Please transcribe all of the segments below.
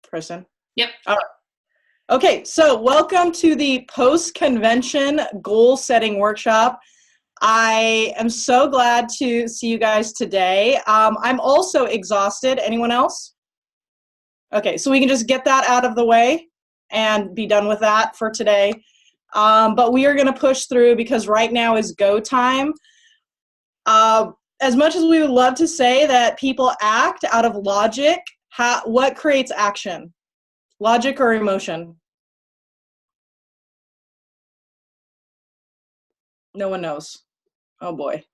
Kristen? Yep. All right. Okay, so welcome to the post-convention goal-setting workshop. I am so glad to see you guys today. I'm also exhausted. Anyone else? Okay, so we can just get that out of the way and be done with that for today. But we are going to push through because right now is go time. As much as we would love to say that people act out of logic, what creates action? Logic or emotion? No one knows. Oh boy.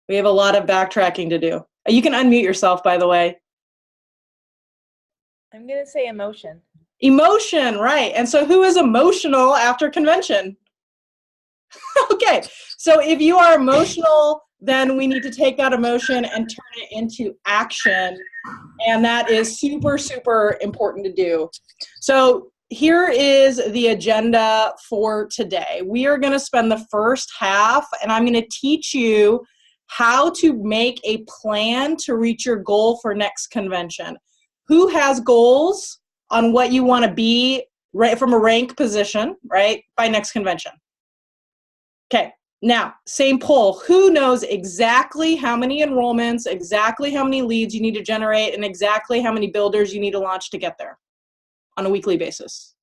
We have a lot of backtracking to do. You can unmute yourself, by the way. I'm going to say emotion. Emotion, right. And so who is emotional after convention? Okay, so if you are emotional, then we need to take that emotion and turn it into action. And that is super, super important to do. So here is the agenda for today. We are going to spend the first half, and I'm going to teach you how to make a plan to reach your goal for next convention. Who has goals on what you want to be right from a rank position, right, by next convention? Okay, now, same poll. Who knows exactly how many enrollments, exactly how many leads you need to generate, and exactly how many builders you need to launch to get there on a weekly basis?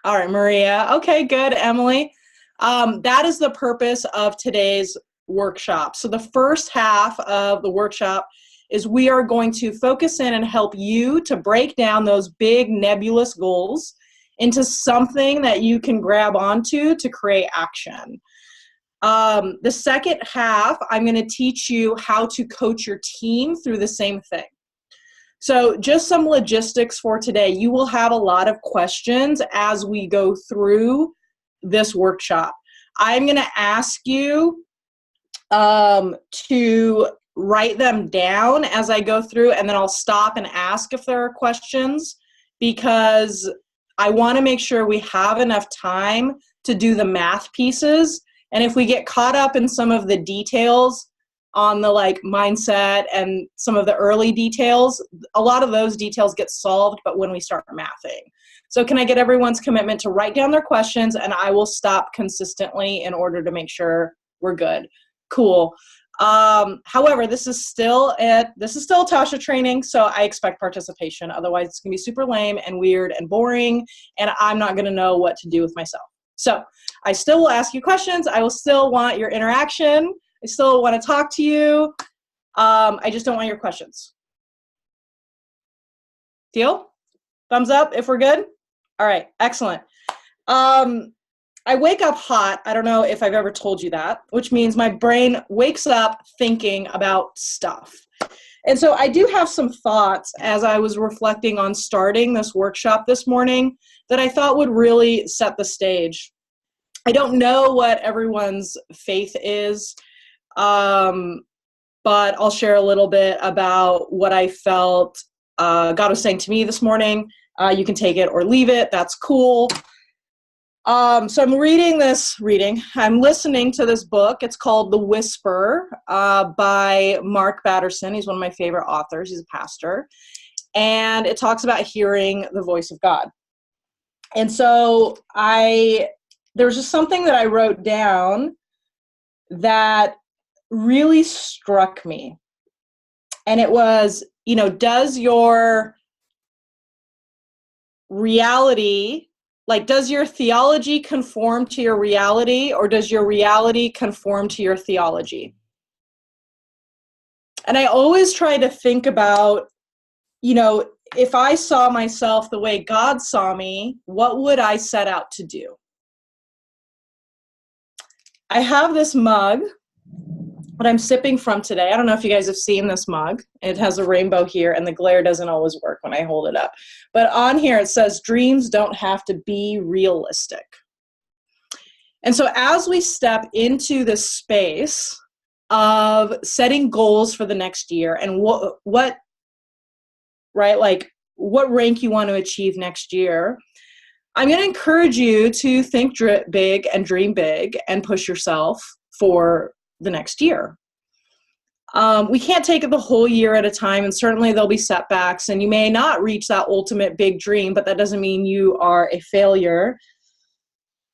All right, Maria. Okay, good. Emily. That is the purpose of today's workshop. So the first half of the workshop is we are going to focus in and help you to break down those big nebulous goals into something that you can grab onto to create action. The second half, I'm going to teach you how to coach your team through the same thing. So just some logistics for today. You will have a lot of questions as we go through this workshop. I'm going to ask you to write them down as I go through, and then I'll stop and ask if there are questions, because I want to make sure we have enough time to do the math pieces. And if we get caught up in some of the details on the mindset and some of the early details, a lot of those details get solved, but when we start mathing. So can I get everyone's commitment to write down their questions, and I will stop consistently in order to make sure we're good. Cool. However, this is still Tasha training, so I expect participation. Otherwise, it's gonna be super lame and weird and boring, and I'm not gonna know what to do with myself. So I still will ask you questions. I will still want your interaction. I still want to talk to you. I just don't want your questions. Deal? Thumbs up if we're good? All right, excellent. I wake up hot. I don't know if I've ever told you that, which means my brain wakes up thinking about stuff. And so I do have some thoughts as I was reflecting on starting this workshop this morning that I thought would really set the stage. I don't know what everyone's faith is, but I'll share a little bit about what I felt God was saying to me this morning. You can take it or leave it. That's cool. So I'm I'm listening to this book. It's called The Whisper by Mark Batterson. He's one of my favorite authors. He's a pastor. And it talks about hearing the voice of God. And so there was just something that I wrote down that really struck me. And it was, does your reality, does your theology conform to your reality, or does your reality conform to your theology? And I always try to think about, if I saw myself the way God saw me, what would I set out to do? I have this mug that I'm sipping from today. I don't know if you guys have seen this mug. It has a rainbow here, and the glare doesn't always work when I hold it up. But on here it says, dreams don't have to be realistic. And so as we step into this space of setting goals for the next year and what rank you want to achieve next year, I'm going to encourage you to think big and dream big and push yourself for the next year. We can't take it the whole year at a time, and certainly there'll be setbacks, and you may not reach that ultimate big dream, but that doesn't mean you are a failure.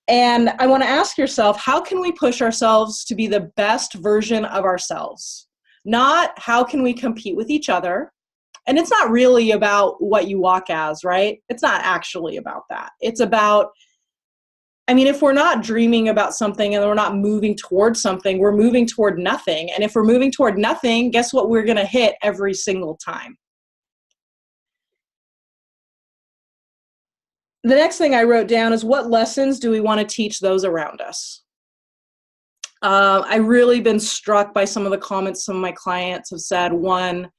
And I want to ask yourself, how can we push ourselves to be the best version of ourselves? Not how can we compete with each other? And it's not really about what you walk as, right? It's not actually about that. It's about, I mean, if we're not dreaming about something and we're not moving towards something, we're moving toward nothing. And if we're moving toward nothing, guess what we're going to hit every single time? The next thing I wrote down is, what lessons do we want to teach those around us? I've really been struck by some of the comments some of my clients have said. One,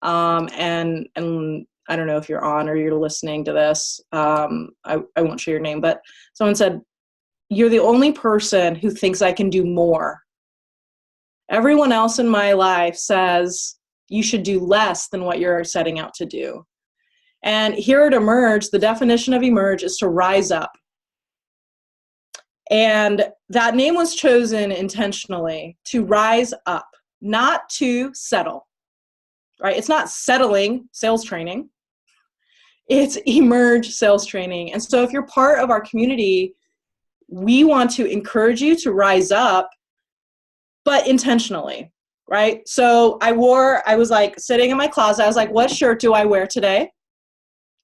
and I don't know if you're on or you're listening to this. I won't share your name, but someone said, "You're the only person who thinks I can do more. Everyone else in my life says you should do less than what you're setting out to do." And here at Emerge, the definition of Emerge is to rise up. And that name was chosen intentionally, to rise up, not to settle, right? It's not settling sales training. It's Emerge sales training. And so if you're part of our community, we want to encourage you to rise up, but intentionally, right? So I was like sitting in my closet. I was like, what shirt do I wear today?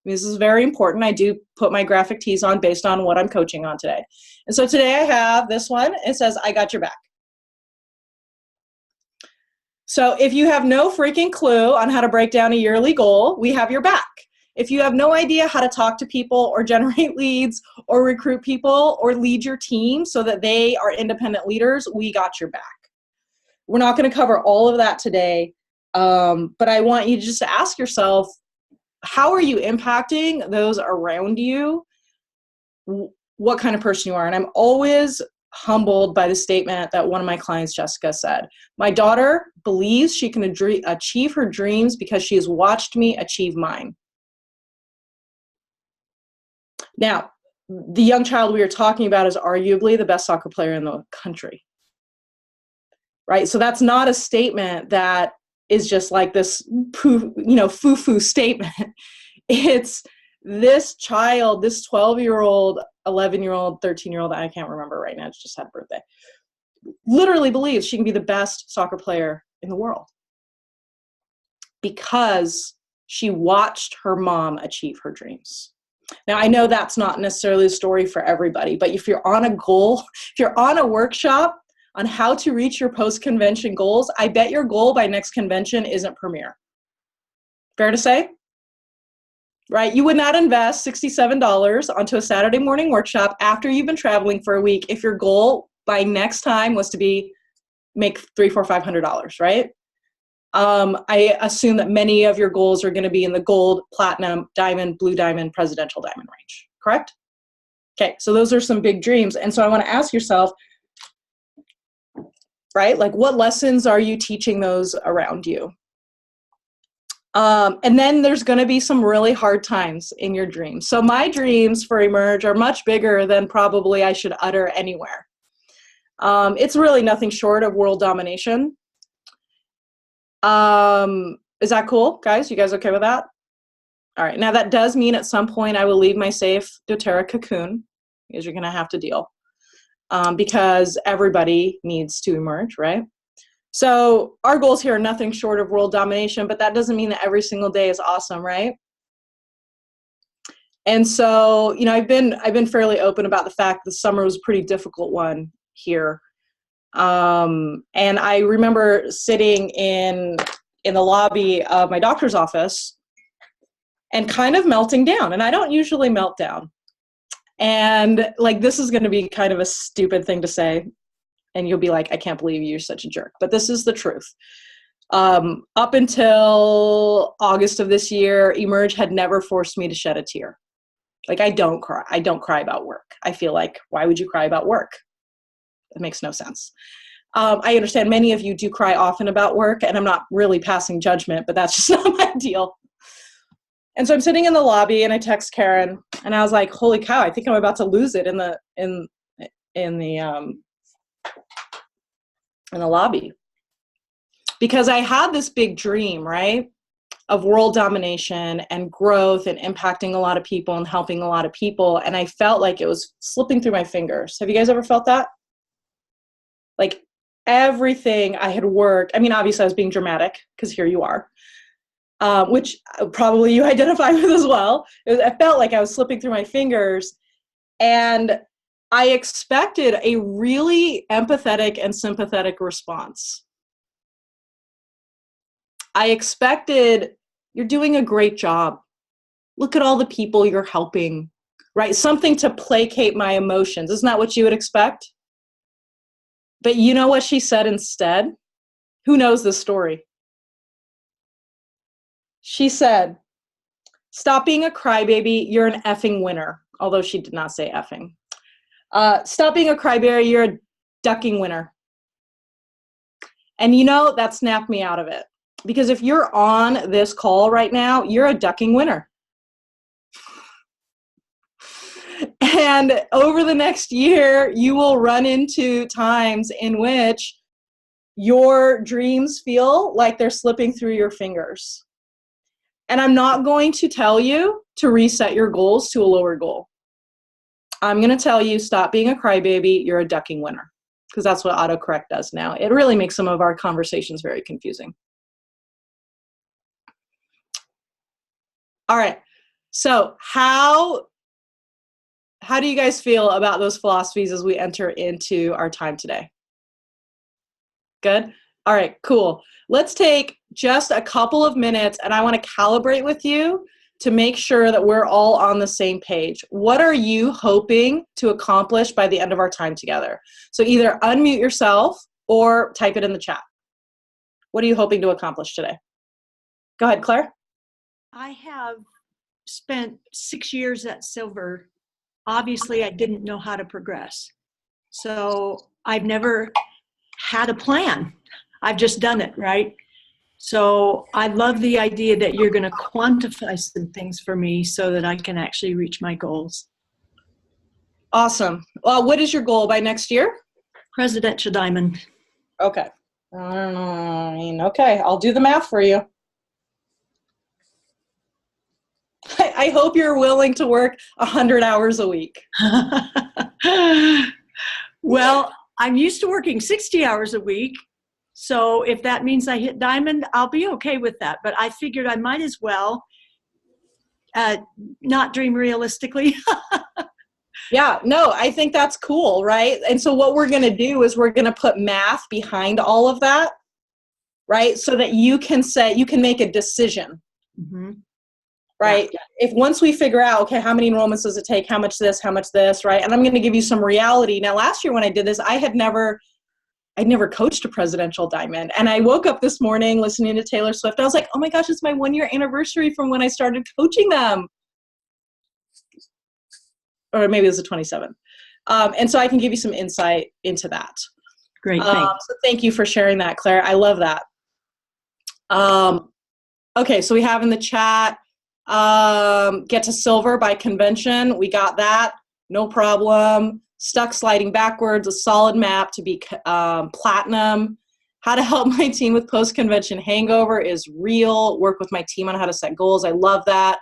This is very important. I do put my graphic tees on based on what I'm coaching on today. And so today I have this one. It says, "I got your back." So if you have no freaking clue on how to break down a yearly goal, we have your back. If you have no idea how to talk to people or generate leads or recruit people or lead your team so that they are independent leaders, we got your back. We're not going to cover all of that today, but I want you just to ask yourself, how are you impacting those around you? What kind of person you are? And I'm always humbled by the statement that one of my clients, Jessica, said. "My daughter believes she can achieve her dreams because she has watched me achieve mine." Now, the young child we were talking about is arguably the best soccer player in the country, right? So that's not a statement that is just like this foo-foo statement. It's this child, this 12-year-old, 11-year-old, 13-year-old, I can't remember right now, it's just had a birthday, literally believes she can be the best soccer player in the world because she watched her mom achieve her dreams. Now, I know that's not necessarily a story for everybody, but if you're on a goal, if you're on a workshop on how to reach your post-convention goals, I bet your goal by next convention isn't Premier. Fair to say? Right? You would not invest $67 onto a Saturday morning workshop after you've been traveling for a week if your goal by next time was to make $300, $400, $500, right? I assume that many of your goals are going to be in the gold, platinum, diamond, blue diamond, presidential diamond range, correct? Okay, so those are some big dreams. And so I want to ask yourself, right? Like, what lessons are you teaching those around you? And then there's going to be some really hard times in your dreams. So my dreams for Emerge are much bigger than probably I should utter anywhere. It's really nothing short of world domination. Is that cool, guys? You guys okay with that? All right. Now that does mean at some point I will leave my safe doTERRA cocoon, because you're going to have to deal. Because everybody needs to emerge, right? So our goals here are nothing short of world domination, but that doesn't mean that every single day is awesome, right? And so, you know, I've been fairly open about the fact the summer was a pretty difficult one here. And I remember sitting in the lobby of my doctor's office and kind of melting down. And I don't usually melt down. And like, this is going to be kind of a stupid thing to say. And you'll be like, I can't believe you're such a jerk. But this is the truth. Up until August of this year, Emerge had never forced me to shed a tear. Like, I don't cry. I don't cry about work. I feel like, why would you cry about work? It makes no sense. I understand many of you do cry often about work, and I'm not really passing judgment, but that's just not my deal. And so I'm sitting in the lobby, and I text Karen, and I was like, "Holy cow! I think I'm about to lose it in the lobby," because I had this big dream, right, of world domination and growth and impacting a lot of people and helping a lot of people. And I felt like it was slipping through my fingers. Have you guys ever felt that? Like everything I had worked, I mean, obviously I was being dramatic because here you are, which probably you identify with as well. I felt like I was slipping through my fingers, and I expected a really empathetic and sympathetic response. I expected, you're doing a great job. Look at all the people you're helping, right? Something to placate my emotions. Isn't that what you would expect? But you know what she said instead? Who knows this story? She said, stop being a crybaby, you're an effing winner. Although she did not say effing. Stop being a crybaby, you're a ducking winner. And you know, that snapped me out of it. Because if you're on this call right now, you're a ducking winner. And over the next year, you will run into times in which your dreams feel like they're slipping through your fingers. And I'm not going to tell you to reset your goals to a lower goal. I'm going to tell you, stop being a crybaby, you're a ducking winner. Because that's what autocorrect does now. It really makes some of our conversations very confusing. All right. So how do you guys feel about those philosophies as we enter into our time today? Good? All right, cool. Let's take just a couple of minutes, and I want to calibrate with you to make sure that we're all on the same page. What are you hoping to accomplish by the end of our time together? So either unmute yourself or type it in the chat. What are you hoping to accomplish today? Go ahead, Claire. I have spent 6 years at Silver. Obviously, I didn't know how to progress. So I've never had a plan. I've just done it, right? So I love the idea that you're going to quantify some things for me so that I can actually reach my goals. Awesome. Well, what is your goal by next year? Presidential diamond. Okay. I mean, okay, I'll do the math for you. I hope you're willing to work 100 hours a week. Well, I'm used to working 60 hours a week. So if that means I hit diamond, I'll be okay with that. But I figured I might as well not dream realistically. Yeah, no, I think that's cool, right? And so what we're going to do is we're going to put math behind all of that, right? So that you can make a decision. Mm-hmm. Right? Yeah. If once we figure out, okay, how many enrollments does it take? How much this, right? And I'm going to give you some reality. Now, last year when I did this, I'd never coached a presidential diamond. And I woke up this morning listening to Taylor Swift. I was like, oh my gosh, it's my 1-year anniversary from when I started coaching them. Or maybe it was the 27th. And so I can give you some insight into that. Great, thanks. So thank you for sharing that, Claire. I love that. Okay, so we have in the chat, get to silver by convention. We got that, no problem. Stuck sliding backwards, a solid map to be platinum. How to help my team with post-convention hangover is real. Work with my team on how to set goals. I love that.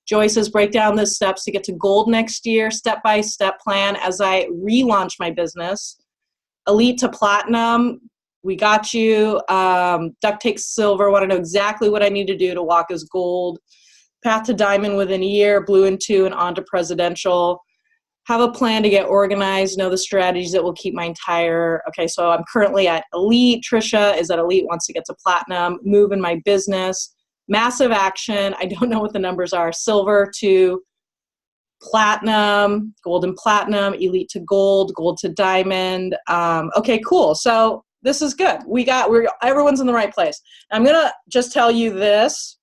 Joy says, break down the steps to get to gold next year. Step-by-step plan as I relaunch my business. Elite to platinum. We got you. Duck takes silver. Want to know exactly what I need to do to walk as gold. Path to diamond within a year. Blue in 2 and on to presidential. Have a plan to get organized. Know the strategies that will keep my entire. Okay, so I'm currently at elite. Trisha is at elite, wants to get to platinum. Move in my business. Massive action. I don't know what the numbers are. Silver to platinum, gold and platinum, elite to gold, gold to diamond. Okay, cool. So this is good. Everyone's in the right place. I'm going to just tell you this.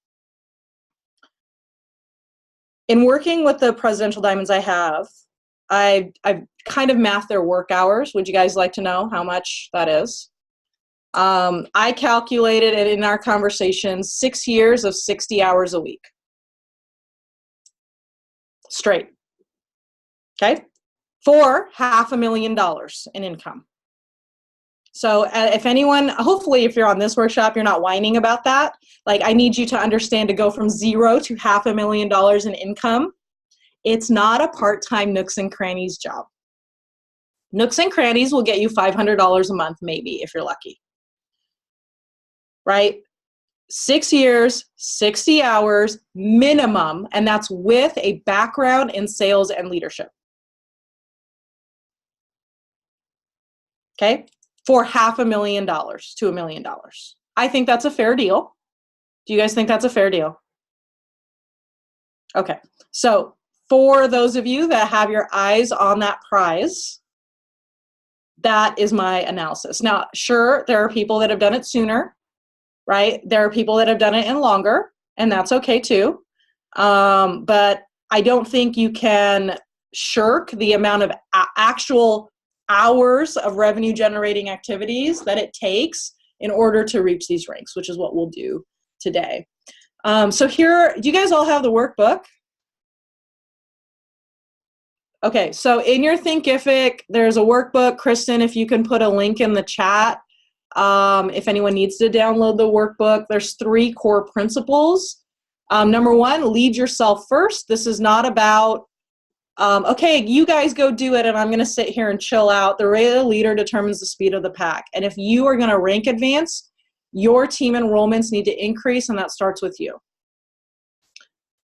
In working with the presidential diamonds I've kind of mathed their work hours. Would you guys like to know how much that is? I calculated it in our conversation, 6 years of 60 hours a week. Straight. Okay? For $500,000 in income. So if anyone, hopefully if you're on this workshop, you're not whining about that. Like, I need you to understand, to go from 0 to $500,000 in income, it's not a part-time nooks and crannies job. Nooks and crannies will get you $500 a month, maybe, if you're lucky. Right? 6 years, 60 hours minimum, and that's with a background in sales and leadership. Okay? For $500,000 to $1 million. I think that's a fair deal. Do you guys think that's a fair deal? Okay. So for those of you that have your eyes on that prize, that is my analysis. Now, sure, there are people that have done it sooner, right? There are people that have done it in longer, and that's okay too. But I don't think you can shirk the amount of actual hours of revenue generating activities that it takes in order to reach these ranks, which is what we'll do today. So here, do you guys all have the workbook? Okay, so in your Thinkific, there's a workbook. Kristen, if you can put a link in the chat, if anyone needs to download the workbook, there's 3 core principles. Number 1, lead yourself first. This is not about, okay, you guys go do it and I'm going to sit here and chill out. The rate of the leader determines the speed of the pack. And if you are going to rank advance, your team enrollments need to increase, and that starts with you.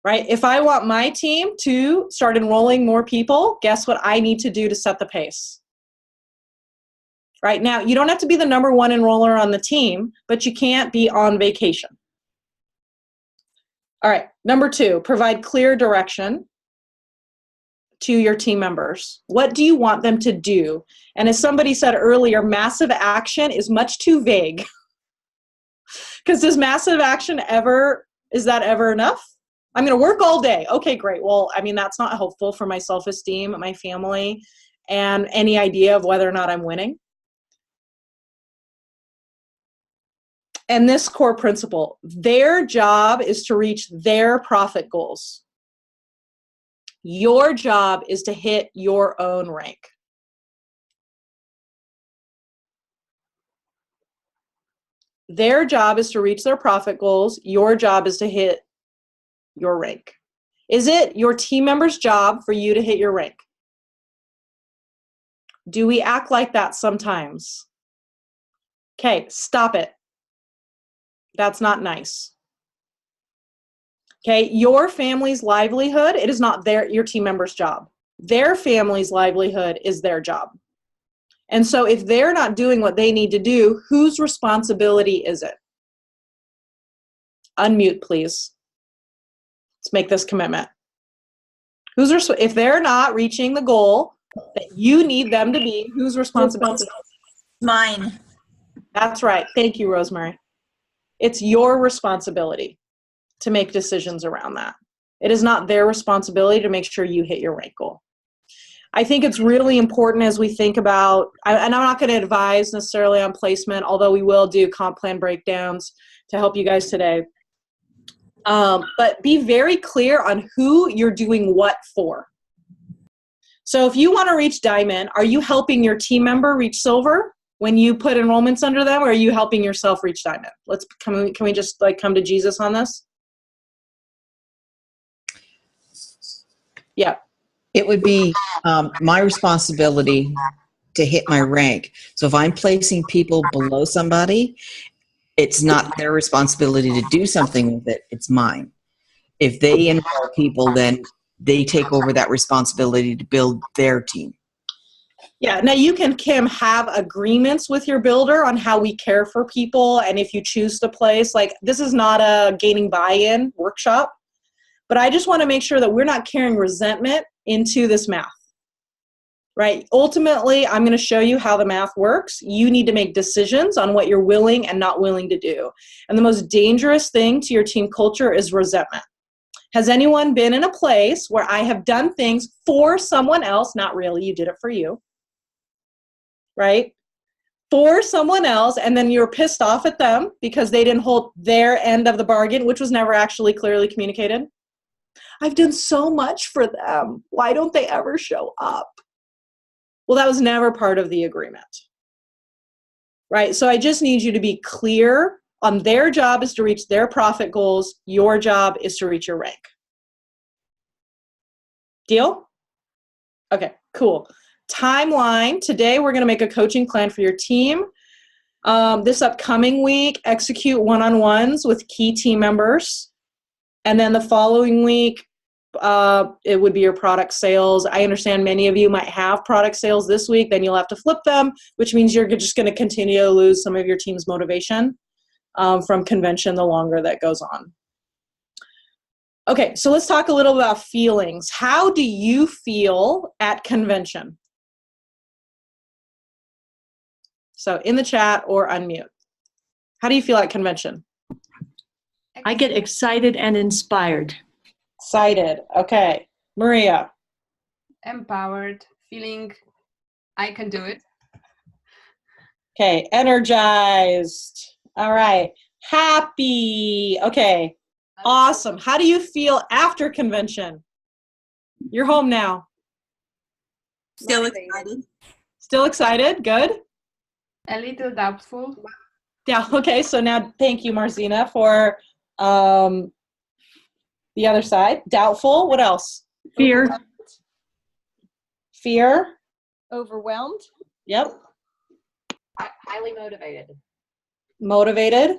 Right? If I want my team to start enrolling more people, guess what I need to do to set the pace? Right now, you don't have to be the number 1 enroller on the team, but you can't be on vacation. All right, number 2, provide clear direction to your team members. What do you want them to do? And as somebody said earlier, massive action is much too vague. Because does massive action ever, is that ever enough? I'm going to work all day. Okay, great. Well, I mean, that's not helpful for my self-esteem, my family, and any idea of whether or not I'm winning. And this core principle, their job is to reach their profit goals. Your job is to hit your own rank. Their job is to reach their profit goals. Your job is to hit your rank. Is it your team member's job for you to hit your rank? Do we act like that sometimes? Okay, stop it. That's not nice. Okay, your family's livelihood, it is not your team member's job. Their family's livelihood is their job. And so if they're not doing what they need to do, whose responsibility is it? Unmute, please. Let's make this commitment. If they're not reaching the goal that you need them to be, whose responsibility? Mine. That's right. Thank you, Rosemary. It's your responsibility to make decisions around that. It is not their responsibility to make sure you hit your rank goal. I think it's really important as we think about, and I'm not going to advise necessarily on placement, although we will do comp plan breakdowns to help you guys today. But be very clear on who you're doing what for. So if you want to reach diamond, are you helping your team member reach silver when you put enrollments under them, or are you helping yourself reach diamond? Can we just like come to Jesus on this? Yeah. It would be my responsibility to hit my rank. So if I'm placing people below somebody, it's not their responsibility to do something with it, it's mine. If they enroll people, then they take over that responsibility to build their team. Yeah, now you can, Kim, have agreements with your builder on how we care for people, and if you choose to place, like, this is not a gaining buy-in workshop, but I just want to make sure that we're not carrying resentment into this math, right? Ultimately, I'm going to show you how the math works. You need to make decisions on what you're willing and not willing to do. And the most dangerous thing to your team culture is resentment. Has anyone been in a place where I have done things for someone else, not really, you did it for you, right? For someone else, and then you're pissed off at them because they didn't hold their end of the bargain, which was never actually clearly communicated? I've done so much for them. Why don't they ever show up? Well, that was never part of the agreement. right? So I just need you to be clear on their job is to reach their profit goals. Your job is to reach your rank. Deal? Okay, cool. Timeline. Today, we're going to make a coaching plan for your team. This upcoming week, execute one-on-ones with key team members. And then the following week, it would be your product sales. I understand many of you might have product sales this week. Then you'll have to flip them, which means you're just going to continue to lose some of your team's motivation from convention the longer that goes on. Okay, so let's talk a little about feelings. How do you feel at convention? So in the chat or unmute. How do you feel at convention? I get excited and inspired. Excited. Okay. Maria. Empowered, feeling I can do it. Okay. Energized. All right. Happy. Okay. Awesome. How do you feel after convention? You're home now. Still excited. Still excited? Good. A little doubtful. Yeah. Okay. So now, thank you, Marzina, for the other side. Doubtful. What else? Fear. Fear. Overwhelmed. Yep. Highly motivated. Motivated.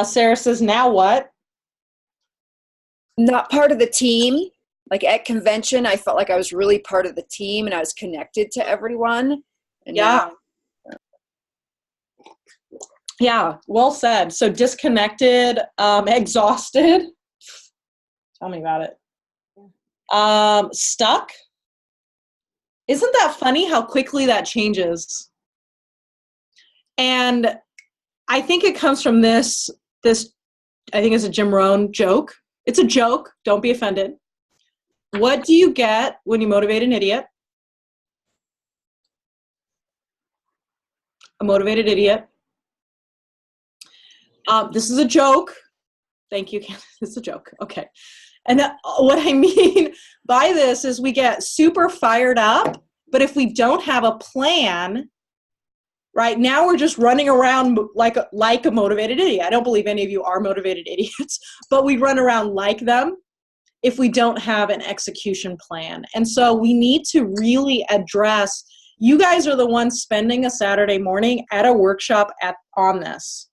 Sarah says, now what? Not part of the team. Like at convention, I felt like I was really part of the team and I was connected to everyone. And Yeah. Yeah, well said. So disconnected, exhausted. Tell me about it. Stuck. Isn't that funny how quickly that changes? And I think it comes from this I think it's a Jim Rohn joke. It's a joke. Don't be offended. What do you get when you motivate an idiot? A motivated idiot. This is a joke. Thank you. This is a joke. Okay. And what I mean by this is we get super fired up, but if we don't have a plan, right now we're just running around like a motivated idiot. I don't believe any of you are motivated idiots, but we run around like them if we don't have an execution plan. And so we need to really address, you guys are the ones spending a Saturday morning at a workshop on this,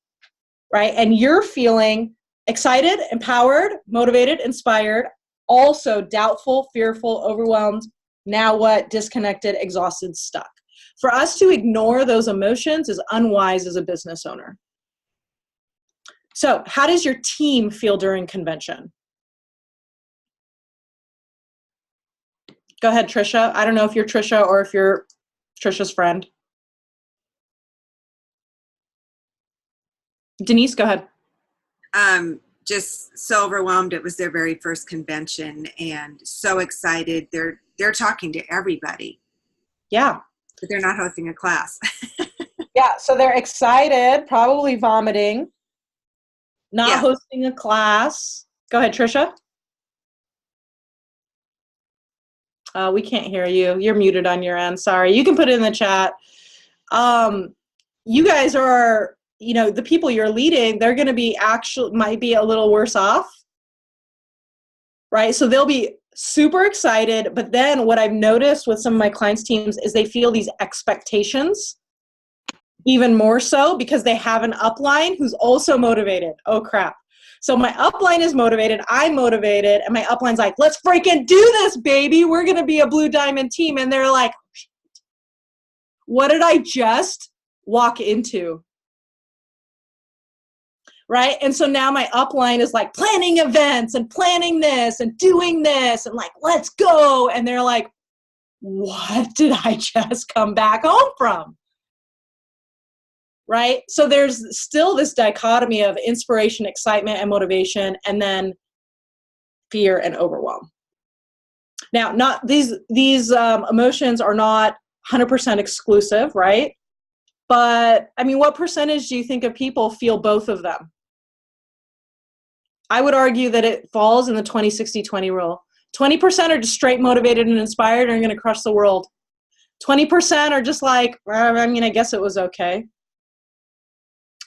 right? And you're feeling excited, empowered, motivated, inspired, also doubtful, fearful, overwhelmed, now what, disconnected, exhausted, stuck. For us to ignore those emotions is unwise as a business owner. So how does your team feel during convention? Go ahead, Trisha. I don't know if you're Trisha or if you're Trisha's friend. Denise, go ahead. Just so overwhelmed. It was their very first convention and so excited. They're talking to everybody. Yeah. But they're not hosting a class. Yeah, so they're excited, probably vomiting, not hosting a class. Go ahead, Trisha. We can't hear you. You're muted on your end. Sorry. You can put it in the chat. You guys are, the people you're leading, they're going to be might be a little worse off, right? So they'll be super excited, but then what I've noticed with some of my clients' teams is they feel these expectations even more so because they have an upline who's also motivated. Oh, crap. So my upline is motivated, I'm motivated, and my upline's like, let's freaking do this, baby. We're going to be a blue diamond team. And they're like, what did I just walk into? Right? And so now my upline is like planning events and planning this and doing this and like, let's go. And they're like, what did I just come back home from? Right? So there's still this dichotomy of inspiration, excitement, and motivation, and then fear and overwhelm. Now, not these emotions are not 100% exclusive, right? But I mean, what percentage do you think of people feel both of them? I would argue that it falls in the 20-60-20 rule. 20% are just straight motivated and inspired and are going to crush the world. 20% are just like, I mean, I guess it was okay.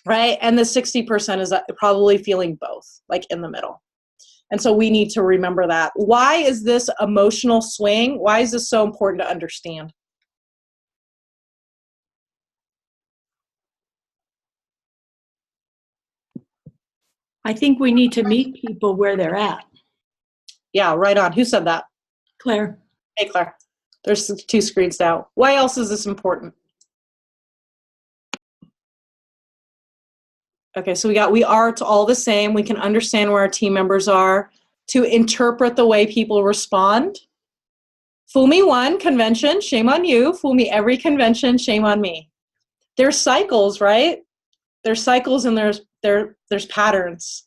Right? And the 60% is probably feeling both, like in the middle. And so we need to remember that. Why is this emotional swing? Why is this so important to understand? I think we need to meet people where they're at. Yeah, right on. Who said that? Claire. Hey, Claire. There's 2 screens now. Why else is this important? Okay, so we are all the same. We can understand where our team members are to interpret the way people respond. Fool me one convention, shame on you. Fool me every convention, shame on me. There's cycles, right? There's cycles and there's patterns.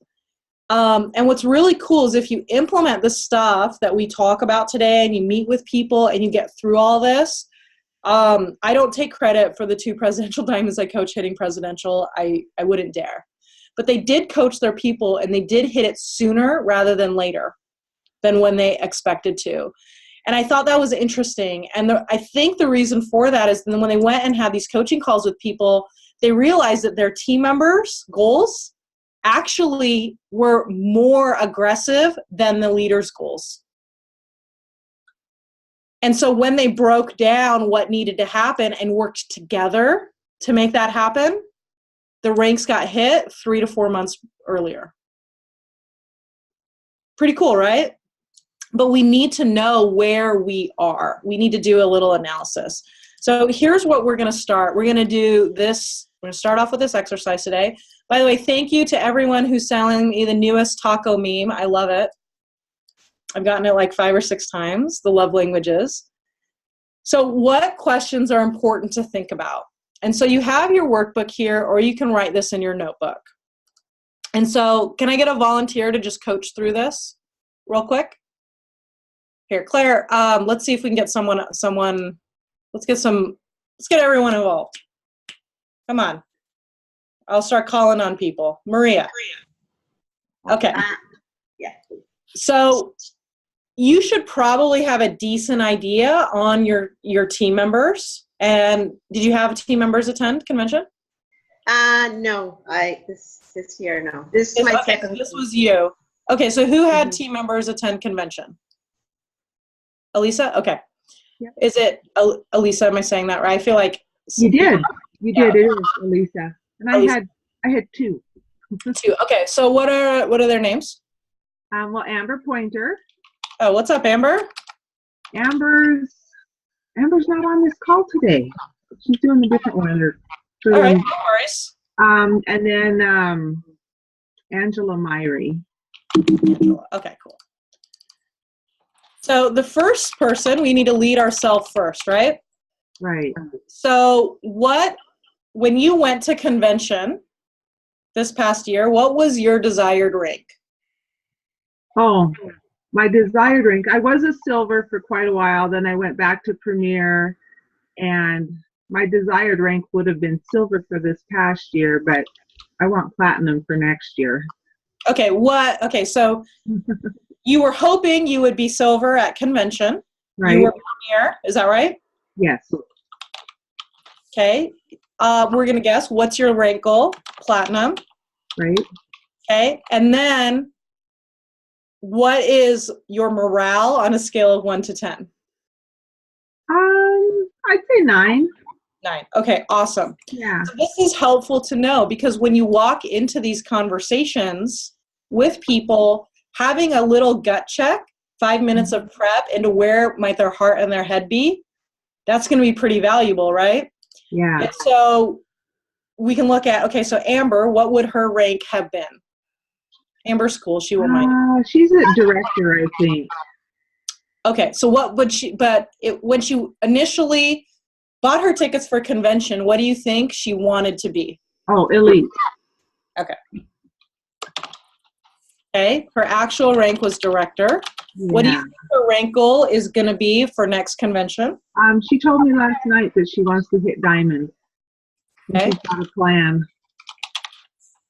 And what's really cool is if you implement the stuff that we talk about today and you meet with people and you get through all this, I don't take credit for the 2 presidential diamonds I coach hitting presidential. I wouldn't dare. But they did coach their people and they did hit it sooner rather than later than when they expected to. And I thought that was interesting. And I think the reason for that is then when they went and had these coaching calls with people, they realized that their team members' goals actually were more aggressive than the leaders' goals. And so when they broke down what needed to happen and worked together to make that happen, the ranks got hit 3 to 4 months earlier. Pretty cool, right? But we need to know where we are. We need to do a little analysis. So here's what we're going to start. We're going to do this. We're going to start off with this exercise today. By the way, thank you to everyone who's selling me the newest taco meme. I love it. I've gotten it like 5 or 6 times, the love languages. So what questions are important to think about? And so you have your workbook here, or you can write this in your notebook. And so can I get a volunteer to just coach through this real quick? Here, Claire, let's see if we can get someone, let's get everyone involved. Come on. I'll start calling on people. Maria. Okay. Yeah. So you should probably have a decent idea on your team members. And did you have team members attend convention? No, this year, no. This is my second. This was you. Okay, so who had team members attend convention? Elisa? Okay. Yep. Is it Elisa? Am I saying that right? I feel like you did. You did. It is Elisa. And Elisa. I had 2. 2. Okay, so what are their names? Well, Amber Pointer. Oh, what's up, Amber? Amber's not on this call today. She's doing a different one. All right, no worries. And then Angela Myrie. Okay, cool. So the first person, we need to lead ourselves first, right? Right. So when you went to convention this past year, what was your desired rank? Oh, my desired rank. I was a silver for quite a while. Then I went back to premier, and my desired rank would have been silver for this past year, but I want platinum for next year. Okay, so you were hoping you would be silver at convention. Right. You were premier, is that right? Yes. Okay. We're going to guess, what's your rank goal? Platinum. Right. Okay. And then what is your morale on a scale of 1 to 10? I'd say 9. 9. Okay, awesome. Yeah. So this is helpful to know because when you walk into these conversations with people, having a little gut check, 5 minutes of prep into where might their heart and their head be, that's going to be pretty valuable, right? Yeah. And so we can look at, okay, so Amber, what would her rank have been? Amber's cool. She will mind. She's a director, I think. Okay, so what would she, when she initially bought her tickets for convention, what do you think she wanted to be? Oh, elite. Okay. Okay, her actual rank was director. Yeah. What do you think her rank goal is going to be for next convention? She told me last night that she wants to hit diamond. Okay. She's got a plan.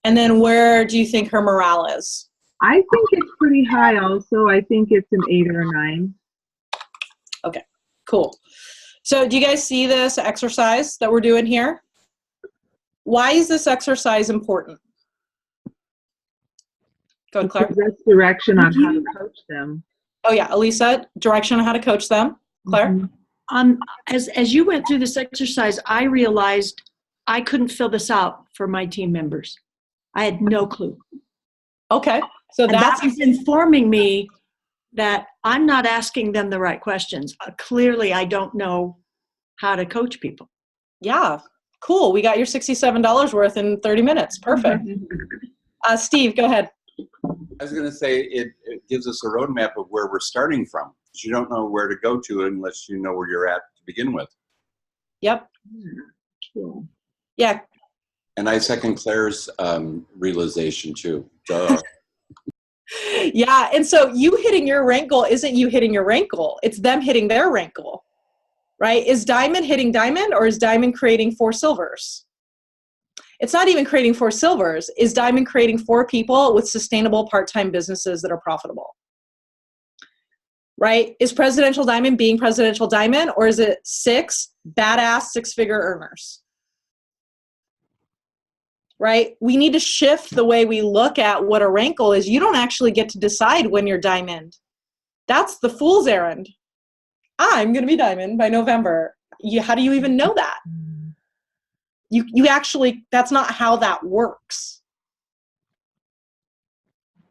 And then where do you think her morale is? I think it's pretty high also. I think it's an 8 or a 9. Okay, cool. So do you guys see this exercise that we're doing here? Why is this exercise important? Go ahead, Claire. Because that's direction on how to coach them. Oh yeah, Elisa, direction on how to coach them. Claire? Mm-hmm. As you went through this exercise, I realized I couldn't fill this out for my team members. I had no clue. Okay, so And that's that was informing me that I'm not asking them the right questions. Clearly, I don't know how to coach people. yeah, cool. We got your $67 worth in 30 minutes. Perfect. Steve, go ahead. I was going to say it gives us a roadmap of where we're starting from. You don't know where to go to unless you know where you're at to begin with. Yep. Cool. Yeah. And I second Claire's realization too. Duh. Yeah, and so you hitting your rank goal isn't you hitting your rank goal. It's them hitting their rank goal, right? Is Diamond hitting Diamond, or is Diamond creating 4 silvers? It's not even creating 4 silvers. Is Diamond creating 4 people with sustainable part-time businesses that are profitable? Right? Is Presidential Diamond being Presidential Diamond, or is it 6 badass 6-figure earners? Right? We need to shift the way we look at what a rank goal is. You don't actually get to decide when you're Diamond. That's the fool's errand. I'm going to be Diamond by November. How do you even know that? You actually, that's not how that works.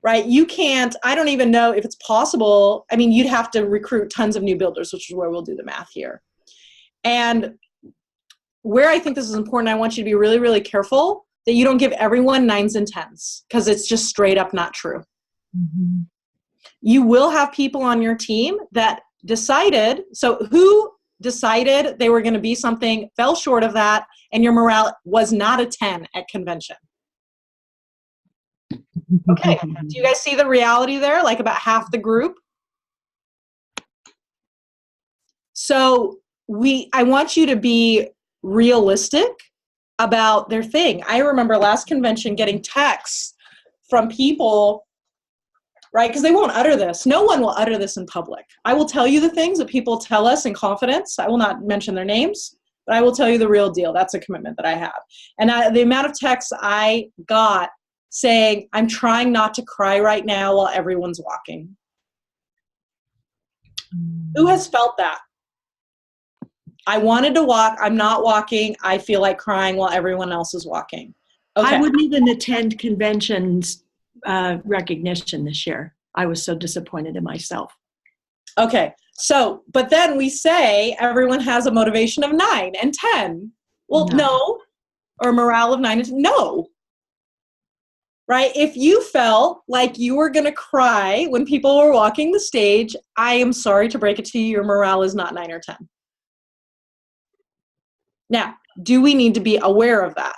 Right? You can't, I don't even know if it's possible. I mean, you'd have to recruit tons of new builders, which is where we'll do the math here. And where I think this is important, I want you to be really, really careful that you don't give everyone 9s and 10s, because it's just straight up not true. Mm-hmm. You will have people on your team that decided, so who decided they were going to be something, fell short of that, and your morale was not a 10 at convention. Okay, do you guys see the reality there? Like about half the group. So I want you to be realistic about their thing. I remember last convention getting texts from people, right? Because they won't utter this. No one will utter this in public. I will tell you the things that people tell us in confidence. I will not mention their names, but I will tell you the real deal. That's a commitment that I have. And the amount of texts I got saying, I'm trying not to cry right now while everyone's walking. Who has felt that? I wanted to walk, I'm not walking, I feel like crying while everyone else is walking. Okay. I wouldn't even attend conventions recognition this year. I was so disappointed in myself. Okay, so, but then we say everyone has a motivation of 9 and 10. Well, no. Or morale of 9 and 10. No. Right? If you felt like you were going to cry when people were walking the stage, I am sorry to break it to you, your morale is not 9 or 10. Now, do we need to be aware of that?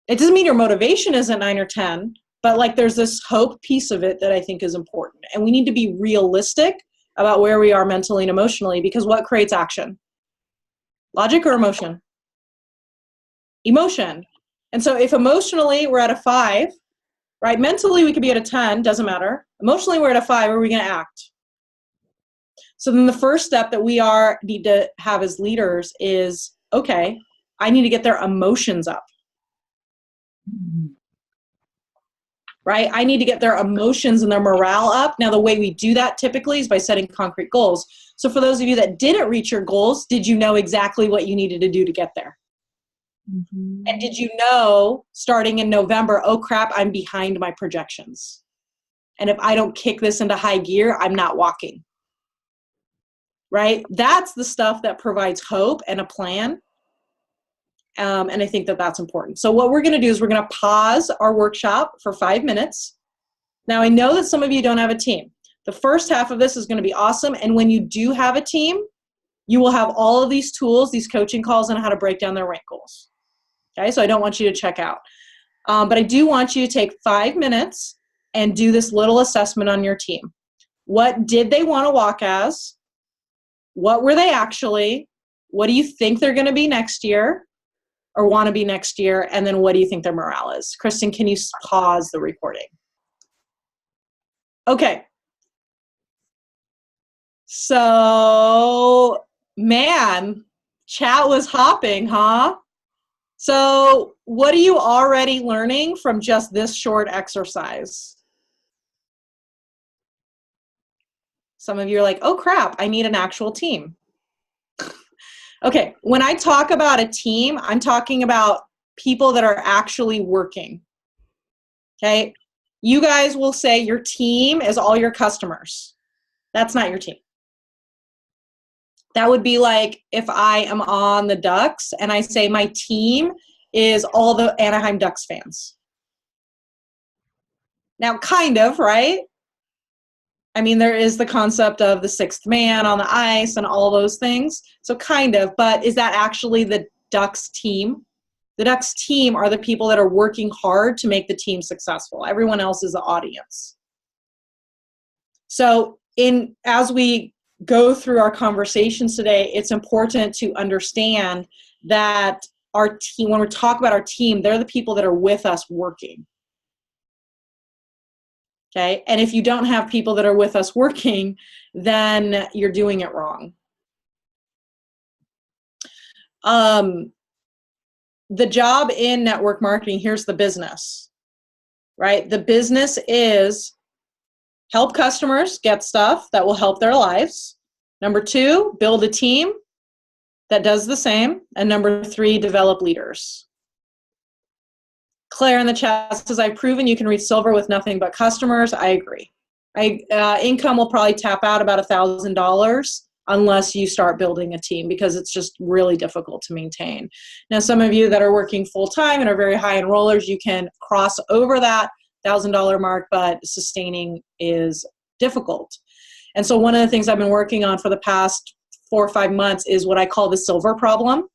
It doesn't mean your motivation isn't 9 or 10, but like there's this hope piece of it that I think is important. And we need to be realistic about where we are mentally and emotionally, because what creates action? Logic or emotion? Emotion. And so if emotionally we're at a 5, right? Mentally we could be at a 10, doesn't matter. Emotionally we're at a 5, are we going to act? So then the first step that we need to have as leaders is, okay, I need to get their emotions up. Right? I need to get their emotions and their morale up. Now, the way we do that typically is by setting concrete goals. So for those of you that didn't reach your goals, did you know exactly what you needed to do to get there? Mm-hmm. And did you know, starting in November, oh crap, I'm behind my projections. And if I don't kick this into high gear, I'm not walking. Right? That's the stuff that provides hope and a plan. And I think that that's important. So what we're going to do is we're going to pause our workshop for 5 minutes. Now, I know that some of you don't have a team. The first half of this is going to be awesome. And when you do have a team, you will have all of these tools, these coaching calls on how to break down their rank goals. Okay, so I don't want you to check out. But I do want you to take 5 minutes and do this little assessment on your team. What did they want to walk as? What were they actually? What do you think they're going to be next year or want to be next year? And then what do you think their morale is? Kristen, can you pause the recording? Okay. So, man, Chat was hopping, huh? So what are you already learning from just this short exercise? Some of you are like, oh crap, I need an actual team. Okay, when I talk about a team, I'm talking about people that are actually working. Okay, you guys will say your team is all your customers. That's not your team. That would be like if I am on the Ducks and I say my team is all the Anaheim Ducks fans. Now, kind of, right? I mean, there is the concept of the sixth man on the ice and all those things. So kind of, but is that actually the Ducks team? The Ducks team are the people that are working hard to make the team successful. Everyone else is the audience. So as we go through our conversations today, it's important to understand that our team, when we talk about our team, they're the people that are with us working. Okay, and if you don't have people that are with us working, then you're doing it wrong. The job in network marketing, here's the business, right? The business is help customers get stuff that will help their lives. Number 2, build a team that does the same. And number 3, develop leaders. Claire in the chat says, I've proven you can reach silver with nothing but customers. I agree. Income will probably tap out about $1,000 unless you start building a team, because it's just really difficult to maintain. Now, some of you that are working full-time and are very high enrollers, you can cross over that $1,000 mark, but sustaining is difficult. And so one of the things I've been working on for the past 4 or 5 months is what I call the silver problem.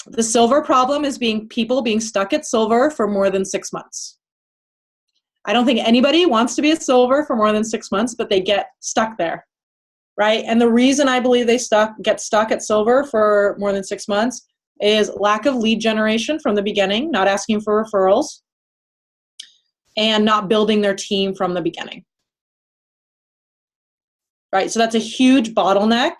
The silver problem is people being stuck at silver for more than 6 months. I don't think anybody wants to be a silver for more than 6 months, but they get stuck there, right? And the reason I believe they get stuck at silver for more than 6 months is lack of lead generation from the beginning, not asking for referrals, and not building their team from the beginning. Right, so that's a huge bottleneck.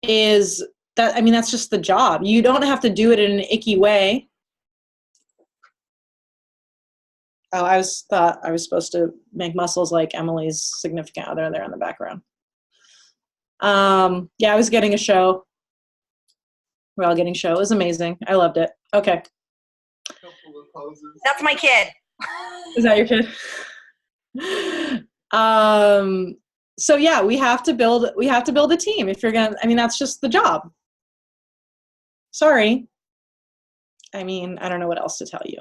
That's just the job. You don't have to do it in an icky way. Oh, I thought I was supposed to make muscles like Emily's significant other there in the background. Yeah, I was getting a show. We're all getting a show. It was amazing. I loved it. Okay. That's my kid. Is that your kid? So yeah, we have to build a team if you're gonna, that's just the job. Sorry. I don't know what else to tell you.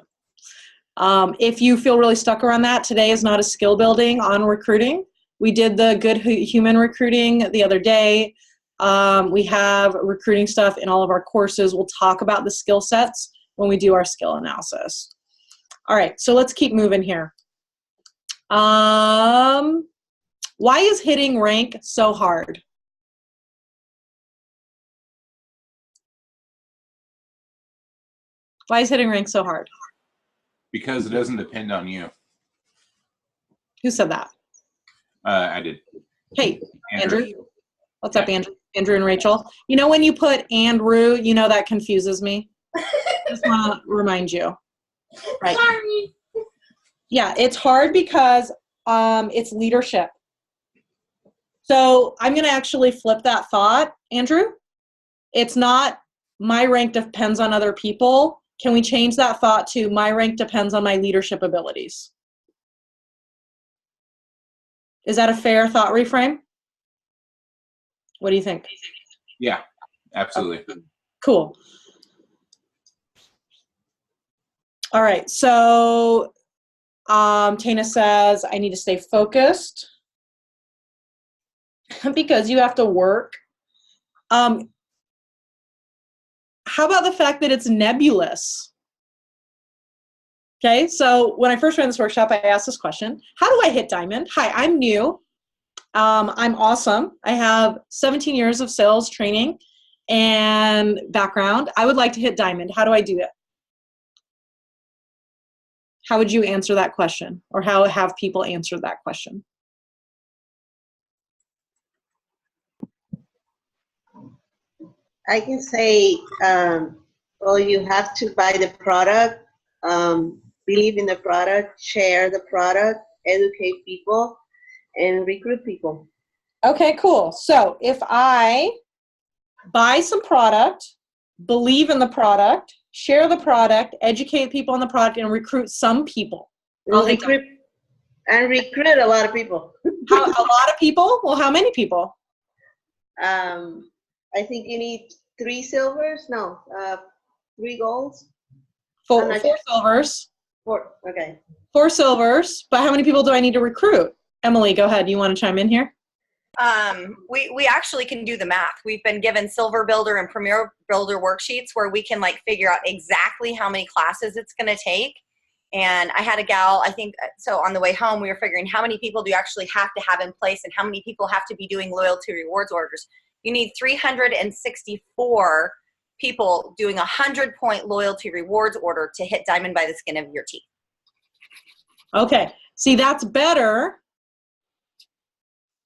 If you feel really stuck around that, today is not a skill building on recruiting. We did the good human recruiting the other day. We have recruiting stuff in all of our courses. We'll talk about the skill sets when we do our skill analysis. All right, so let's keep moving here. Why is hitting rank so hard? Why is hitting rank so hard? Because it doesn't depend on you. Who said that? I did. Hey, Andrew. What's up, Andrew? Andrew and Rachel. You know when you put Andrew, that confuses me? Just want to remind you. Right. Sorry. Yeah, it's hard because it's leadership. So I'm going to actually flip that thought, Andrew. It's not my rank depends on other people. Can we change that thought to my rank depends on my leadership abilities? Is that a fair thought reframe? What do you think? Yeah, absolutely. Okay. Cool. All right, so Tana says, I need to stay focused because you have to work. How about the fact that it's nebulous? Okay, so when I first ran this workshop, I asked this question: how do I hit diamond? Hi, I'm new. I'm awesome. I have 17 years of sales training and background. I would like to hit diamond. How do I do it? How would you answer that question? Or how have people answered that question? I can say, well, you have to buy the product, believe in the product, share the product, educate people, and recruit people. Okay, cool. So if I buy some product, believe in the product, share the product, educate people on the product, and recruit some people. Recruit a lot of people. A lot of people? Well, how many people? I think you need 3 silvers. No, 3 golds. Four silvers. 4. Okay. 4 silvers. But how many people do I need to recruit? Emily, go ahead. You want to chime in here? We actually can do the math. We've been given Silver Builder and Premier Builder worksheets where we can like figure out exactly how many classes it's going to take. And I had a gal, I think, so on the way home, we were figuring how many people do you actually have to have in place and how many people have to be doing loyalty rewards orders. You need 364 people doing a 100-point loyalty rewards order to hit diamond by the skin of your teeth. Okay. See, that's better.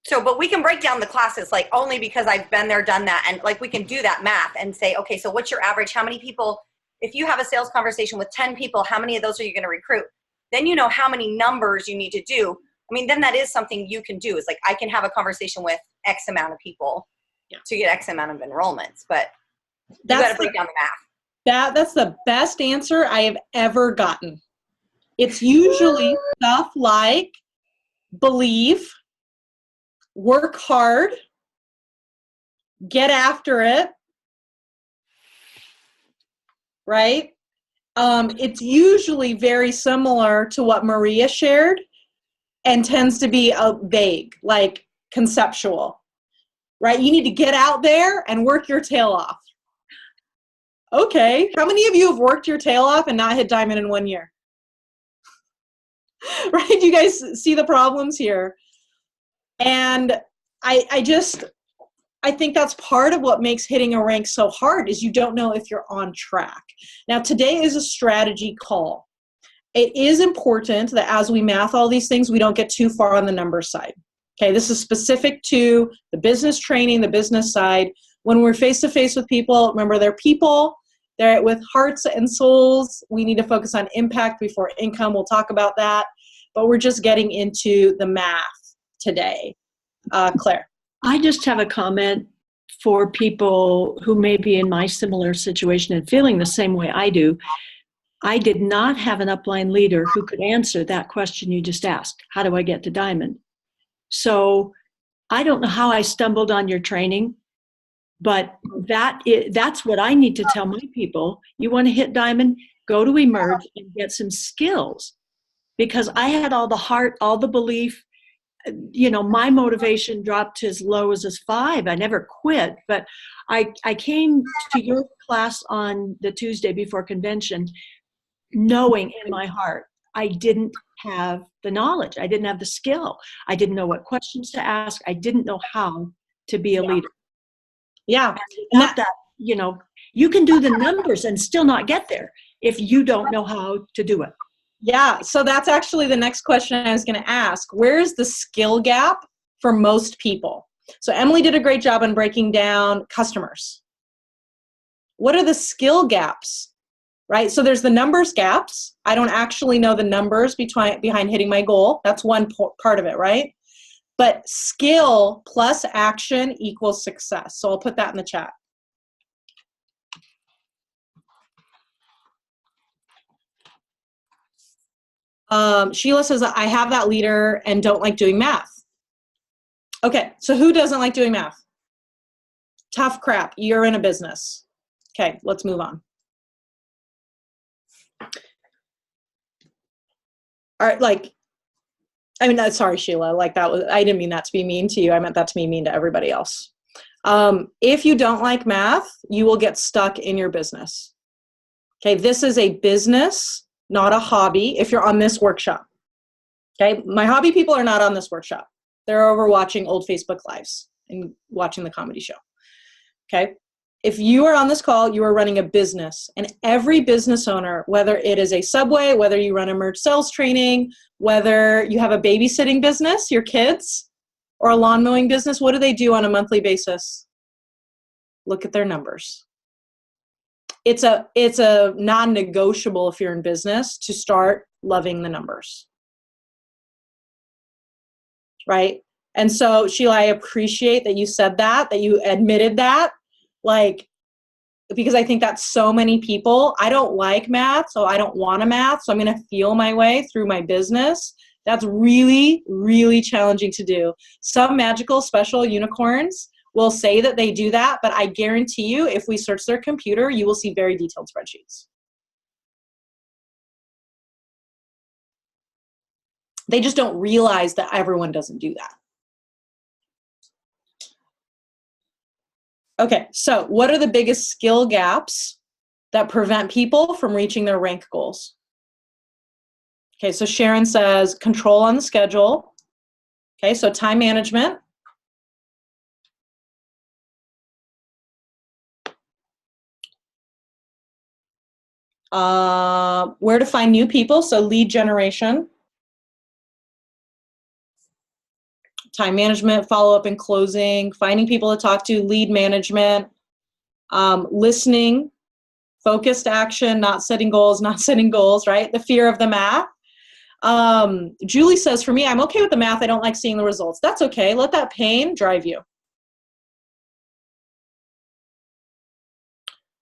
So, but we can break down the classes, like only because I've been there, done that. And like we can do that math and say, okay, so what's your average? How many people, if you have a sales conversation with 10 people, how many of those are you going to recruit? Then you know how many numbers you need to do. I mean, then that is something you can do. It's like I can have a conversation with X amount of people to get X amount of enrollments, but you got to break down the math. That's the best answer I have ever gotten. It's usually stuff like believe, work hard, get after it, right? It's usually very similar to what Maria shared and tends to be vague, like conceptual, right? You need to get out there and work your tail off. Okay, how many of you have worked your tail off and not hit diamond in 1 year? Right, you guys see the problems here. And I think that's part of what makes hitting a rank so hard is you don't know if you're on track. Now, today is a strategy call. It is important that as we math all these things, we don't get too far on the number side. Okay, this is specific to the business training, the business side. When we're face-to-face with people, remember they're people, they're with hearts and souls. We need to focus on impact before income. We'll talk about that. But we're just getting into the math today. Claire. I just have a comment for people who may be in my similar situation and feeling the same way I do. I did not have an upline leader who could answer that question you just asked. How do I get to diamond? So I don't know how I stumbled on your training, but that's what I need to tell my people. You want to hit diamond? Go to Emerge and get some skills. Because I had all the heart, all the belief. You know, my motivation dropped to as low as 5. I never quit, but I came to your class on the Tuesday before convention knowing in my heart I didn't have the knowledge. I didn't have the skill. I didn't know what questions to ask. I didn't know how to be a leader. Yeah. Not that, you know, you can do the numbers and still not get there if you don't know how to do it. Yeah, so that's actually the next question I was going to ask. Where is the skill gap for most people? So Emily did a great job on breaking down customers. What are the skill gaps, right? So there's the numbers gaps. I don't actually know the numbers behind hitting my goal. That's one part of it, right? But skill plus action equals success. So I'll put that in the chat. Sheila says, I have that leader and don't like doing math. Okay, so who doesn't like doing math? Tough crap, you're in a business. Okay, let's move on. All right, sorry, Sheila, I didn't mean that to be mean to you. I meant that to be mean to everybody else. If you don't like math, you will get stuck in your business. Okay, this is a business, not a hobby, if you're on this workshop. Okay, my hobby people are not on this workshop. They're over watching old Facebook Lives and watching the comedy show. Okay, if you are on this call, you are running a business. And every business owner, whether it is a Subway, whether you run Emerge sales training, whether you have a babysitting business, your kids, or a lawn mowing business, what do they do on a monthly basis? look at their numbers. It's a non-negotiable if you're in business to start loving the numbers. Right? And so, Sheila, I appreciate that you said that you admitted that, like, because I think that's so many people. I don't like math, so I don't want to math, so I'm going to feel my way through my business. That's really, really challenging to do. Some magical special unicorns will say that they do that, but I guarantee you, if we search their computer, you will see very detailed spreadsheets. They just don't realize that everyone doesn't do that. Okay, so what are the biggest skill gaps that prevent people from reaching their rank goals? Okay, so Sharon says control on the schedule. Okay, so time management. Where to find new people, so lead generation. Time management, follow-up and closing, finding people to talk to, lead management, listening, focused action, not setting goals, right? The fear of the math. Julie says, for me, I'm okay with the math. I don't like seeing the results. That's okay. Let that pain drive you.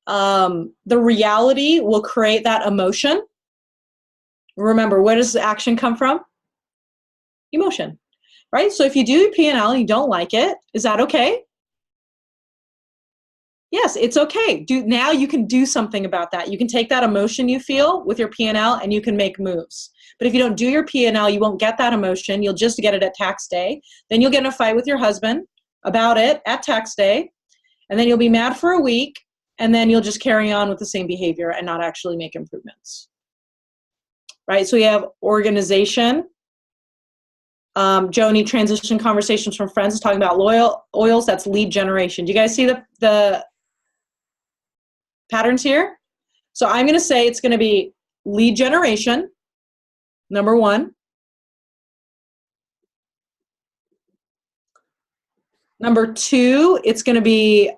The reality will create that emotion. Remember, where does the action come from? Emotion, right? So if you do your P&L and you don't like it, is that okay? Yes, it's okay. Now you can do something about that. You can take that emotion you feel with your P&L and you can make moves. But if you don't do your P&L, you won't get that emotion. You'll just get it at tax day. Then you'll get in a fight with your husband about it at tax day. And then you'll be mad for a week. And then you'll just carry on with the same behavior and not actually make improvements. Right? So we have organization. Joni, transition conversations from friends is talking about oils. That's lead generation. Do you guys see the patterns here? So I'm going to say it's going to be lead generation, number one. Number two, it's going to be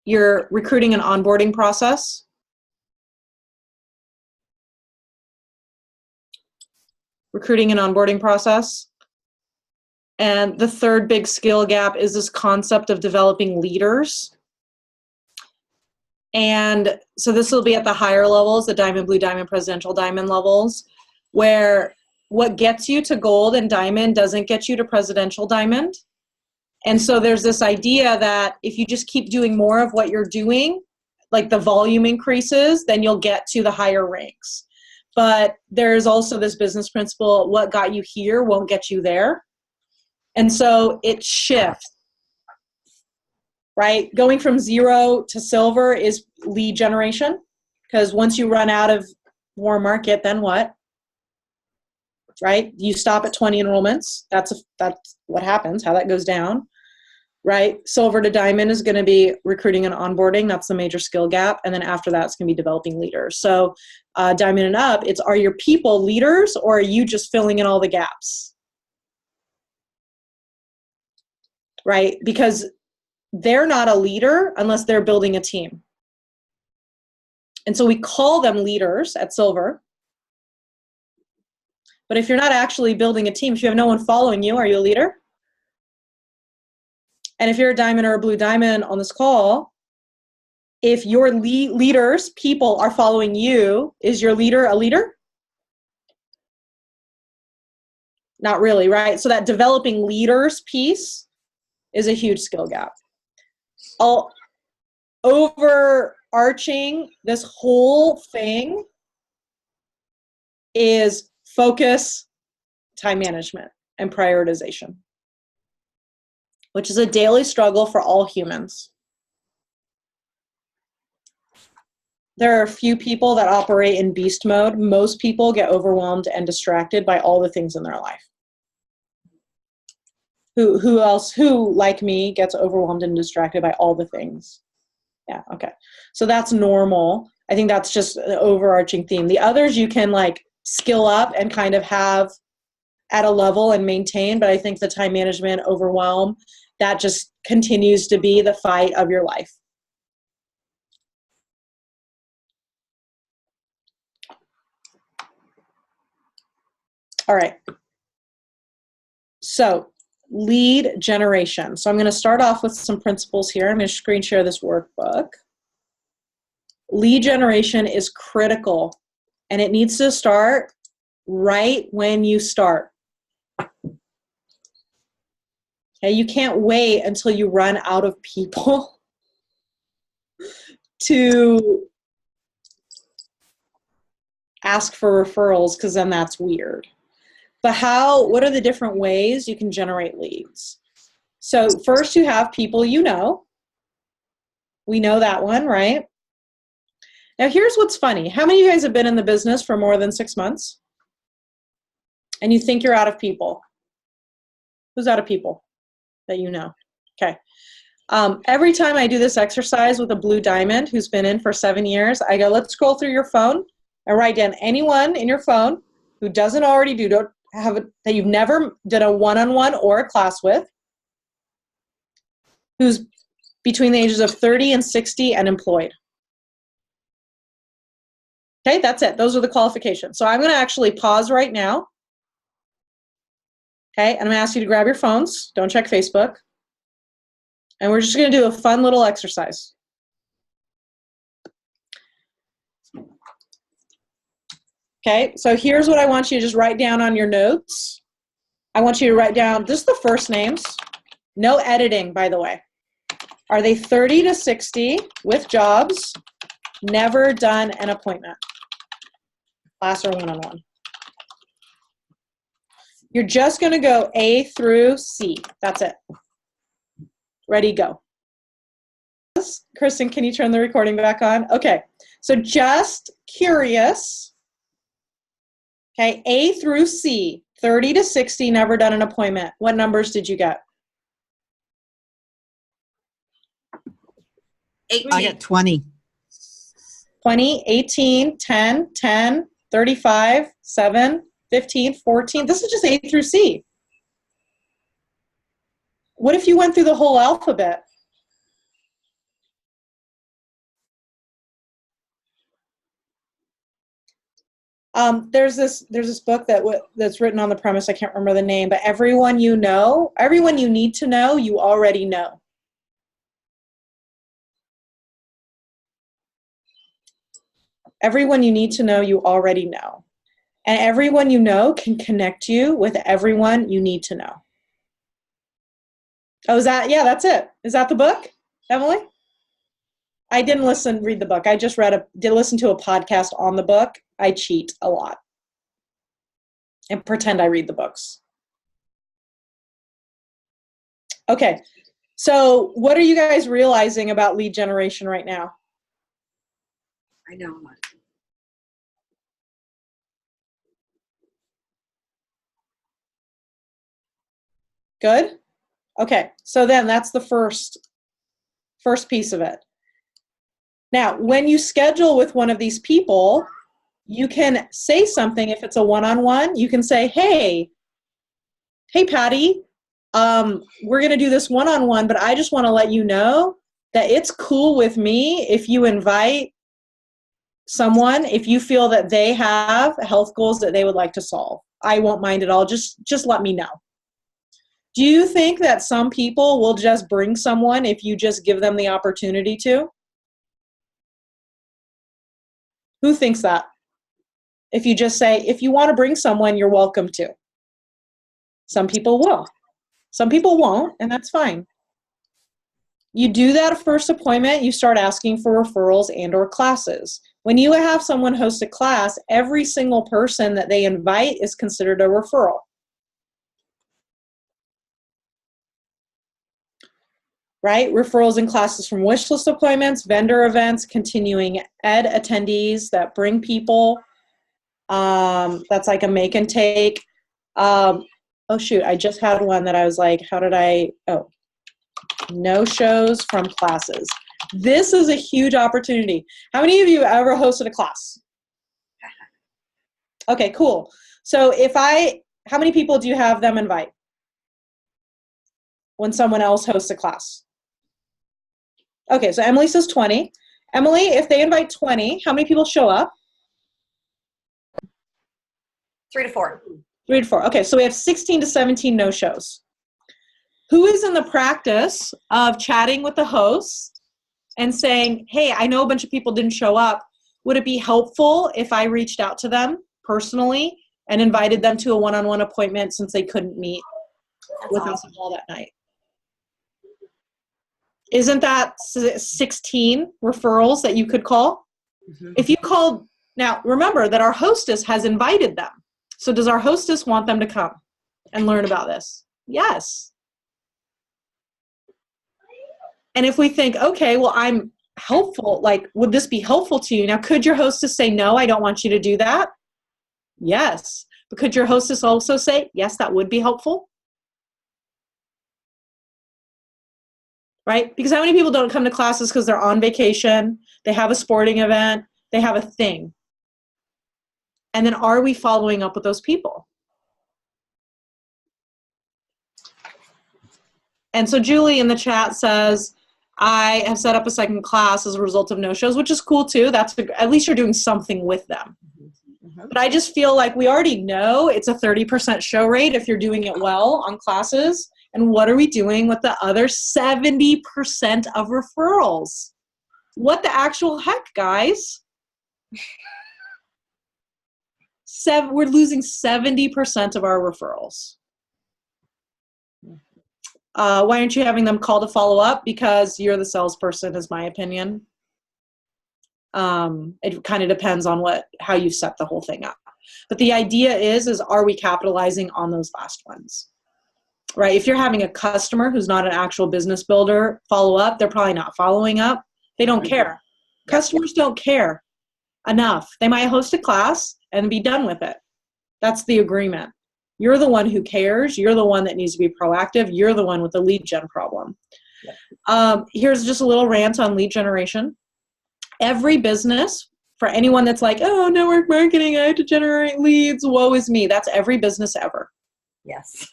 your recruiting and onboarding process. Recruiting and onboarding process. And the third big skill gap is this concept of developing leaders. And so this will be at the higher levels, the diamond, blue diamond, presidential diamond levels, where what gets you to gold and diamond doesn't get you to presidential diamond. And so there's this idea that if you just keep doing more of what you're doing, like the volume increases, then you'll get to the higher ranks. But there's also this business principle, what got you here won't get you there. And so it shifts, right? Going from 0 to silver is lead generation, because once you run out of warm market, then what? Right? You stop at 20 enrollments. That's what happens, how that goes down. Right? Silver to diamond is going to be recruiting and onboarding. That's the major skill gap. And then after that, it's going to be developing leaders. So diamond and up, are your people leaders, or are you just filling in all the gaps? Right? Because they're not a leader unless they're building a team. And so we call them leaders at silver. But if you're not actually building a team, if you have no one following you, are you a leader? And if you're a diamond or a blue diamond on this call, if your leaders, people are following you, is your leader a leader? Not really, right? So that developing leaders piece is a huge skill gap. Overarching this whole thing is focus, time management, and prioritization, which is a daily struggle for all humans. There are a few people that operate in beast mode. Most people get overwhelmed and distracted by all the things in their life. Who else, like me, gets overwhelmed and distracted by all the things? Yeah, okay. So that's normal. I think that's just an overarching theme. The others you can like skill up and kind of have at a level and maintain, but I think the time management, overwhelm, that just continues to be the fight of your life. All right. So lead generation. So I'm going to start off with some principles here. I'm going to screen share this workbook. Lead generation is critical, and it needs to start right when you start. Okay, you can't wait until you run out of people to ask for referrals, because then that's weird. But what are the different ways you can generate leads? So first you have people you know. We know that one, right? Now here's what's funny. How many of you guys have been in the business for more than 6 months? And you think you're out of people? Who's out of people that you know? Okay. Every time I do this exercise with a blue diamond who's been in for 7 years, I go, let's scroll through your phone and write down anyone in your phone who doesn't already that you've never done a one-on-one or a class with, who's between the ages of 30 and 60 and employed. Okay, that's it. Those are the qualifications. So I'm going to actually pause right now. Okay, and I'm going to ask you to grab your phones. Don't check Facebook. And we're just going to do a fun little exercise. Okay, so here's what I want you to just write down on your notes. I want you to write down just the first names. No editing, by the way. Are they 30 to 60 with jobs, never done an appointment? Class or one-on-one? You're just going to go A through C. That's it. Ready, go. Kristen, can you turn the recording back on? Okay, so just curious. Okay, A through C, 30 to 60, never done an appointment. What numbers did you get? 18. I got 20. 20, 18, 10, 10, 35, 7, 15, 14. This is just A through C. What if you went through the whole alphabet? There's this book that's written on the premise, I can't remember the name, but everyone you know, everyone you need to know, you already know. Everyone you need to know, you already know. And everyone you know can connect you with everyone you need to know. Oh, yeah, that's it. Is that the book, Emily? I didn't read the book. I just did listen to a podcast on the book. I cheat a lot and pretend I read the books. Okay, so what are you guys realizing about lead generation right now? I know a lot. Good? Okay, so then that's the first piece of it. Now, when you schedule with one of these people, you can say something. If it's a one-on-one, you can say, hey Patty, we're going to do this one-on-one, but I just want to let you know that it's cool with me if you invite someone, if you feel that they have health goals that they would like to solve. I won't mind at all. Just let me know. Do you think that some people will just bring someone if you just give them the opportunity to? Who thinks that? If you just say, if you want to bring someone, you're welcome to. Some people will. Some people won't, and that's fine. You do that first appointment, you start asking for referrals and or classes. When you have someone host a class, every single person that they invite is considered a referral. Right? Referrals and classes from wish list appointments, vendor events, continuing ed attendees that bring people. That's like a make and take. Oh shoot, I just had one that I was like, no shows from classes. This is a huge opportunity. How many of you ever hosted a class? Okay, cool. So how many people do you have them invite? when someone else hosts a class? Okay, so Emily says 20. Emily, if they invite 20, how many people show up? 3 to 4. 3 to 4. Okay, so we have 16 to 17 no-shows. Who is in the practice of chatting with the host and saying, hey, I know a bunch of people didn't show up. Would it be helpful if I reached out to them personally and invited them to a one-on-one appointment since they couldn't meet with us all that night? Isn't that 16 referrals that you could call? Mhm. If you called, now remember that our hostess has invited them. So does our hostess want them to come and learn about this? Yes. And if we think, okay, well, I'm helpful, like, would this be helpful to you? Now, could your hostess say, no, I don't want you to do that? Yes. But could your hostess also say, yes, that would be helpful? Right? Because how many people don't come to classes because they're on vacation, they have a sporting event, they have a thing? And then are we following up with those people? And so Julie in the chat says, I have set up a second class as a result of no-shows, which is cool too. That's at least you're doing something with them. But I just feel like we already know it's a 30% show rate if you're doing it well on classes. And what are we doing with the other 70% of referrals? What the actual heck, guys? We're losing 70% of our referrals. Why aren't you having them call to follow up? Because you're the salesperson, is my opinion. It kind of depends on how you set the whole thing up. But the idea is are we capitalizing on those last ones? Right? If you're having a customer who's not an actual business builder follow up, they're probably not following up. They don't care. Customers don't care enough. They might host a class and be done with it. That's the agreement. You're the one who cares. You're the one that needs to be proactive. You're the one with the lead gen problem. Here's just a little rant on lead generation. Every business, for anyone that's like, oh, network marketing, I have to generate leads, woe is me. That's every business ever. Yes.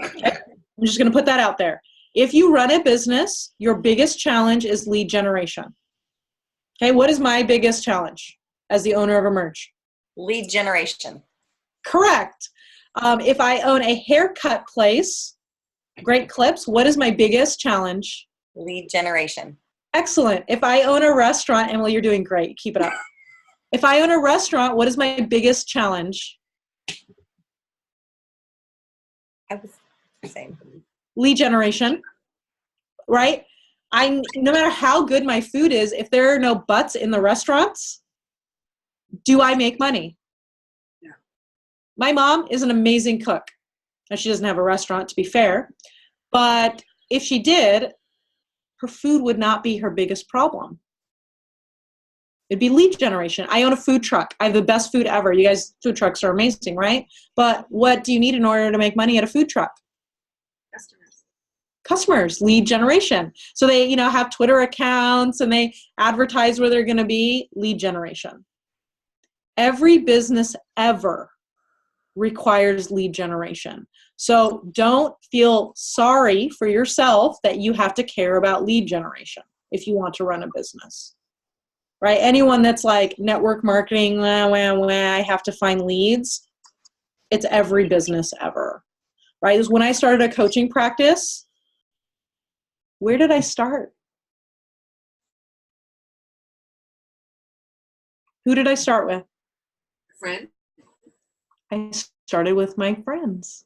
Okay? I'm just going to put that out there. If you run a business, your biggest challenge is lead generation. Okay, what is my biggest challenge as the owner of Emerge? Lead generation. Correct. If I own a haircut place, Great Clips, what is my biggest challenge? Lead generation. Excellent. If I own a restaurant, Emily, you're doing great. Keep it up. If I own a restaurant, what is my biggest challenge? I was saying. Lead generation, right? No matter how good my food is, if there are no butts in the restaurants, do I make money? Yeah. My mom is an amazing cook. Now, she doesn't have a restaurant, to be fair, but if she did, her food would not be her biggest problem. It'd be lead generation. I own a food truck. I have the best food ever. You guys, food trucks are amazing, right? But what do you need in order to make money at a food truck? Customers, lead generation. So they, have Twitter accounts and they advertise where they're going to be. Lead generation. Every business ever requires lead generation. So don't feel sorry for yourself that you have to care about lead generation if you want to run a business. Right? Anyone that's like network marketing, I have to find leads. It's every business ever. Right? It was when I started a coaching practice. Where did I start? Who did I start with? Friend. I started with my friends.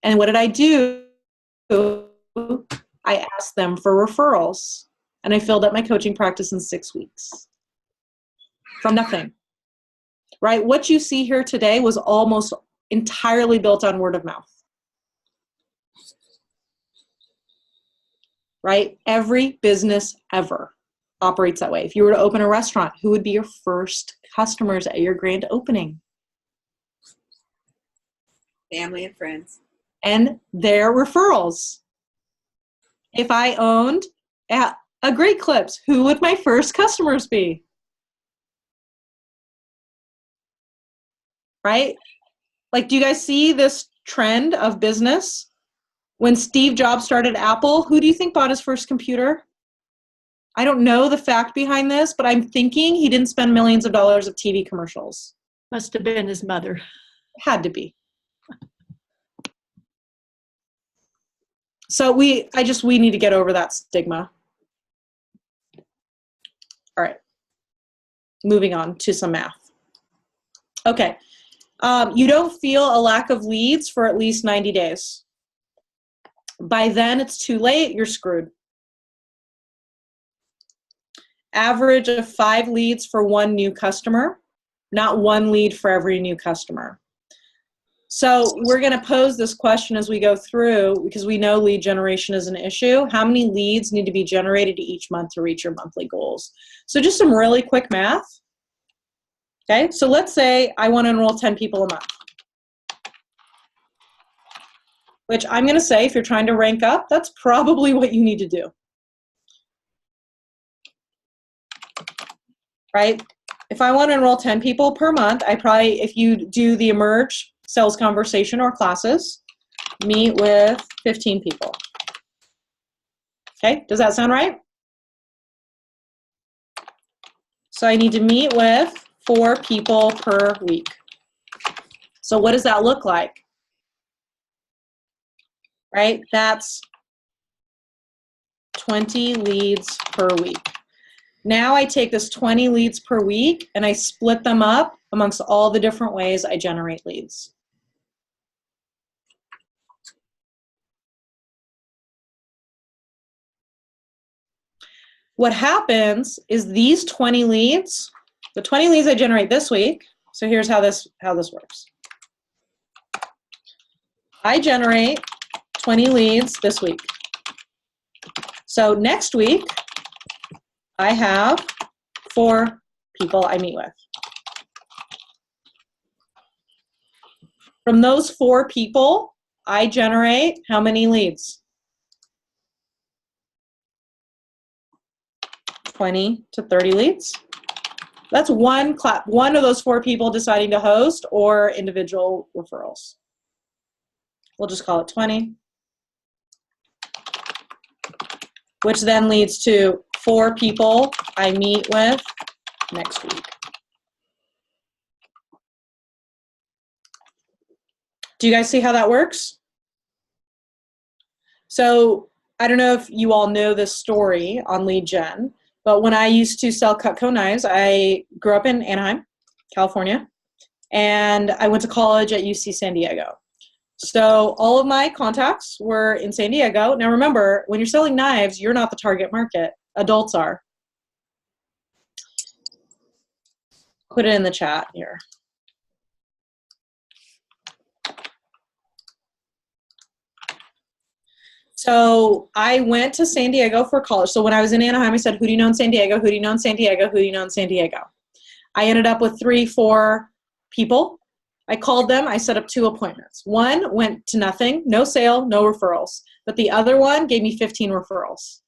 And what did I do? I asked them for referrals. And I filled up my coaching practice in 6 weeks. From nothing. Right? What you see here today was almost entirely built on word of mouth. Right? Every business ever operates that way. If you were to open a restaurant, who would be your first customers at your grand opening? Family and friends. And their referrals. If I owned a Great Clips, who would my first customers be? Right? Like, do you guys see this trend of business? When Steve Jobs started Apple, who do you think bought his first computer? I don't know the fact behind this, but I'm thinking he didn't spend millions of dollars of TV commercials. Must have been his mother. Had to be. So we need to get over that stigma. All right. Moving on to some math. Okay. You don't feel a lack of leads for at least 90 days. By then, it's too late. You're screwed. Average of 5 leads for 1 new customer, not 1 lead for every new customer. So we're going to pose this question as we go through, because we know lead generation is an issue. How many leads need to be generated each month to reach your monthly goals? So just some really quick math. Okay, so let's say I want to enroll 10 people a month, which I'm going to say, if you're trying to rank up, that's probably what you need to do. Right? If I want to enroll 10 people per month, I probably, if you do the Emerge sales conversation or classes, meet with 15 people. Okay, does that sound right? So I need to meet with 4 people per week. So what does that look like? Right, that's 20 leads per week. Now I take this 20 leads per week and I split them up amongst all the different ways I generate leads. What happens is these 20 leads, the 20 leads I generate this week, so here's how this works. I generate 20 leads this week. So next week, I have 4 people I meet with. From those 4 people, I generate how many leads? 20 to 30 leads. That's one of those 4 people deciding to host or individual referrals. We'll just call it 20. Which then leads to 4 people I meet with next week. Do you guys see how that works? So I don't know if you all know this story on lead gen, but when I used to sell Cutco knives, I grew up in Anaheim, California, and I went to college at UC San Diego. So all of my contacts were in San Diego. Now remember, when you're selling knives, you're not the target market. Adults are. Put it in the chat here. So I went to San Diego for college. So when I was in Anaheim, I said, who do you know in San Diego? Who do you know in San Diego? Who do you know in San Diego? I ended up with 3, 4 people. I called them. I set up 2 appointments. One went to nothing, no sale, no referrals. But the other one gave me 15 referrals.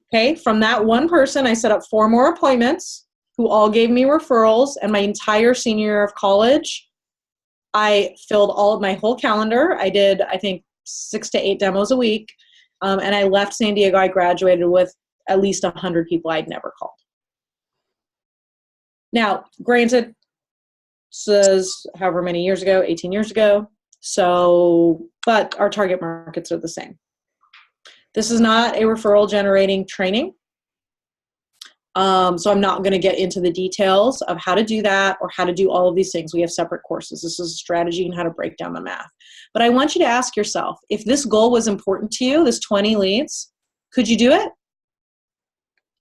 Okay, from that one person, I set up 4 more appointments who all gave me referrals. And my entire senior year of college, I filled all of my whole calendar. I did, I think, 6 to 8 demos a week. And I left San Diego. I graduated with at least 100 people I'd never called. Now, granted, this is however many years ago, 18 years ago. So, but our target markets are the same. This is not a referral generating training. So I'm not going to get into the details of how to do that or how to do all of these things. We have separate courses. This is a strategy and how to break down the math. But I want you to ask yourself, if this goal was important to you, this 20 leads, could you do it?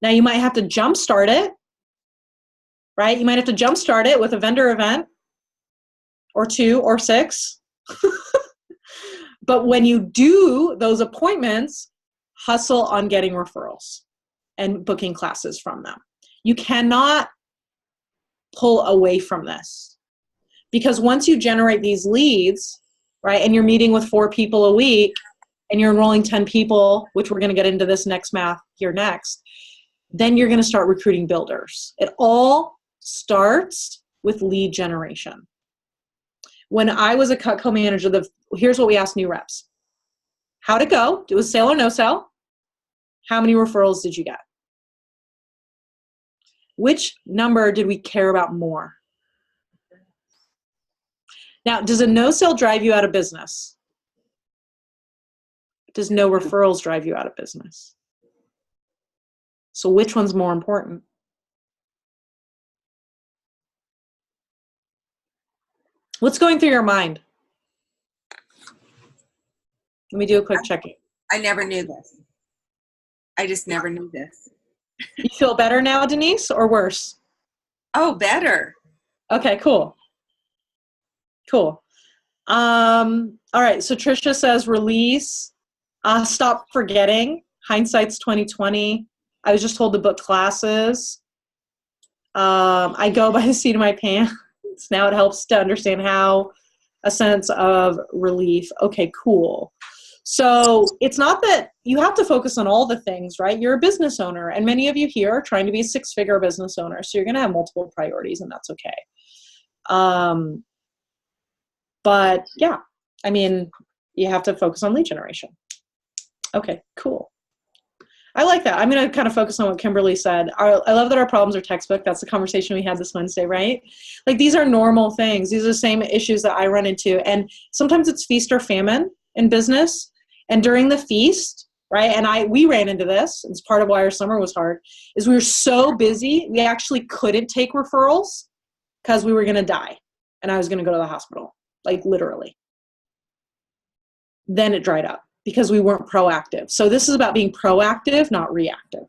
Now you might have to jumpstart it, right? You might have to jumpstart it with a vendor event or 2 or 6. But when you do those appointments, hustle on getting referrals and booking classes from them. You cannot pull away from this, because once you generate these leads, right, and you're meeting with 4 people a week and you're enrolling 10 people, which we're going to get into this next math here next, then you're going to start recruiting builders. It all starts with lead generation. When I was a Cutco manager, here's what we asked new reps. How'd it go? It was sale or no sale? How many referrals did you get? Which number did we care about more? Now, does a no sale drive you out of business? Does no referrals drive you out of business? So which one's more important? What's going through your mind? Let me do a quick check-in. I never knew this. I just never knew this. You feel better now, Denise, or worse? Oh, better. Okay, cool. Cool. All right, so Trisha says release, stop forgetting, hindsight's 2020. I was just told to book classes. I go by the seat of my pants. Now it helps to understand how, a sense of relief. Okay, cool. So it's not that you have to focus on all the things, right? You're a business owner, and many of you here are trying to be a six-figure business owner, so you're going to have multiple priorities, and that's okay. But yeah, I mean, you have to focus on lead generation. Okay, cool. I like that. I'm going to kind of focus on what Kimberly said. I love that our problems are textbook. That's the conversation we had this Wednesday, right? Like, these are normal things. These are the same issues that I run into. And sometimes it's feast or famine in business. And during the feast, right, and we ran into this. It's part of why our summer was hard, is we were so busy, we actually couldn't take referrals because we were going to die. And I was going to go to the hospital, like literally. Then it dried up because we weren't proactive. So this is about being proactive, not reactive.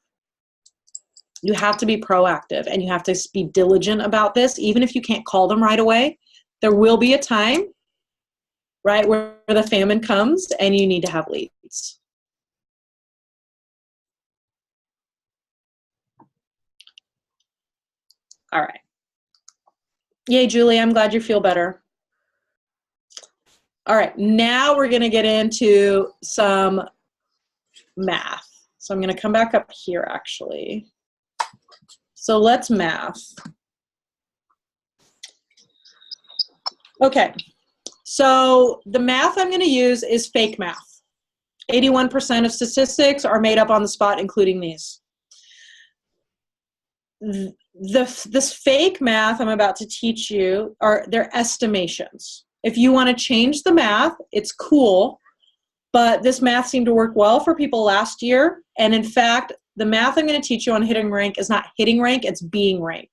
You have to be proactive, and you have to be diligent about this. Even if you can't call them right away, there will be a time, right, where the famine comes and you need to have leads. All right. Yay, Julie, I'm glad you feel better. All right, now we're gonna get into some math. So I'm gonna come back up here actually. So let's math. Okay, so the math I'm gonna use is fake math. 81% of statistics are made up on the spot, including these. This fake math I'm about to teach you they're estimations. If you want to change the math, it's cool, but this math seemed to work well for people last year. And in fact, the math I'm going to teach you on hitting rank is not hitting rank, it's being rank.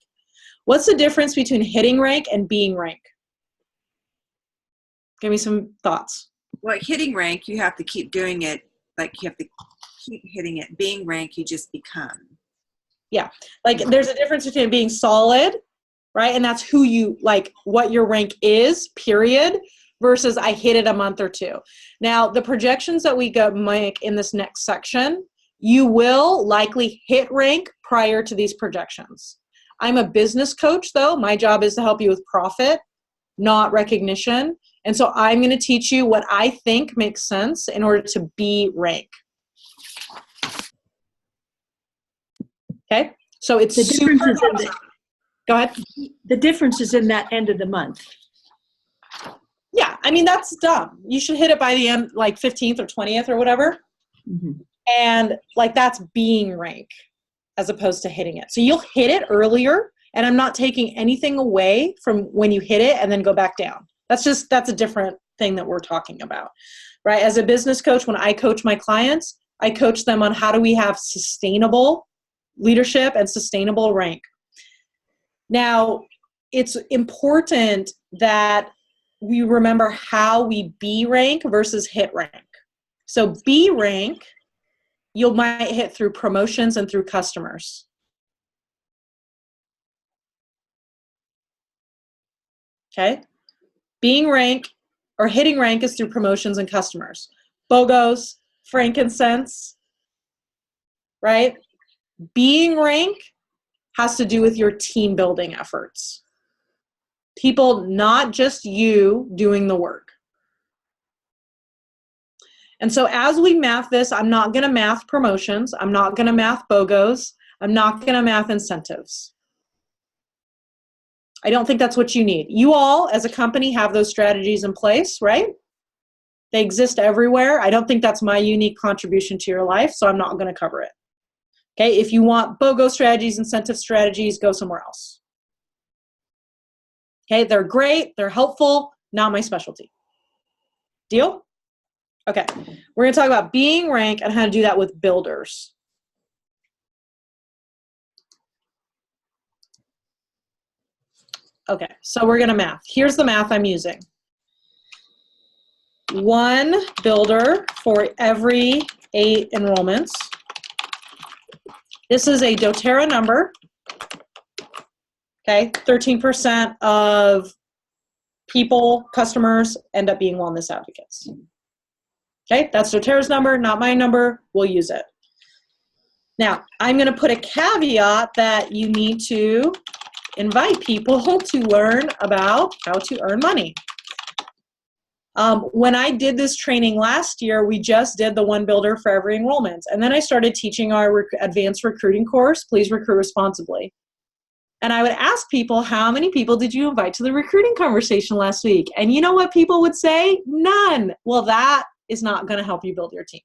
What's the difference between hitting rank and being rank? Give me some thoughts. Well, hitting rank, you have to keep doing it. Like, you have to keep hitting it. Being rank, you just become. Yeah, like there's a difference between being solid, right? And that's who you, like, what your rank is, period, versus I hit it a month or two. Now, the projections that we make in this next section, you will likely hit rank prior to these projections. I'm a business coach, though. My job is to help you with profit, not recognition. And so I'm going to teach you what I think makes sense in order to be rank. Okay? So it's The difference is in go ahead. the difference is in that end of the month. Yeah, I mean, that's dumb. You should hit it by the end, like 15th or 20th or whatever. Mm-hmm. And like, that's being rank as opposed to hitting it. So you'll hit it earlier, and I'm not taking anything away from when you hit it and then go back down. That's a different thing that we're talking about, right? As a business coach, when I coach my clients, I coach them on how do we have sustainable leadership and sustainable rank. Now, it's important that we remember how we be rank versus hit rank. So be rank, you might hit through promotions and through customers. Okay? Being rank or hitting rank is through promotions and customers. BOGOs, frankincense, right? Being rank has to do with your team building efforts. People, not just you doing the work. And so as we math this, I'm not going to math promotions. I'm not going to math BOGOs. I'm not going to math incentives. I don't think that's what you need. You all, as a company, have those strategies in place, right? They exist everywhere. I don't think that's my unique contribution to your life, so I'm not going to cover it. Okay, if you want BOGO strategies, incentive strategies, go somewhere else. Okay, they're great, they're helpful, not my specialty. Deal? Okay, we're going to talk about being rank and how to do that with builders. Okay, so we're going to math. Here's the math I'm using. 1 builder for every 8 enrollments. This is a doTERRA number. Okay, 13% of people, customers, end up being wellness advocates. Okay, that's doTERRA's number, not my number. We'll use it. Now, I'm going to put a caveat that you need to invite people to learn about how to earn money. When I did this training last year, we just did the 1 builder for every enrollment. And then I started teaching our advanced recruiting course, Please Recruit Responsibly. And I would ask people, how many people did you invite to the recruiting conversation last week? And you know what people would say? None. Well, that is not going to help you build your team.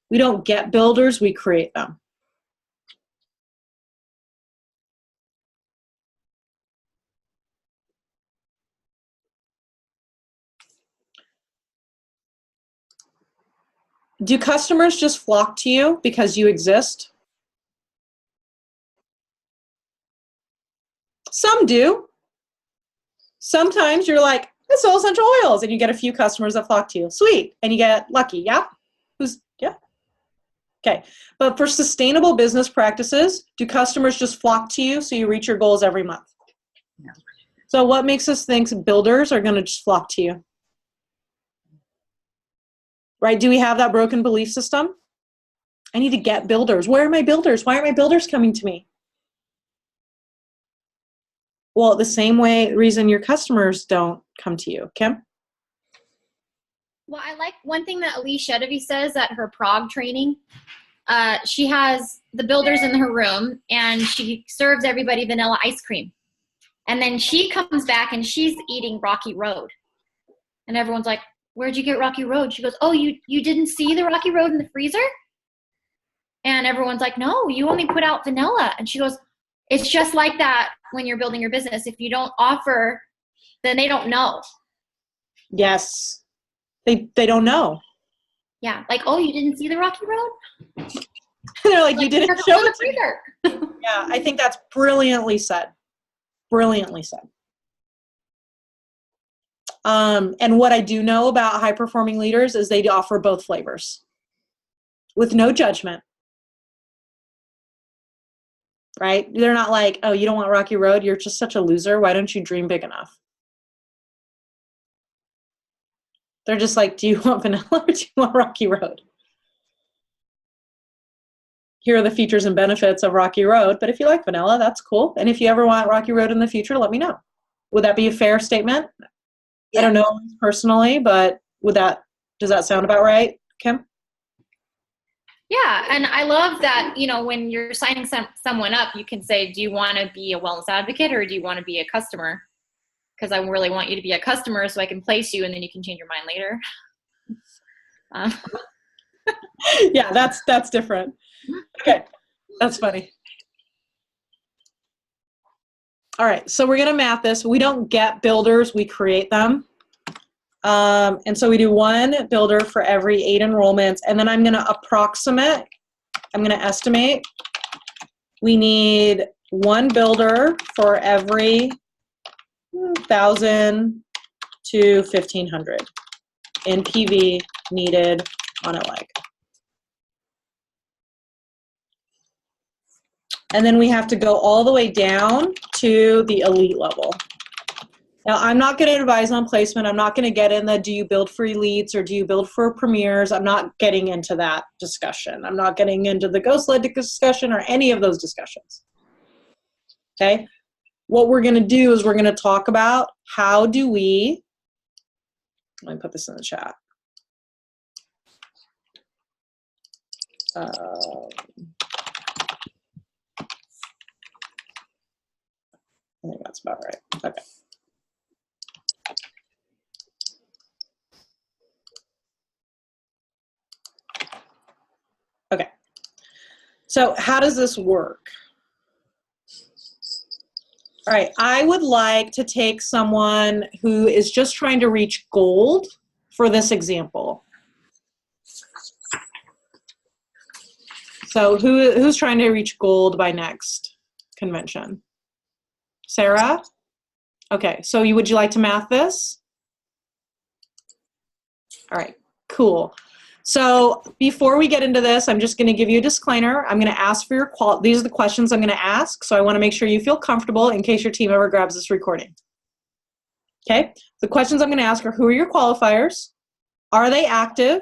We don't get builders, we create them. Do customers just flock to you because you exist? Some do. Sometimes you're like, I sell essential oils, and you get a few customers that flock to you. Sweet. And you get lucky. Yeah? Yeah. Okay. But for sustainable business practices, do customers just flock to you so you reach your goals every month? No. So what makes us think builders are going to just flock to you? Right? Do we have that broken belief system? I need to get builders. Where are my builders? Why aren't my builders coming to me? Well, the same reason your customers don't come to you. Kim? Well, I like one thing that Elise Shedevy says at her Prague training. She has the builders in her room, and she serves everybody vanilla ice cream. And then she comes back, and she's eating Rocky Road. And everyone's like, where'd you get Rocky Road? She goes, oh, you didn't see the Rocky Road in the freezer? And everyone's like, no, you only put out vanilla. And she goes, it's just like that when you're building your business. If you don't offer, then they don't know. Yes. They don't know. Yeah. Like, oh, you didn't see the Rocky Road? They're like, you didn't show it to me. Yeah, I think that's brilliantly said. Brilliantly said. And what I do know about high-performing leaders is they offer both flavors with no judgment. Right? They're not like, oh, you don't want Rocky Road? You're just such a loser. Why don't you dream big enough? They're just like, do you want vanilla or do you want Rocky Road? Here are the features and benefits of Rocky Road, but if you like vanilla, that's cool. And if you ever want Rocky Road in the future, let me know. Would that be a fair statement? Yeah. I don't know personally, but does that sound about right, Kim? Yeah, and I love that, when you're signing someone up, you can say, do you want to be a wellness advocate or do you want to be a customer? Because I really want you to be a customer so I can place you and then you can change your mind later. Yeah, that's different. Okay, that's funny. All right, so we're going to map this. We don't get builders, we create them. And so we do 1 builder for every 8 enrollments, and then I'm going to estimate. We need 1 builder for every 1,000 to 1,500 in PV needed on a leg. And then we have to go all the way down to the elite level. Now, I'm not going to advise on placement. I'm not going to get in the do you build for elites or do you build for premiers. I'm not getting into that discussion. I'm not getting into the ghost-led discussion or any of those discussions. Okay? What we're going to do is we're going to talk about how do we, let me put this in the chat. That's about right. Okay. Okay. So how does this work? All right, I would like to take someone who is just trying to reach gold for this example. So who's trying to reach gold by next convention? Sarah? Okay, so would you like to math this? All right, cool. So before we get into this, I'm just going to give you a disclaimer. I'm going to ask for your these are the questions I'm going to ask, so I want to make sure you feel comfortable in case your team ever grabs this recording. Okay, the questions I'm going to ask are, who are your qualifiers? Are they active?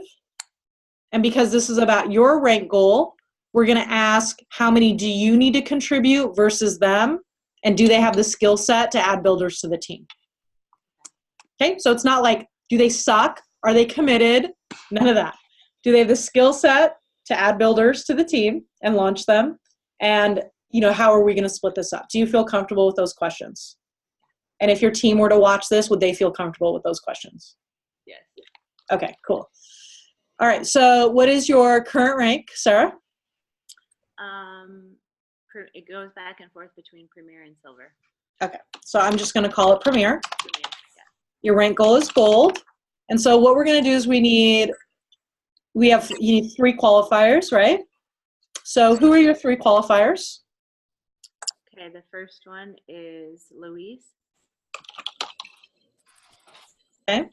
And because this is about your rank goal, we're going to ask, how many do you need to contribute versus them? And do they have the skill set to add builders to the team? Okay, so it's not like, do they suck? Are they committed? None of that. Do they have the skill set to add builders to the team and launch them? And, you know, how are we going to split this up? Do you feel comfortable with those questions? And if your team were to watch this, would they feel comfortable with those questions? Yes. Okay, cool. All right, so what is your current rank, Sarah? It goes back and forth between Premier and Silver. Okay, so I'm just going to call it Premier. Premier, yeah. Your rank goal is gold. And so what we're going to do is you need 3 qualifiers, right? So who are your 3 qualifiers? Okay, the first one is Louise. Okay.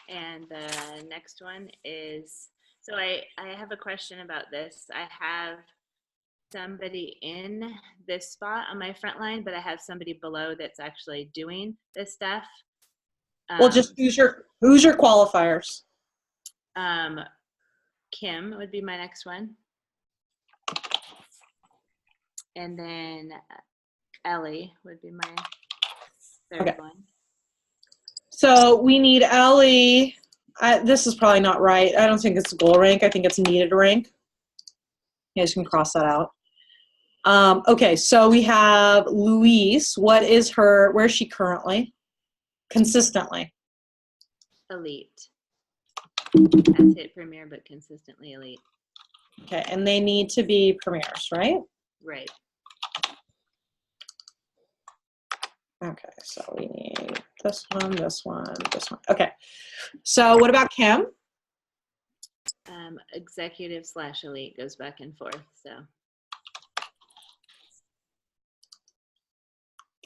And the next one is, so I have a question about this. I have somebody in this spot on my front line, but I have somebody below that's actually doing this stuff. Well, just who's your qualifiers? Kim would be my next one. And then Ellie would be my third one. So we need Ellie. This is probably not right. I don't think it's a goal rank. I think it's a needed rank. You guys can cross that out. Okay, so we have Louise. Where's she currently? Consistently. Elite. Has hit Premier, but consistently elite. Okay, and they need to be premiers, right? Right. Okay, so we need this one, this one, this one. Okay, so what about Kim? Executive / elite goes back and forth, so.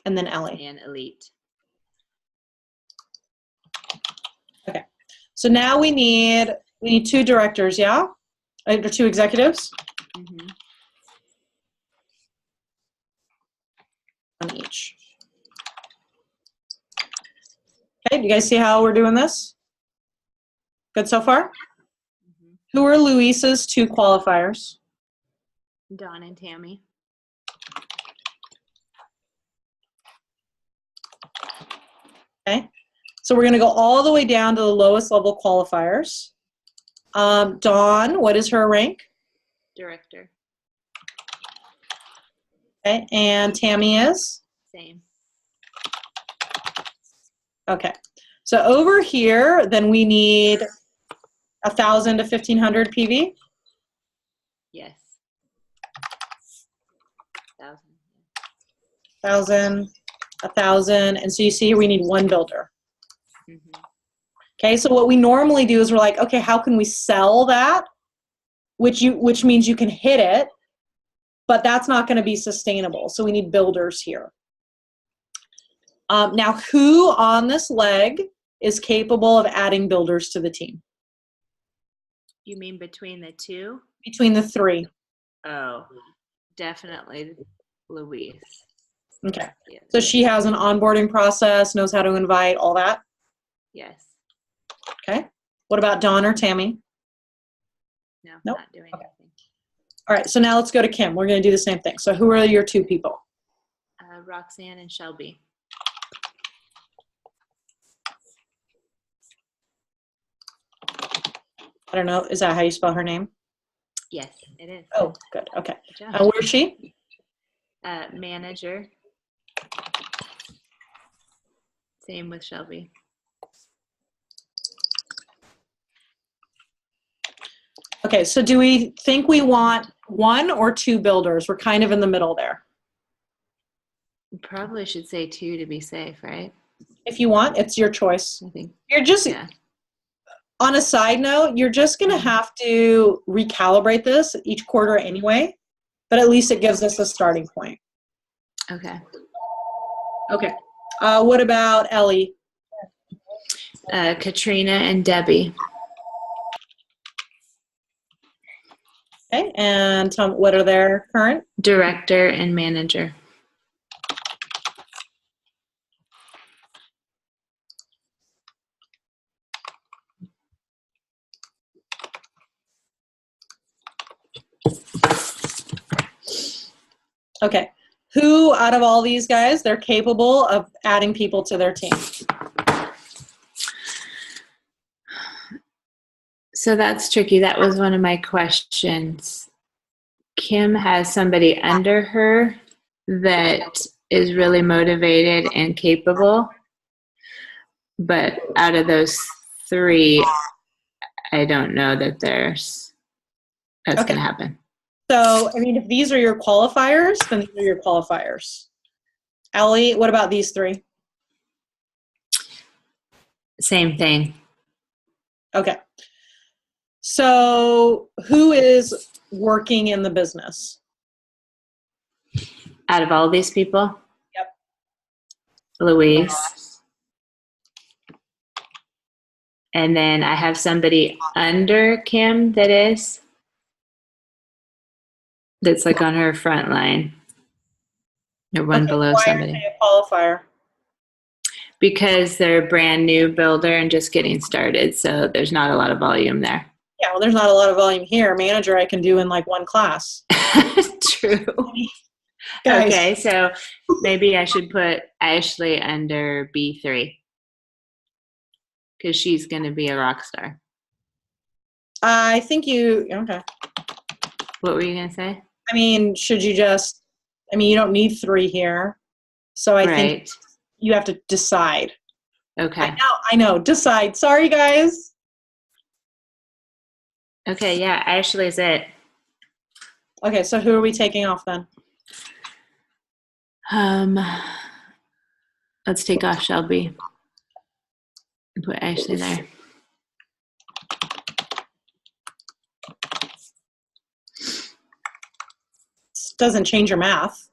And then Ellie. And elite. Okay, so now we need 2 directors, yeah? Or 2 executives? Mm-hmm. On each. Okay, do you guys see how we're doing this? Good so far? Mm-hmm. Who are Luisa's 2 qualifiers? Dawn and Tammy. Okay, so we're going to go all the way down to the lowest level qualifiers. Dawn, what is her rank? Director. Okay, and Tammy is? Same. Okay, so over here, then we need 1,000 to 1,500 PV? Yes. 1,000. 1,000, 1,000, and so you see here we need 1 builder. Mm-hmm. Okay, so what we normally do is we're like, okay, how can we sell that? Which means you can hit it, but that's not going to be sustainable. So we need builders here. Now, who on this leg is capable of adding builders to the team? You mean between the 2? Between the 3. Oh, definitely Louise. Okay. Yes. So she has an onboarding process, knows how to invite, all that? Yes. Okay. What about Dawn or Tammy? No, Nope. not doing Okay. anything. All right, so now let's go to Kim. We're going to do the same thing. So who are your 2 people? Roxanne and Shelby. I don't know. Is that how you spell her name? Yes, it is. Oh, good. Okay. Good job. Where is she? Manager. Same with Shelby. Okay, so do we think we want 1 or 2 builders? We're kind of in the middle there. Probably should say 2 to be safe, right? If you want, it's your choice. I think. You're just, Yeah. on a side note, you're just going to have to recalibrate this each quarter anyway, but at least it gives us a starting point. Okay. Okay. What about Ellie? Katrina and Debbie. Okay, and Tom, what are their current? Director and manager. Okay. Who out of all these guys, they're capable of adding people to their team? So that's tricky. That was one of my questions. Kim has somebody under her that is really motivated and capable. But out of those 3, I don't know that that's Okay. going to happen. So, I mean, if these are your qualifiers, then these are your qualifiers. Ellie, what about these 3? Same thing. Okay. So, who is working in the business? Out of all these people? Yep. Louise. And then I have somebody under Kim that's like on her front line. Or one below why somebody. Aren't they a qualifier? Because they're a brand new builder and just getting started, so there's not a lot of volume there. Yeah, well, there's not a lot of volume here. Manager, I can do in like 1 class. True. Guys. Okay, so maybe I should put Ashley under B3 because she's going to be a rock star. I think okay. What were you going to say? I mean, you don't need 3 here. So I think you have to decide. Okay. I know, decide. Sorry, guys. Okay, yeah, Ashley's it. Okay, so who are we taking off then? Let's take off Shelby and put Ashley there. This doesn't change your math.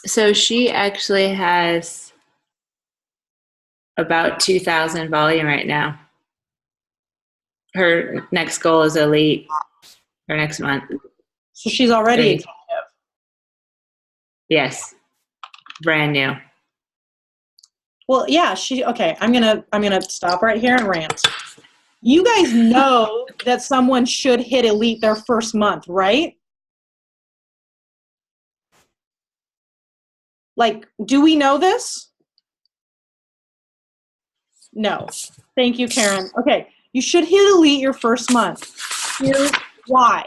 So she actually has about 2,000 volume right now. Her next goal is elite for next month. So she's already executive. Yes. Brand new. Well, yeah, okay, I'm gonna stop right here and rant. You guys know that someone should hit elite their first month, right? Like, do we know this? No. Thank you, Karen. Okay, you should hit elite your first month. Here's why.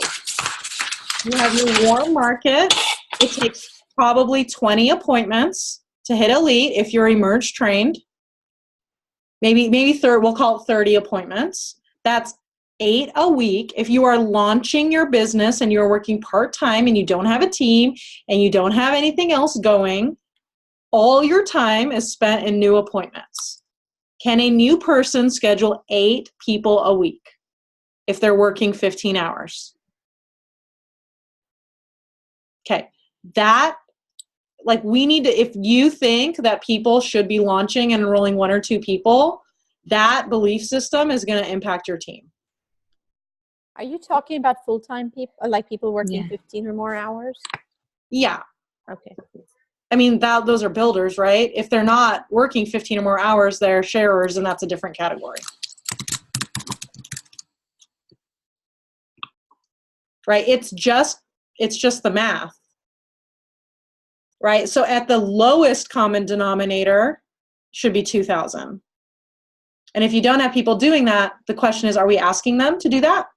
You have your warm market. It takes probably 20 appointments to hit elite if you're emerge trained. Maybe we'll call it 30 appointments. That's 8 a week. If you are launching your business and you're working part-time and you don't have a team and you don't have anything else going, all your time is spent in new appointments. Can a new person schedule 8 people a week if they're working 15 hours? Okay, we need to, if you think that people should be launching and enrolling 1 or 2 people, that belief system is going to impact your team. Are you talking about full-time people, like people working 15 or more hours? Yeah. Okay. I mean, those are builders, right? If they're not working 15 or more hours, they're sharers, and that's a different category. Right? It's just the math. Right? So at the lowest common denominator should be 2,000. And if you don't have people doing that, the question is, are we asking them to do that?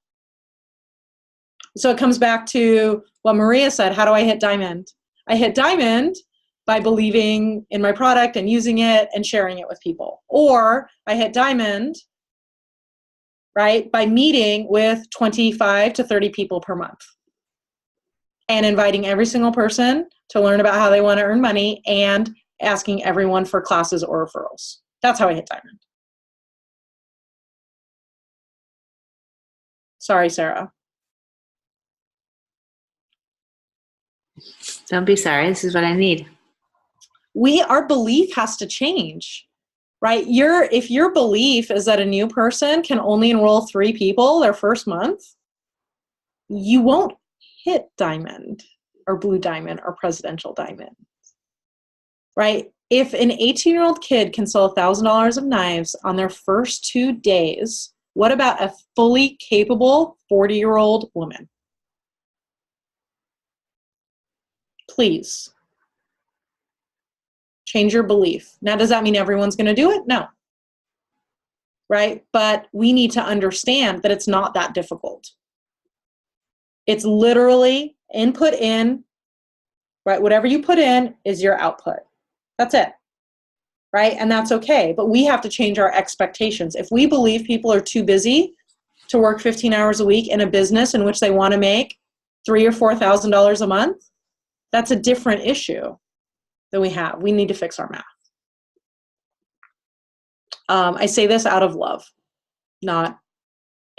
So it comes back to what Maria said, how do I hit diamond? I hit diamond by believing in my product and using it and sharing it with people. Or I hit diamond, right, by meeting with 25 to 30 people per month and inviting every single person to learn about how they want to earn money and asking everyone for classes or referrals. That's how I hit diamond. Sorry, Sarah. Don't be sorry. This is what I need. Our belief has to change, right? If your belief is that a new person can only enroll 3 people their first month, you won't hit diamond or blue diamond or presidential diamond, right? If an 18-year-old kid can sell $1,000 of knives on their first 2 days, what about a fully capable 40-year-old woman? Please. Change your belief. Now, does that mean everyone's going to do it? No. Right? But we need to understand that it's not that difficult. It's literally input in, right? Whatever you put in is your output. That's it. Right? And that's okay. But we have to change our expectations. If we believe people are too busy to work 15 hours a week in a business in which they want to make $3,000 or $4,000 a month, that's a different issue that we have. We need to fix our math. I say this out of love, not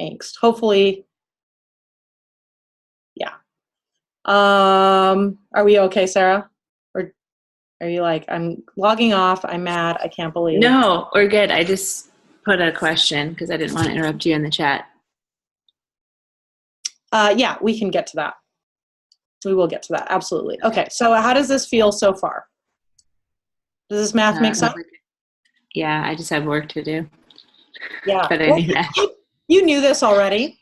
angst. Hopefully, yeah. Are we okay, Sarah? Or are you like, I'm logging off, I'm mad, I can't believe. No, we're good. I just put a question because I didn't want to interrupt you in the chat. Yeah, we can get to that. We will get to that, absolutely. Okay, so how does this feel so far? Does this math make sense? Yeah, I just have work to do. Yeah. But I knew that. You knew this already.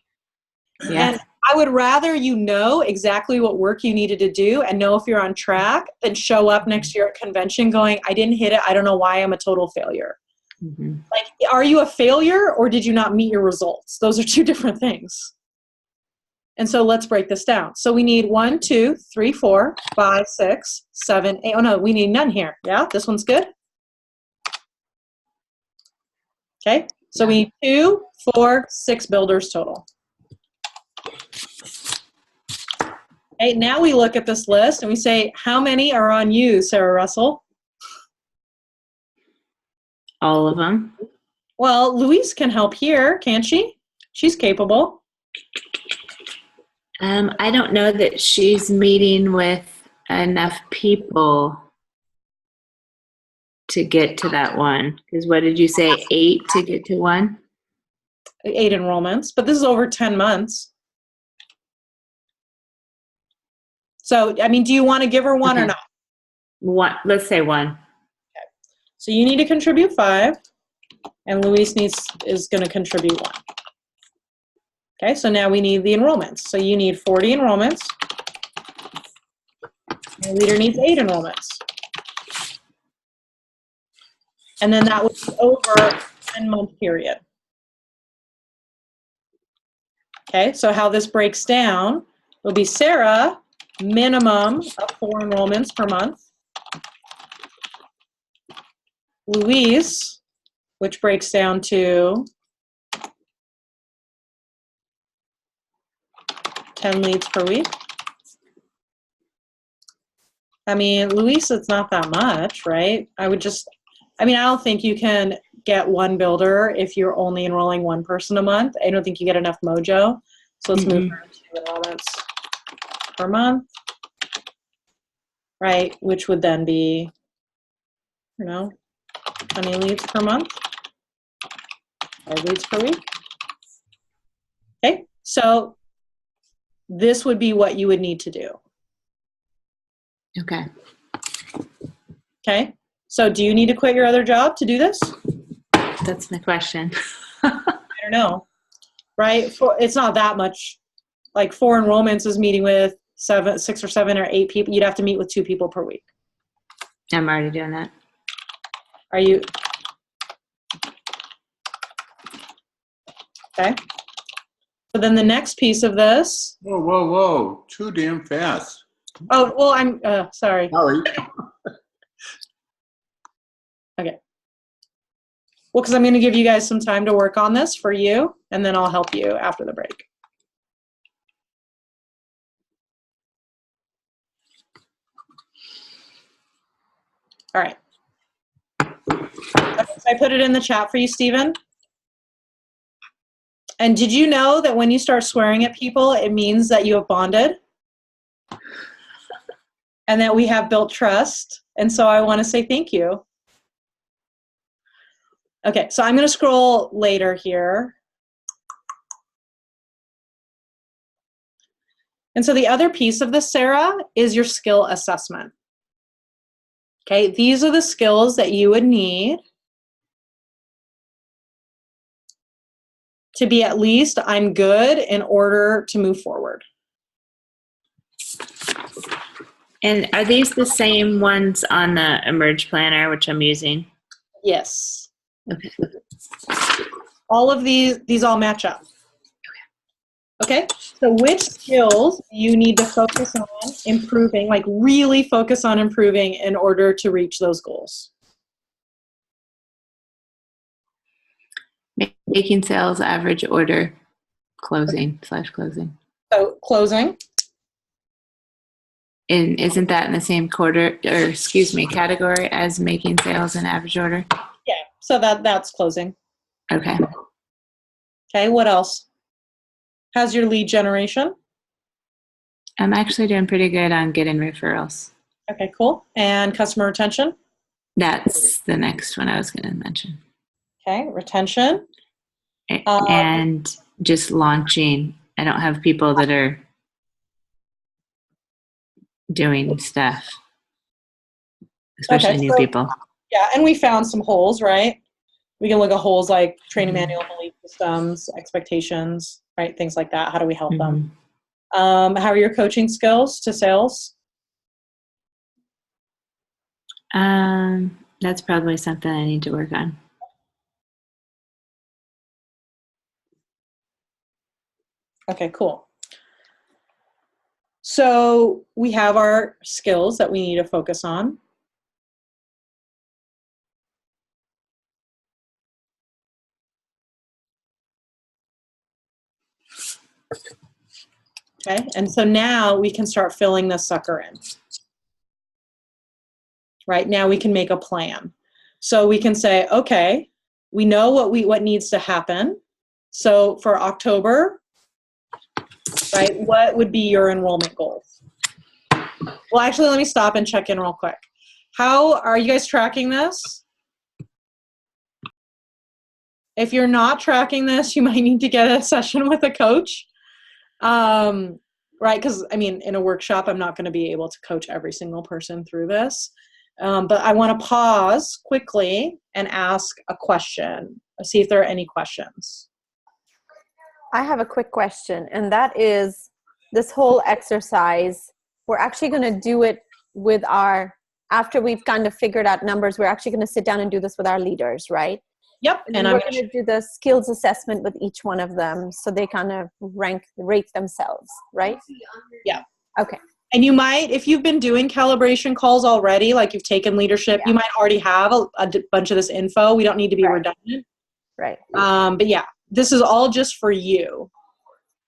Yeah. And I would rather you know exactly what work you needed to do and know if you're on track than show up next year at convention going, I didn't hit it, I don't know why I'm a total failure. Mm-hmm. Like, are you a failure or did you not meet your results? Those are 2 different things. And so let's break this down. So we need 1, 2, 3, 4, 5, 6, 7, 8. Oh no, we need none here. Yeah, this one's good. Okay, so we need 2, 4, 6 builders total. Okay, now we look at this list and we say, how many are on you, Sarah Russell? All of them. Well, Louise can help here, can't she? She's capable. I don't know that she's meeting with enough people to get to that one. Because what did you say, 8 to get to 1? 8 enrollments, but this is over 10 months. So, I mean, do you want to give her 1 or not? 1. Let's say 1. Okay. So you need to contribute 5, and Louise is going to contribute 1. Okay, so now we need the enrollments. So you need 40 enrollments. Your leader needs 8 enrollments. And then that would be over a 10-month period. Okay, so how this breaks down will be Sarah, minimum of 4 enrollments per month. Louise, which breaks down to 10 leads per week. I mean, Louise, it's not that much, right? I don't think you can get 1 builder if you're only enrolling 1 person a month. I don't think you get enough mojo. So let's move her to enrollments per month, right? Which would then be, 20 leads per month, 5 leads per week. Okay, so this would be what you would need to do. Okay. Okay, so do you need to quit your other job to do this? That's my question. I don't know, right? It's not that much. Like 4 enrollments is meeting with 6 or 7 or 8 people. You'd have to meet with 2 people per week. I'm already doing that. Are you? Okay. So then the next piece of this. Whoa, whoa, whoa. Too damn fast. Oh, well, I'm sorry. Sorry. Okay. Well, because I'm going to give you guys some time to work on this for you, and then I'll help you after the break. All right. I put it in the chat for you, Stephen. And did you know that when you start swearing at people, it means that you have bonded and that we have built trust? And so I want to say thank you. Okay, so I'm going to scroll later here. And so the other piece of this, Sarah, is your skill assessment. Okay, these are the skills that you would need to be at least I'm good in order to move forward. And are these the same ones on the Emerge Planner, which I'm using? Yes. Okay. All of these all match up. Okay, so which skills you need to focus on improving, like really focus on improving in order to reach those goals? Making sales, average order, closing / closing. So closing. And isn't that in the same category as making sales and average order? Yeah, so that's closing. Okay. Okay, what else? How's your lead generation? I'm actually doing pretty good on getting referrals. Okay, cool. And customer retention? That's the next one I was going to mention. Okay, retention. And just launching. I don't have people that are doing stuff, especially new people. Yeah, and we found some holes, right? We can look at holes like training manual, belief systems, expectations, right? Things like that. How do we help them? How are your coaching skills to sales? That's probably something I need to work on. Okay, cool. So we have our skills that we need to focus on. Okay, and so now we can start filling this sucker in. Right, now we can make a plan. So we can say, okay, we know what needs to happen. So for October, right, what would be your enrollment goals? Well, actually, let me stop and check in real quick. How are you guys tracking this? If you're not tracking this, you might need to get a session with a coach. Right, because I mean, in a workshop, I'm not going to be able to coach every single person through this. But I want to pause quickly and ask a question. See if there are any questions. I have a quick question, and that is this whole exercise, we're actually going to do it with after we've kind of figured out numbers, we're actually going to sit down and do this with our leaders, right? Yep. And we're going to do the skills assessment with each one of them so they kind of rate themselves, right? Yeah. Okay. And you might, if you've been doing calibration calls already, like you've taken leadership, you might already have a bunch of this info. We don't need to be redundant. Right. But yeah, this is all just for you.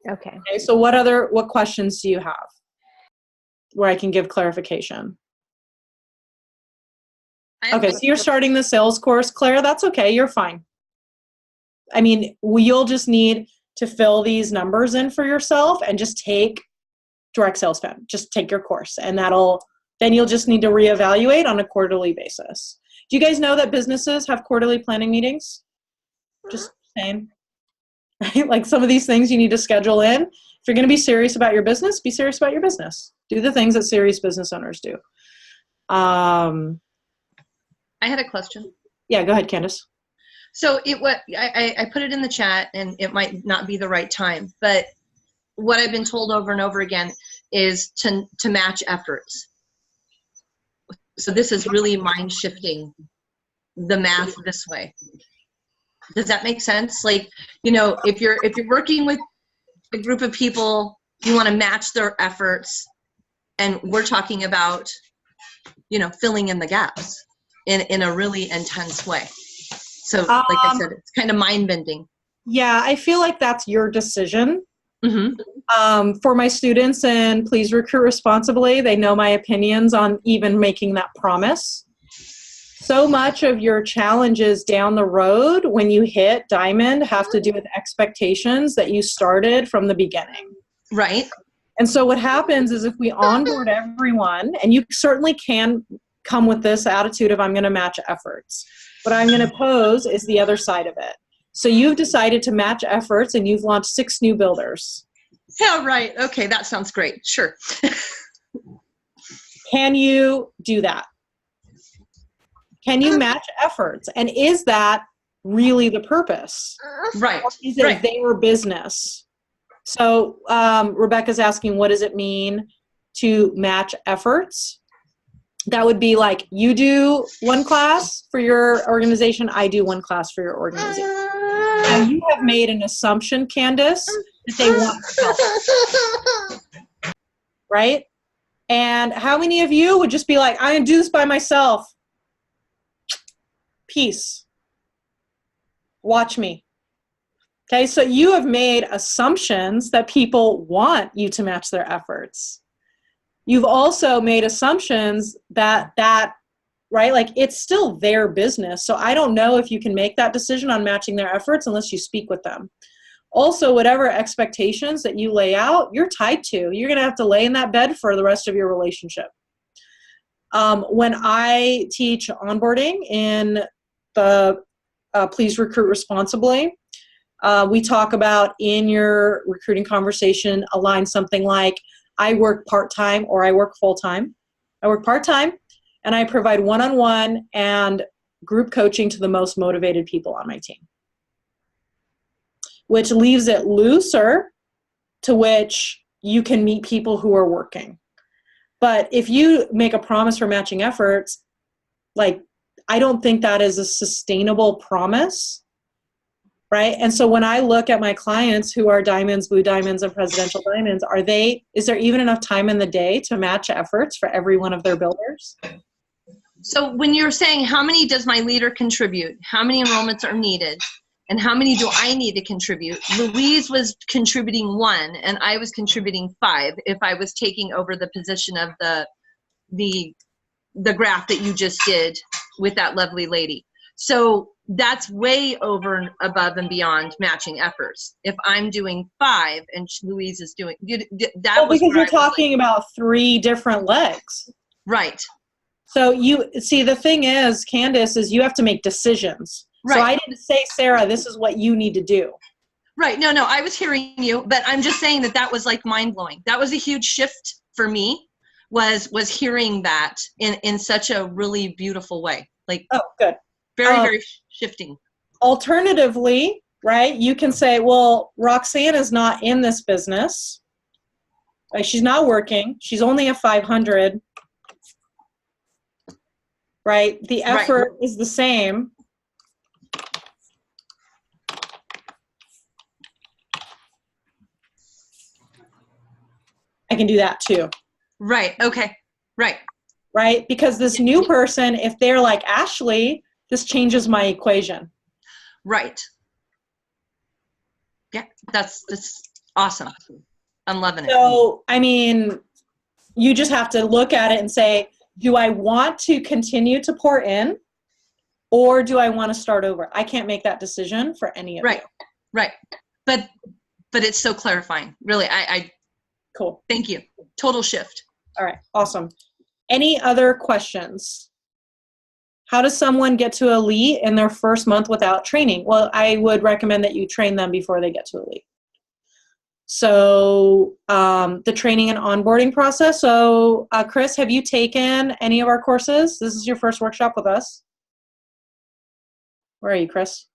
Okay. Okay. So what questions do you have where I can give clarification? Okay, so you're starting the sales course, Claire. That's okay. You're fine. I mean, you'll just need to fill these numbers in for yourself and just take direct sales fan. Just take your course, and then you'll just need to reevaluate on a quarterly basis. Do you guys know that businesses have quarterly planning meetings? Just saying. Right? Like some of these things you need to schedule in. If you're going to be serious about your business, be serious about your business. Do the things that serious business owners do. I had a question. Yeah, go ahead, Candace. So I put it in the chat, and it might not be the right time, but what I've been told over and over again is to match efforts. So this is really mind shifting the math this way. Does that make sense? Like, you know, if you're working with a group of people, you want to match their efforts, and we're talking about, you know, filling in the gaps. in a really intense way. So like I said, it's kind of mind bending. Yeah, I feel like that's your decision. Mm-hmm. For my students, and please recruit responsibly, they know my opinions on even making that promise. So much of your challenges down the road when you hit diamond have to do with expectations that you started from the beginning. Right. And so what happens is if we onboard everyone, and you certainly can come with this attitude of I'm going to match efforts. What I'm going to pose is the other side of it. So you've decided to match efforts and you've launched 6 new builders. Yeah, right. Okay, that sounds great. Sure. Can you do that? Can you match efforts? And is that really the purpose? Right. Or is it their business? So Rebecca's asking, what does it mean to match efforts? That would be like, you do one class for your organization, I do one class for your organization. Now you have made an assumption, Candace, that they want help. Right? And how many of you would just be like, I can do this by myself? Peace. Watch me. Okay, so you have made assumptions that people want you to match their efforts. You've also made assumptions that right, like it's still their business. So I don't know if you can make that decision on matching their efforts unless you speak with them. Also, whatever expectations that you lay out, you're tied to. You're going to have to lay in that bed for the rest of your relationship. When I teach onboarding in the Please Recruit Responsibly, we talk about in your recruiting conversation, align something like, I work part-time or I work full-time. I work part-time and I provide one-on-one and group coaching to the most motivated people on my team, which leaves it looser to which you can meet people who are working. But if you make a promise for matching efforts, like, I don't think that is a sustainable promise. Right? And so when I look at my clients who are diamonds, blue diamonds, and presidential diamonds, is there even enough time in the day to match efforts for every one of their builders? So when you're saying how many does my leader contribute, how many enrollments are needed, and how many do I need to contribute? Louise was contributing 1 and I was contributing 5 if I was taking over the position of the graph that you just did with that lovely lady. So that's way over and above and beyond matching efforts. If I'm doing 5 and Louise is doing that, well, because you're talking about 3 different legs. Right. So you see, the thing is, Candace, is you have to make decisions. Right. So I didn't say, Sarah, this is what you need to do. Right. No, I was hearing you, but I'm just saying that was like mind blowing. That was a huge shift for me. Was hearing that in such a really beautiful way. Like, oh, good. Very shifting. Alternatively, right, you can say, well, Roxanne is not in this business. Like, she's not working. She's only a 500. Right? The effort is the same. I can do that too. Right. Okay. Right. Right? Because this new person, if they're like Ashley, this changes my equation. Right. Yeah, that's awesome. I'm loving it. So, I mean, you just have to look at it and say, do I want to continue to pour in, or do I want to start over? I can't make that decision for any of you. Right. But it's so clarifying. Really, I cool. Thank you. Total shift. All right. Awesome. Any other questions? How does someone get to elite in their first month without training? Well, I would recommend that you train them before they get to elite. So the training and onboarding process. So Chris, have you taken any of our courses? This is your first workshop with us. Where are you, Chris?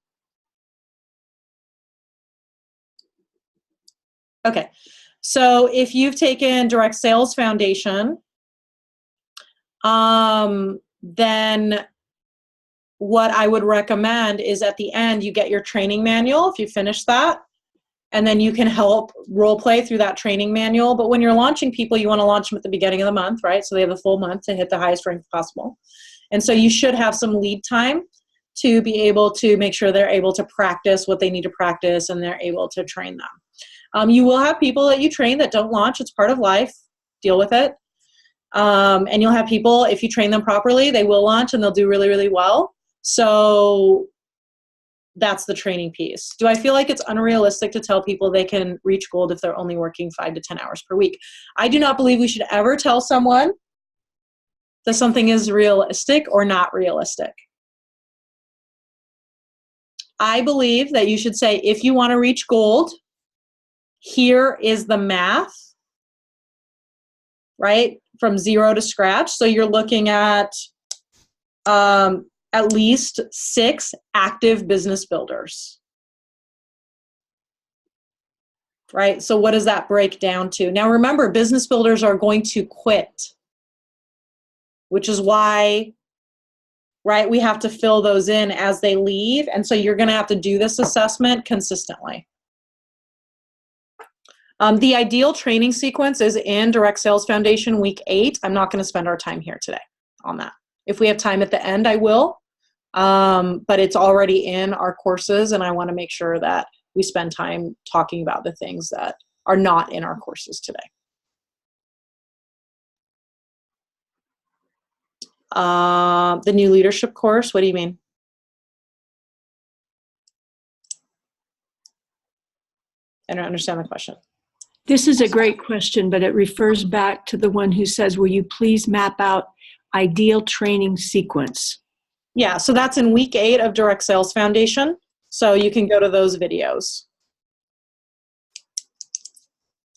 Okay. So if you've taken Direct Sales Foundation, then what I would recommend is at the end, you get your training manual if you finish that, and then you can help role play through that training manual. But when you're launching people, you want to launch them at the beginning of the month, right? So they have a full month to hit the highest rank possible. And so you should have some lead time to be able to make sure they're able to practice what they need to practice and they're able to train them. You will have people that you train that don't launch. It's part of life. Deal with it. And you'll have people, if you train them properly, they will launch and they'll do really, really well. So that's the training piece. Do I feel like it's unrealistic to tell people they can reach gold if they're only working 5 to 10 hours per week? I do not believe we should ever tell someone that something is realistic or not realistic. I believe that you should say, if you want to reach gold, here is the math, right? From 0 to scratch. So you're looking at least 6 active business builders, right? So what does that break down to? Now remember, business builders are going to quit, which is why, right, we have to fill those in as they leave. And so you're going to have to do this assessment consistently. The ideal training sequence is in Direct Sales Foundation week 8. I'm not going to spend our time here today on that. If we have time at the end, I will. But it's already in our courses, and I want to make sure that we spend time talking about the things that are not in our courses today. The new leadership course, what do you mean? I don't understand the question. This is a great question, but it refers back to the one who says, will you please map out ideal training sequence? Yeah, so that's in week 8 of Direct Sales Foundation. So you can go to those videos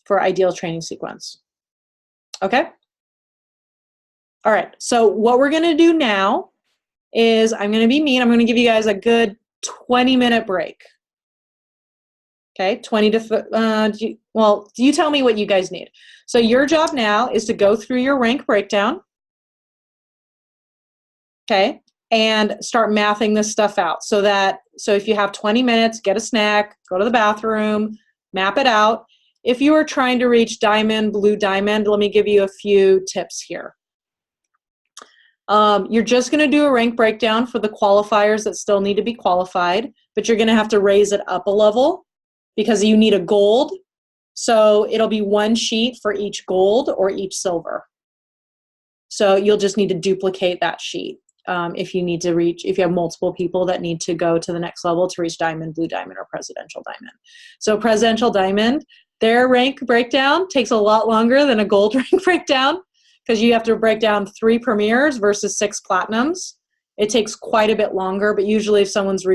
for ideal training sequence. Okay? All right, so what we're going to do now is I'm going to be mean. I'm going to give you guys a good 20-minute break. Okay, 20 to, well, you tell me what you guys need. So your job now is to go through your rank breakdown, okay, and start mathing this stuff out. So if you have 20 minutes, get a snack, go to the bathroom, map it out. If you are trying to reach diamond, blue diamond, let me give you a few tips here. You're just going to do a rank breakdown for the qualifiers that still need to be qualified, but you're going to have to raise it up a level because you need a gold. So it'll be one sheet for each gold or each silver. So you'll just need to duplicate that sheet if you have multiple people that need to go to the next level to reach diamond, blue diamond, or presidential diamond. So presidential diamond, their rank breakdown takes a lot longer than a gold rank breakdown because you have to break down 3 premiers versus 6 platinums. It takes quite a bit longer, but usually if someone's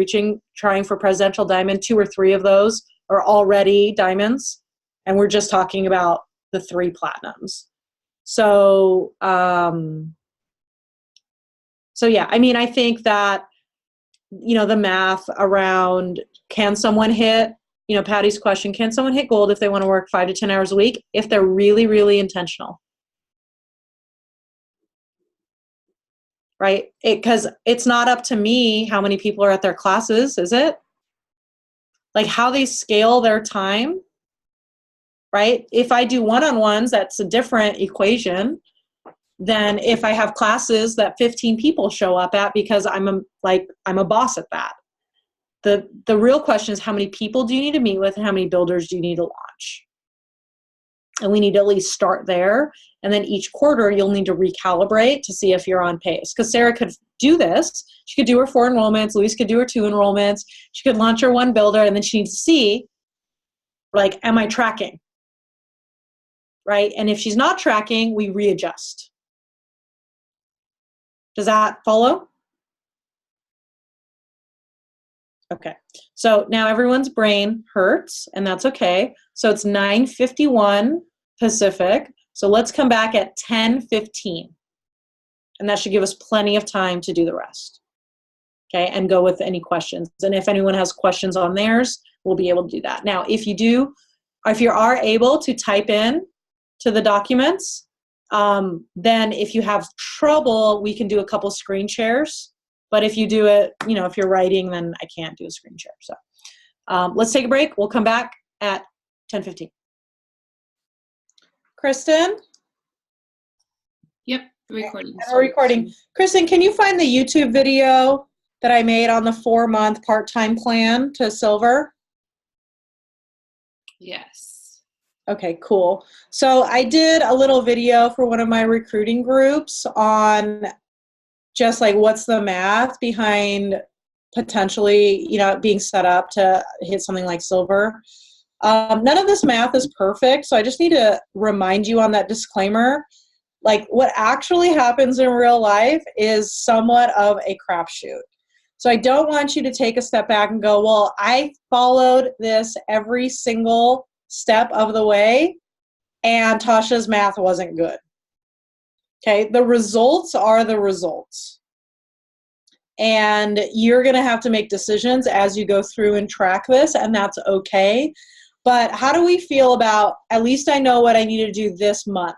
trying for presidential diamond, 2 or 3 of those are already diamonds, and we're just talking about the 3 platinums. So, yeah, I mean, I think that, the math around can someone hit, Patty's question, can someone hit gold if they want to work 5 to 10 hours a week if they're really, really intentional? Right? Because it's not up to me how many people are at their classes, is it? Like how they scale their time, right? If I do one-on-ones, that's a different equation than if I have classes that 15 people show up at because I'm a boss at that. The real question is how many people do you need to meet with and how many builders do you need to launch? And we need to at least start there. And then each quarter, you'll need to recalibrate to see if you're on pace. Because Sarah could do this. She could do her 4 enrollments. Louise could do her 2 enrollments. She could launch her 1 builder. And then she needs to see, like, am I tracking? Right? And if she's not tracking, we readjust. Does that follow? Okay. So now everyone's brain hurts, and that's okay. So it's 9:51 Pacific. So let's come back at 10:15. And that should give us plenty of time to do the rest. Okay, and go with any questions. And if anyone has questions on theirs, we'll be able to do that. Now, if you are able to type in to the documents, then if you have trouble, we can do a couple screen shares. But if you do it, if you're writing, then I can't do a screen share. So let's take a break. We'll come back at 10:15. Kristen? Yep. Recording. And we're recording. Kristen, can you find the YouTube video that I made on the 4-month part-time plan to silver? Yes. Okay, cool. So I did a little video for one of my recruiting groups on just like what's the math behind potentially, being set up to hit something like silver. None of this math is perfect, so I just need to remind you on that disclaimer. Like what actually happens in real life is somewhat of a crapshoot. So I don't want you to take a step back and go, well, I followed this every single step of the way and Tasha's math wasn't good. Okay, the results are the results. And you're going to have to make decisions as you go through and track this, and that's okay. But how do we feel about, at least I know what I need to do this month?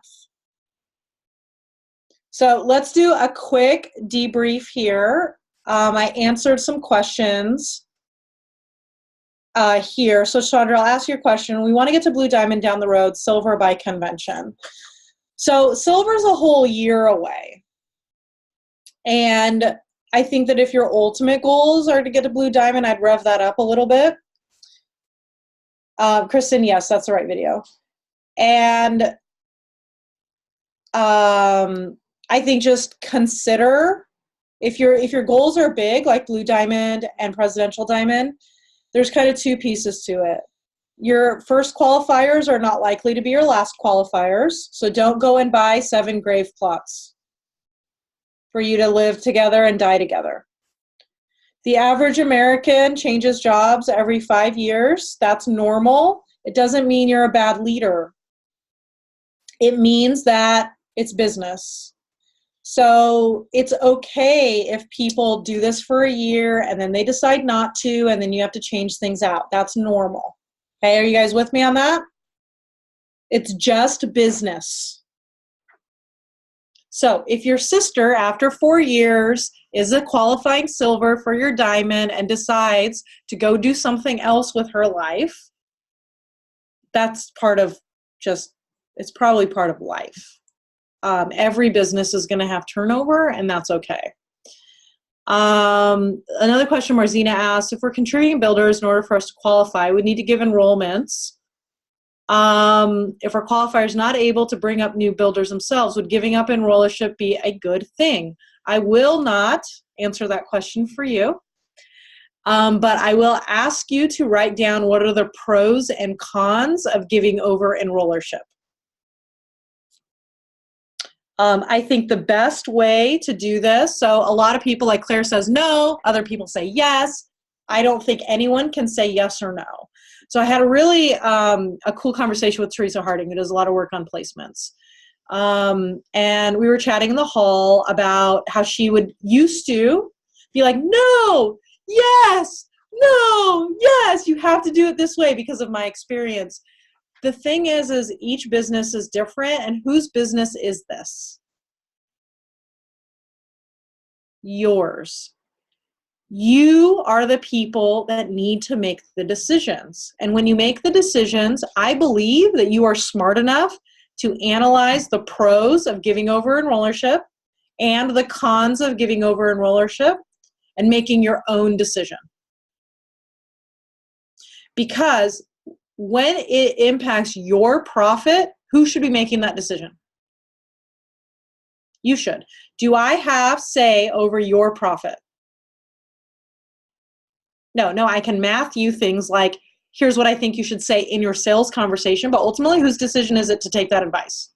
So let's do a quick debrief here. I answered some questions here. So Chandra, I'll ask you a question. We want to get to Blue Diamond down the road, silver by convention. So silver's a whole year away. And I think that if your ultimate goals are to get to Blue Diamond, I'd rev that up a little bit. Kristen, yes, that's the right video. And I think just consider if your goals are big, like Blue Diamond and Presidential Diamond, there's kind of two pieces to it. Your first qualifiers are not likely to be your last qualifiers, so don't go and buy 7 grave plots for you to live together and die together. The average American changes jobs every 5 years. That's normal. It doesn't mean you're a bad leader. It means that it's business. So it's okay if people do this for a year and then they decide not to, and then you have to change things out. That's normal. Okay, are you guys with me on that? It's just business. So if your sister, after 4 years, is a qualifying silver for your diamond and decides to go do something else with her life, that's part of it's probably part of life. Every business is going to have turnover, and that's okay. Another question Marzina asked, if we're contributing builders in order for us to qualify, we need to give enrollments. If our qualifier is not able to bring up new builders themselves, would giving up enrollership be a good thing? I will not answer that question for you, but I will ask you to write down what are the pros and cons of giving over enrollership. I think the best way to do this, so a lot of people, like Claire says no, other people say yes. I don't think anyone can say yes or no. So I had a really a cool conversation with Teresa Harding, who does a lot of work on placements. And we were chatting in the hall about how she used to be like, no, yes, no, yes, you have to do it this way because of my experience. The thing is each business is different, and whose business is this? Yours. You are the people that need to make the decisions. And when you make the decisions, I believe that you are smart enough to analyze the pros of giving over enrollership and the cons of giving over enrollership and making your own decision. Because when it impacts your profit, who should be making that decision? You should. Do I have say over your profit? No, I can math you things like, here's what I think you should say in your sales conversation, but ultimately whose decision is it to take that advice?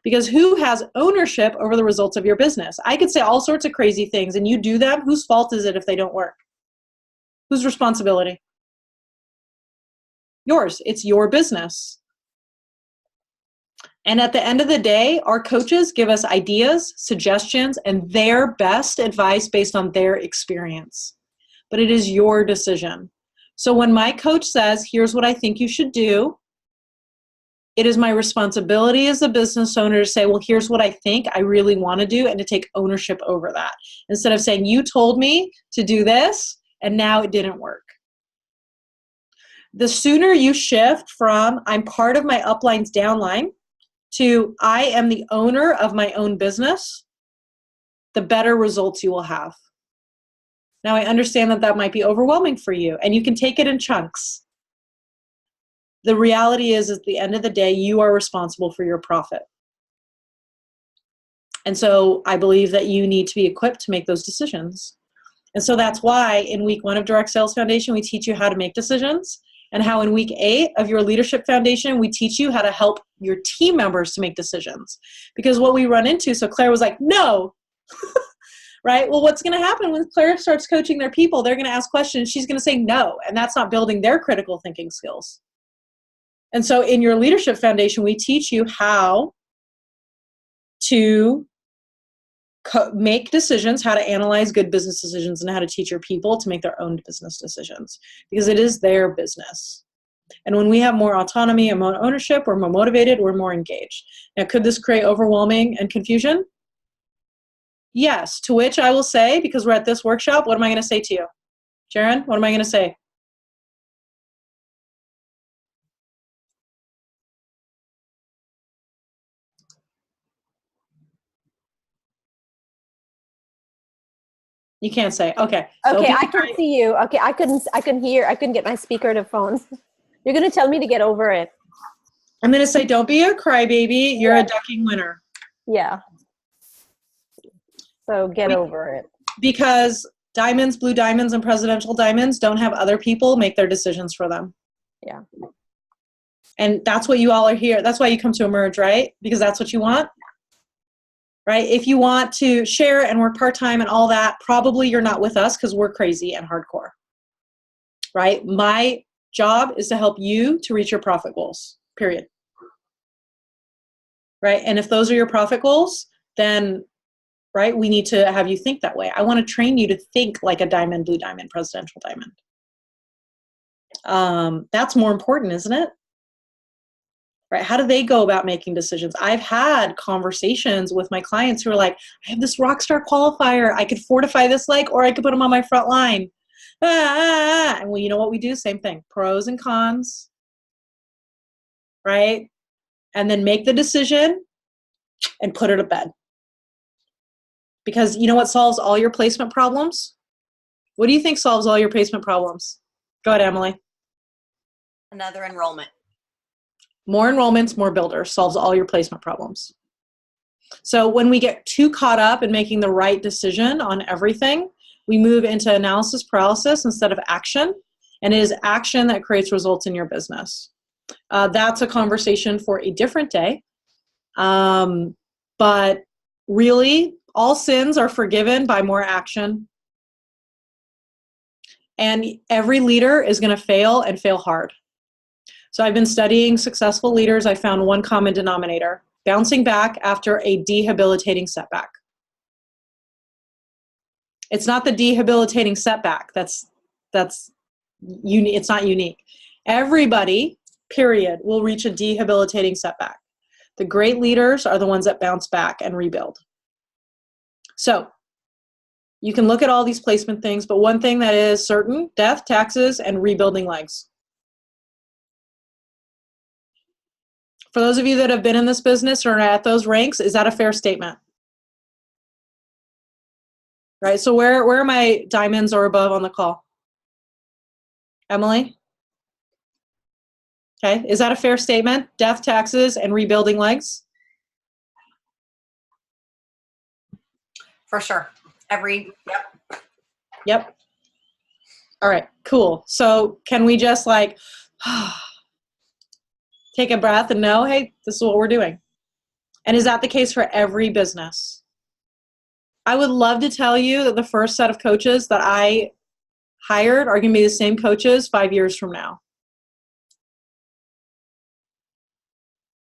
Because who has ownership over the results of your business? I could say all sorts of crazy things and you do them. Whose fault is it if they don't work? Whose responsibility? Yours. It's your business. And at the end of the day, our coaches give us ideas, suggestions, and their best advice based on their experience. But it is your decision. So when my coach says, here's what I think you should do, it is my responsibility as a business owner to say, well, here's what I think I really want to do, and to take ownership over that. Instead of saying, you told me to do this, and now it didn't work. The sooner you shift from, I'm part of my upline's downline, to I am the owner of my own business, the better results you will have. Now, I understand that that might be overwhelming for you, and you can take it in chunks. The reality is, at the end of the day, you are responsible for your profit. And so I believe that you need to be equipped to make those decisions. And so that's why in week 1 of Direct Sales Foundation, we teach you how to make decisions, and how in week 8 of your Leadership Foundation, we teach you how to help your team members to make decisions. Because what we run into, so Claire was like, no, right? Well, what's going to happen when Claire starts coaching their people? They're going to ask questions. She's going to say no, and that's not building their critical thinking skills. And so in your Leadership Foundation, we teach you how to make decisions, how to analyze good business decisions, and how to teach your people to make their own business decisions, because it is their business. And when we have more autonomy and more ownership, we're more motivated, we're more engaged. Now, could this create overwhelming and confusion? Yes, to which I will say, because we're at this workshop, what am I going to say to you? Sharon, what am I going to say? You can't say. Okay. Okay, I can see you. Okay, I couldn't hear. I couldn't get my speaker to phone. You're going to tell me to get over it. I'm going to say, don't be a crybaby. You're a ducking winner. Yeah. So get over it. Because diamonds, blue diamonds, and presidential diamonds don't have other people make their decisions for them. Yeah. And that's what you all are here. That's why you come to Emerge, right? Because that's what you want. Right? If you want to share and work part-time and all that, probably you're not with us because we're crazy and hardcore. Right? My job is to help you to reach your profit goals, period. Right? And if those are your profit goals, then, right, we need to have you think that way. I want to train you to think like a diamond, blue diamond, presidential diamond. That's more important, isn't it? Right? How do they go about making decisions? I've had conversations with my clients who are like, I have this rock star qualifier. I could fortify this leg, or I could put them on my front line. And well, you know what we do? Same thing. Pros and cons. Right? And then make the decision and put it to bed. Because you know what solves all your placement problems? What do you think solves all your placement problems? Go ahead, Emily. Another enrollment. More enrollments, more builders solves all your placement problems. So when we get too caught up in making the right decision on everything, we move into analysis paralysis instead of action. And it is action that creates results in your business. That's a conversation for a different day. But really, all sins are forgiven by more action. And every leader is going to fail and fail hard. So I've been studying successful leaders. I found one common denominator: bouncing back after a debilitating setback. It's not the debilitating setback. It's not unique. Everybody, period, will reach a debilitating setback. The great leaders are the ones that bounce back and rebuild. So you can look at all these placement things, but one thing that is certain: death, taxes, and rebuilding legs. For those of you that have been in this business or are at those ranks, is that a fair statement? Right, so where are my diamonds or above on the call? Emily? Okay, is that a fair statement? Death, taxes, and rebuilding legs? For sure. Yep. Yep. All right, cool. So can we just like take a breath and know, hey, this is what we're doing? And is that the case for every business? I would love to tell you that the first set of coaches that I hired are going to be the same coaches 5 years from now.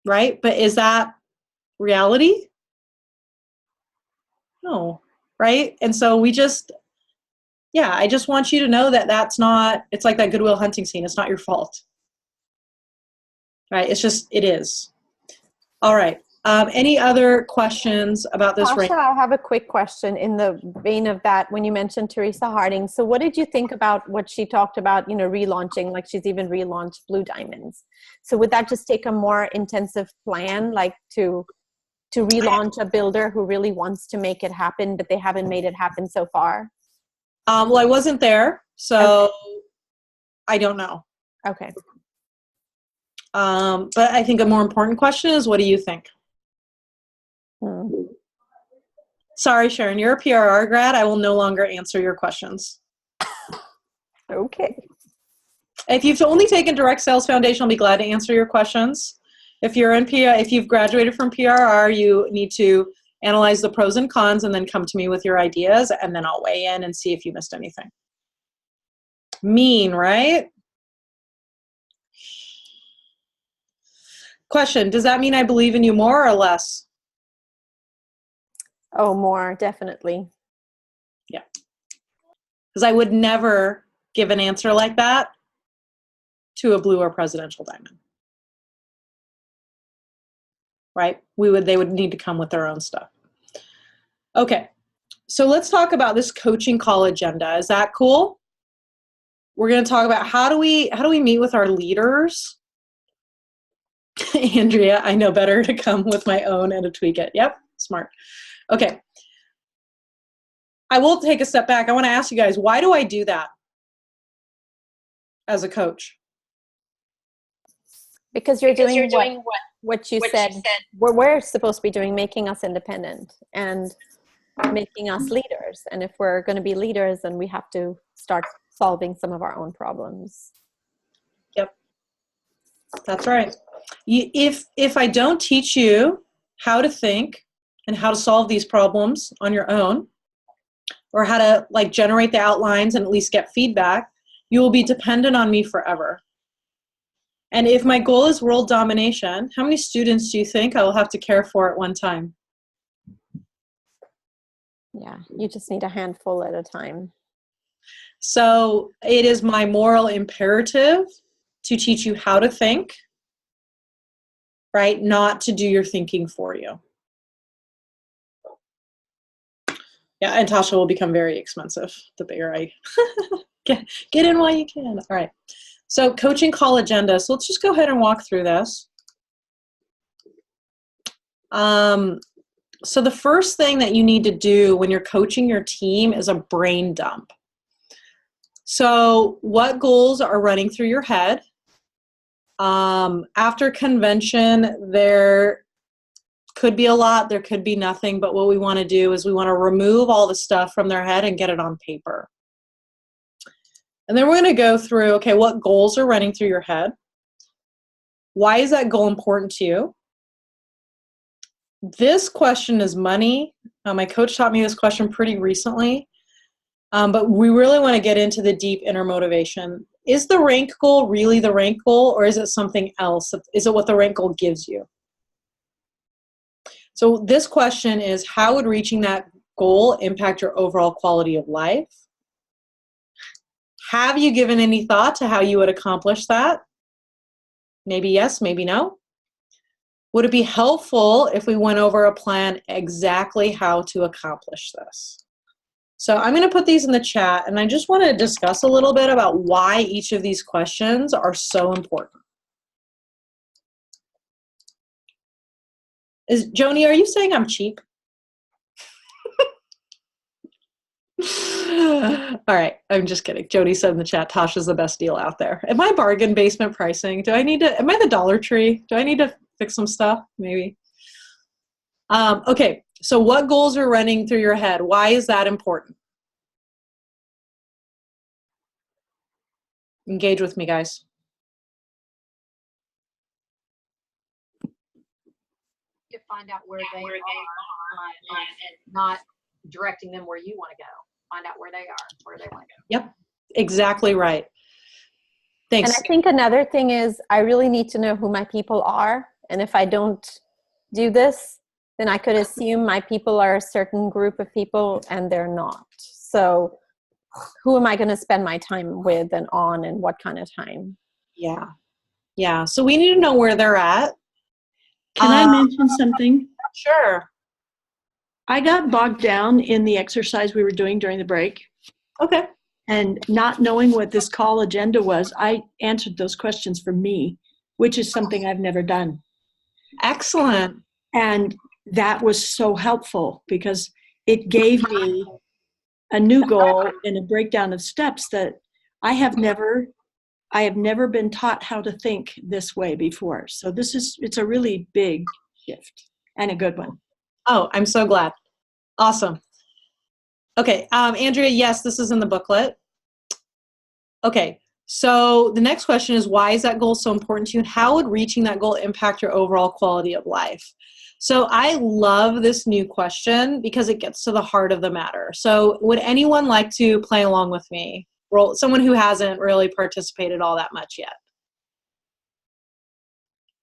Right? But is that reality? No. Right? And so we just, I just want you to know that that's not, it's like that Goodwill Hunting scene. It's not your fault. Right? It's just, it is. All right. Any other questions about this Tasha, rank? I have a quick question in the vein of that when you mentioned Teresa Harding. So what did you think about what she talked about, relaunching, like she's even relaunched Blue Diamonds. So would that just take a more intensive plan, like to relaunch a builder who really wants to make it happen, but they haven't made it happen so far? Well, I wasn't there, so I don't know. Okay. But I think a more important question is, what do you think? Sorry, Sharon, you're a PRR grad. I will no longer answer your questions. Okay. If you've only taken Direct Sales Foundation, I'll be glad to answer your questions. If you've graduated from PRR, you need to analyze the pros and cons and then come to me with your ideas, and then I'll weigh in and see if you missed anything. Mean, right? Question, does that mean I believe in you more or less? Oh, more, definitely. Yeah. Because I would never give an answer like that to a blue or presidential diamond. Right? They would need to come with their own stuff. Okay. So let's talk about this coaching call agenda. Is that cool? We're going to talk about how do we meet with our leaders? Andrea, I know better to come with my own and to tweak it. Yep, smart. Okay. I will take a step back. I want to ask you guys, why do I do that as a coach? Because you're doing what you said we're supposed to be doing, making us independent and making us leaders. And if we're going to be leaders, then we have to start solving some of our own problems. Yep, that's right. If I don't teach you how to think and how to solve these problems on your own, or how to generate the outlines and at least get feedback, you will be dependent on me forever. And if my goal is world domination, how many students do you think I will have to care for at one time? Yeah, you just need a handful at a time. So it is my moral imperative to teach you how to think, right? Not to do your thinking for you. Yeah, and Tasha will become very expensive the bigger I get in while you can. All right. So coaching call agenda. So let's just go ahead and walk through this. So the first thing that you need to do when you're coaching your team is a brain dump. So what goals are running through your head? After convention, there could be a lot, there could be nothing, but what we want to do is we want to remove all the stuff from their head and get it on paper. And then we're going to go through, okay, what goals are running through your head? Why is that goal important to you? This question is money. My coach taught me this question pretty recently, but we really want to get into the deep inner motivation. Is the rank goal really the rank goal, or is it something else? Is it what the rank goal gives you? So this question is, how would reaching that goal impact your overall quality of life? Have you given any thought to how you would accomplish that? Maybe yes, maybe no. Would it be helpful if we went over a plan exactly how to accomplish this? So I'm going to put these in the chat, and I just want to discuss a little bit about why each of these questions are so important. Joni, are you saying I'm cheap? All right, I'm just kidding. Jody said in the chat, Tasha's the best deal out there. Am I bargain basement pricing? Am I the Dollar Tree? Do I need to fix some stuff? Maybe. Okay, so what goals are running through your head? Why is that important? Engage with me, guys. To find out where they are and not directing them where you want to go. Find out where they are, where they want to go. Yep, exactly right. Thanks. And I think another thing is I really need to know who my people are. And if I don't do this, then I could assume my people are a certain group of people and they're not. So who am I going to spend my time with and on, and what kind of time? Yeah. Yeah. So we need to know where they're at. Can I mention something? Sure. I got bogged down in the exercise we were doing during the break. Okay. And not knowing what this call agenda was, I answered those questions for me, which is something I've never done. Excellent. And that was so helpful because it gave me a new goal and a breakdown of steps that I have never been taught how to think this way before. So it's a really big shift and a good one. Oh, I'm so glad. Awesome. Okay, Andrea, yes, this is in the booklet. Okay, so the next question is, why is that goal so important to you, and how would reaching that goal impact your overall quality of life? So I love this new question because it gets to the heart of the matter. So would anyone like to play along with me? Someone who hasn't really participated all that much yet.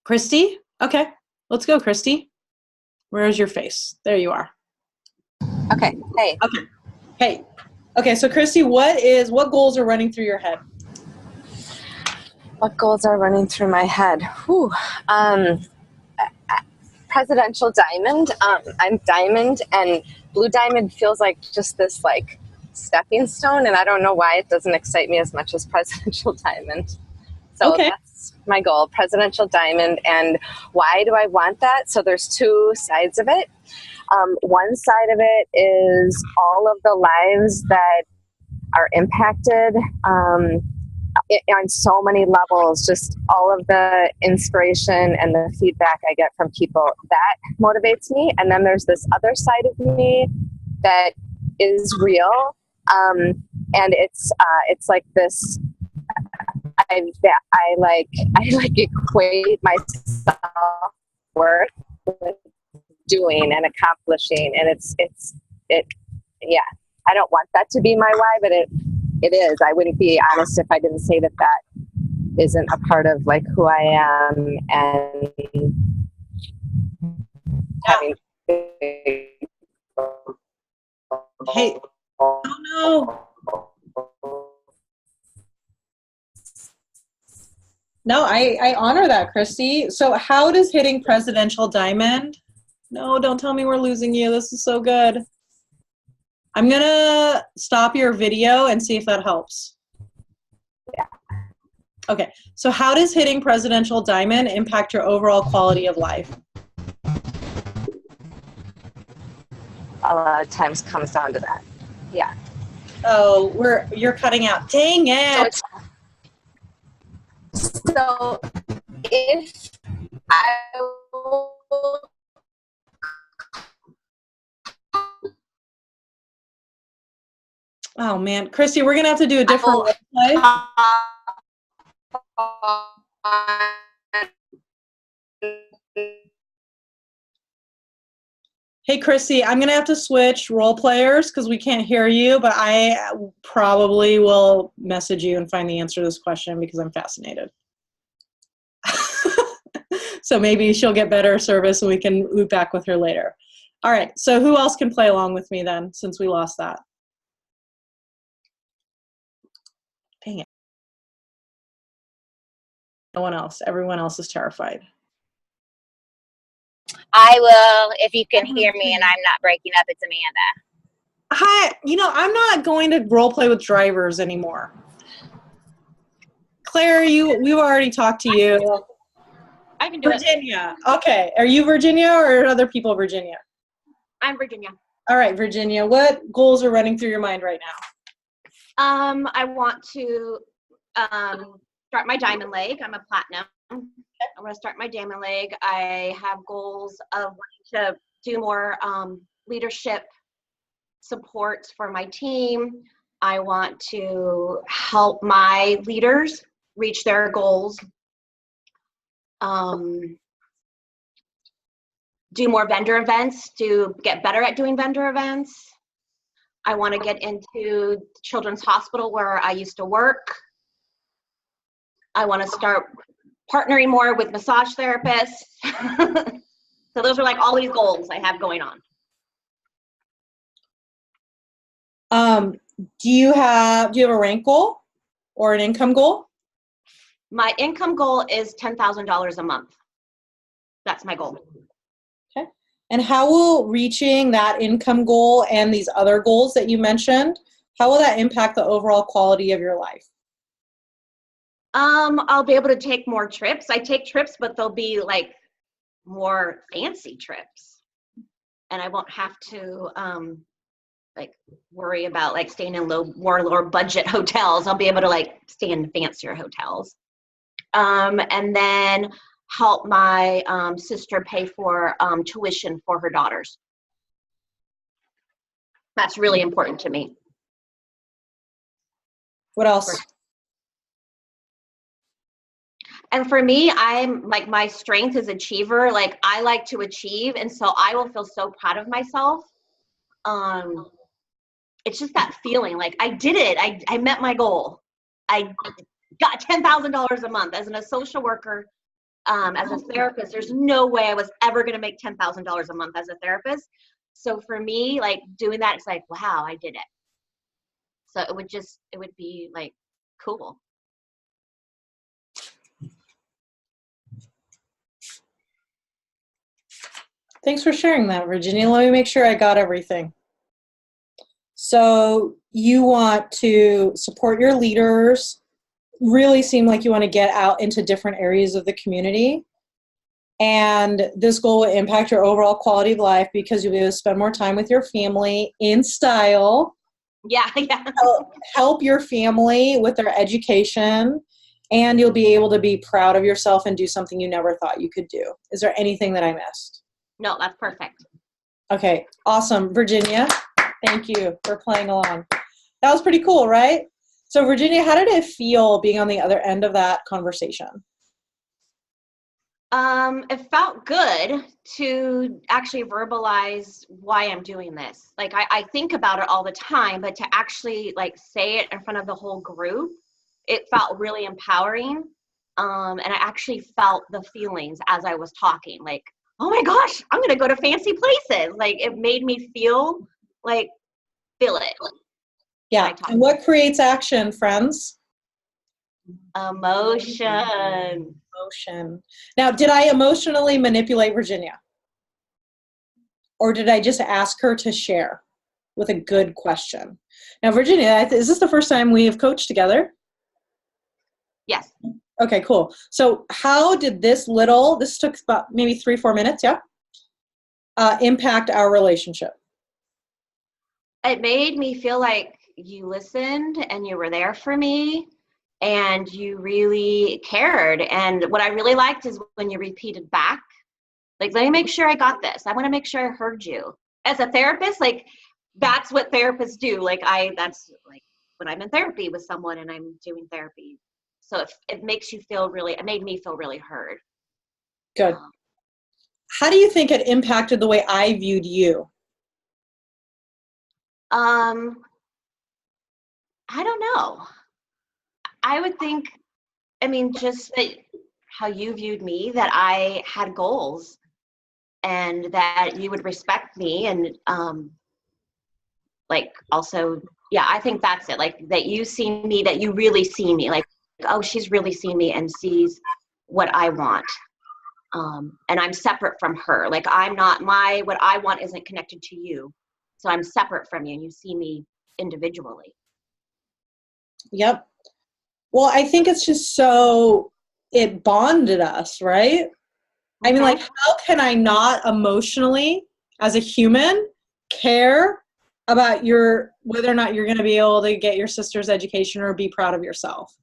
Christy? Okay, let's go, Christy. Where's your face? There you are. Okay, hey. Okay, hey. Okay, so Christy, what goals are running through your head? What goals are running through my head? Whew. Presidential diamond. I'm diamond, and blue diamond feels like just this like stepping stone, and I don't know why it doesn't excite me as much as presidential diamond. So okay. That's my goal, presidential diamond. And why do I want that? So there's two sides of it. One side of it is all of the lives that are impacted on so many levels, just all of the inspiration and the feedback I get from people, that motivates me. And then there's this other side of me that is real. And it's like this, I equate my self-worth with doing and accomplishing, and yeah, I don't want that to be my why, but it is. I wouldn't be honest if I didn't say that isn't a part of like who I am, and having hey, oh no. No, I honor that, Christy. So how does hitting presidential diamond? No, don't tell me we're losing you. This is so good. I'm going to stop your video and see if that helps. Yeah. Okay, so how does hitting presidential diamond impact your overall quality of life? A lot of times comes down to that. Yeah. Oh, you're cutting out. Dang it. So if I Oh man, Christy, we're gonna have to do a different play. Hey, Christy, I'm gonna have to switch role players because we can't hear you, but I probably will message you and find the answer to this question because I'm fascinated. So maybe she'll get better service and we can loop back with her later. All right, so who else can play along with me then, since we lost that? Dang it. No one else. Everyone else is terrified. I will, if you can hear me and I'm not breaking up. It's Amanda. Hi, I'm not going to role play with drivers anymore. Claire, we've already talked to you. I can do Virginia. Okay. Are you Virginia or are other people Virginia? I'm Virginia. All right, Virginia. What goals are running through your mind right now? I want to start my diamond leg. I'm a platinum. I want to start my diamond leg. I have goals of wanting to do more leadership supports for my team. I want to help my leaders reach their goals. Do more vendor events, to get better at doing vendor events. I want to get into Children's Hospital where I used to work. I want to start partnering more with massage therapists. So those are like all these goals I have going on. Do you have a rank goal or an income goal? My income goal is $10,000 a month. That's my goal. Okay. And how will reaching that income goal and these other goals that you mentioned, how will that impact the overall quality of your life? I'll be able to take more trips. I take trips, but they'll be like more fancy trips. And I won't have to like worry about like staying in lower budget hotels. I'll be able to like stay in fancier hotels. And then help my sister pay for tuition for her daughters. That's really important to me. What else? And for me, I'm like, my strength is achiever. Like, I like to achieve, and so I will feel so proud of myself. It's just that feeling like I did it. I met my goal. I got $10,000 a month as a social worker. As a therapist, there's no way I was ever going to make $10,000 a month as a therapist. So for me, like doing that, it's like, wow, I did it. So it would be like cool. Thanks for sharing that, Virginia. Let me make sure I got everything. So you want to support your leaders, really seem like you want to get out into different areas of the community. And this goal will impact your overall quality of life because you'll be able to spend more time with your family in style. Yeah. Help your family with their education, and you'll be able to be proud of yourself and do something you never thought you could do. Is there anything that I missed? No, that's perfect. Okay, awesome. Virginia, thank you for playing along. That was pretty cool, right? So Virginia, how did it feel being on the other end of that conversation? It felt good to actually verbalize why I'm doing this. Like I think about it all the time, but to actually like say it in front of the whole group, it felt really empowering. And I actually felt the feelings as I was talking, like, oh my gosh, I'm going to go to fancy places. Like it made me feel it. Yeah. And what creates action, friends? Emotion. Now, did I emotionally manipulate Virginia? Or did I just ask her to share with a good question? Now, Virginia, is this the first time we have coached together? Yes. Okay, cool. So how did this took about maybe 3-4 minutes, yeah? Impact our relationship? It made me feel like you listened and you were there for me and you really cared. And what I really liked is when you repeated back, like, let me make sure I got this. I want to make sure I heard you. As a therapist, like, that's what therapists do. That's like when I'm in therapy with someone and I'm doing therapy. So it makes you feel it made me feel really heard. Good. How do you think it impacted the way I viewed you? I don't know. I would think, just that how you viewed me, that I had goals and that you would respect me and also, yeah, I think that's it. Like that you see me, that you really see me, like, oh, she's really seen me and sees what I want. And I'm separate from her. Like I'm not what I want isn't connected to you. So I'm separate from you and you see me individually. Yep. Well, I think it's just it bonded us, right? I mean, like, how can I not emotionally, as a human, care about whether or not you're going to be able to get your sister's education or be proud of yourself?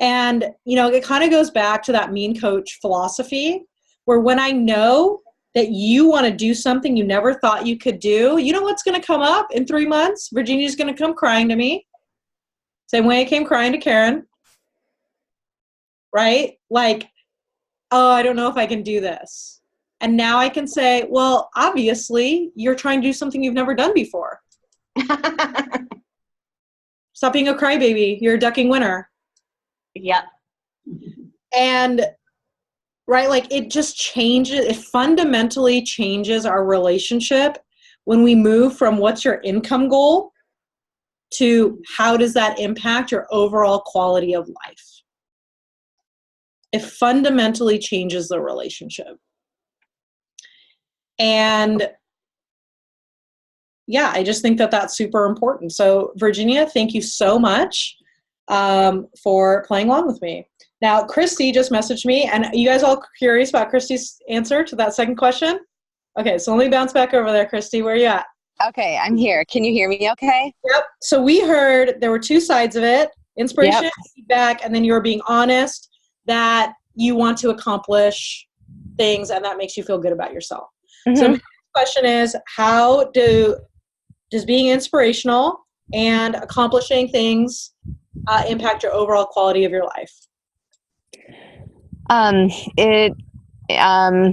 And, it kind of goes back to that mean coach philosophy, where when I know that you want to do something you never thought you could do, you know what's going to come up in 3 months? Virginia's going to come crying to me. Same way I came crying to Karen. Right? Like, oh, I don't know if I can do this. And now I can say, well, obviously, you're trying to do something you've never done before. Stop being a crybaby. You're a ducking winner. Yep. And, right, like it fundamentally changes our relationship when we move from what's your income goal to how does that impact your overall quality of life. It fundamentally changes the relationship. And yeah, I just think that that's super important. So Virginia, thank you so much for playing along with me. Now, Christy just messaged me, and you guys all curious about Christy's answer to that second question? Okay, so let me bounce back over there, Christy. Where are you at? Okay, I'm here. Can you hear me okay? Yep. So we heard there were two sides of it, inspiration, Yep. feedback, and then you were being honest that you want to accomplish things and that makes you feel good about yourself. So my question is, how does being inspirational and accomplishing things impact your overall quality of your life?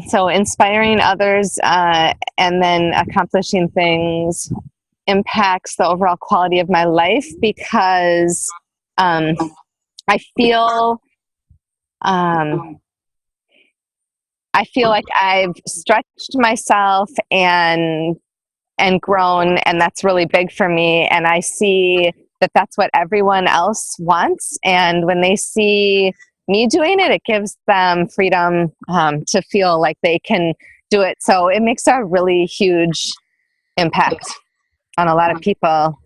So inspiring others and then accomplishing things impacts the overall quality of my life because I feel like I've stretched myself and grown, and that's really big for me. And I see that that's what everyone else wants. And when they see me doing it, it gives them freedom to feel like they can do it. So it makes a really huge impact on a lot of people,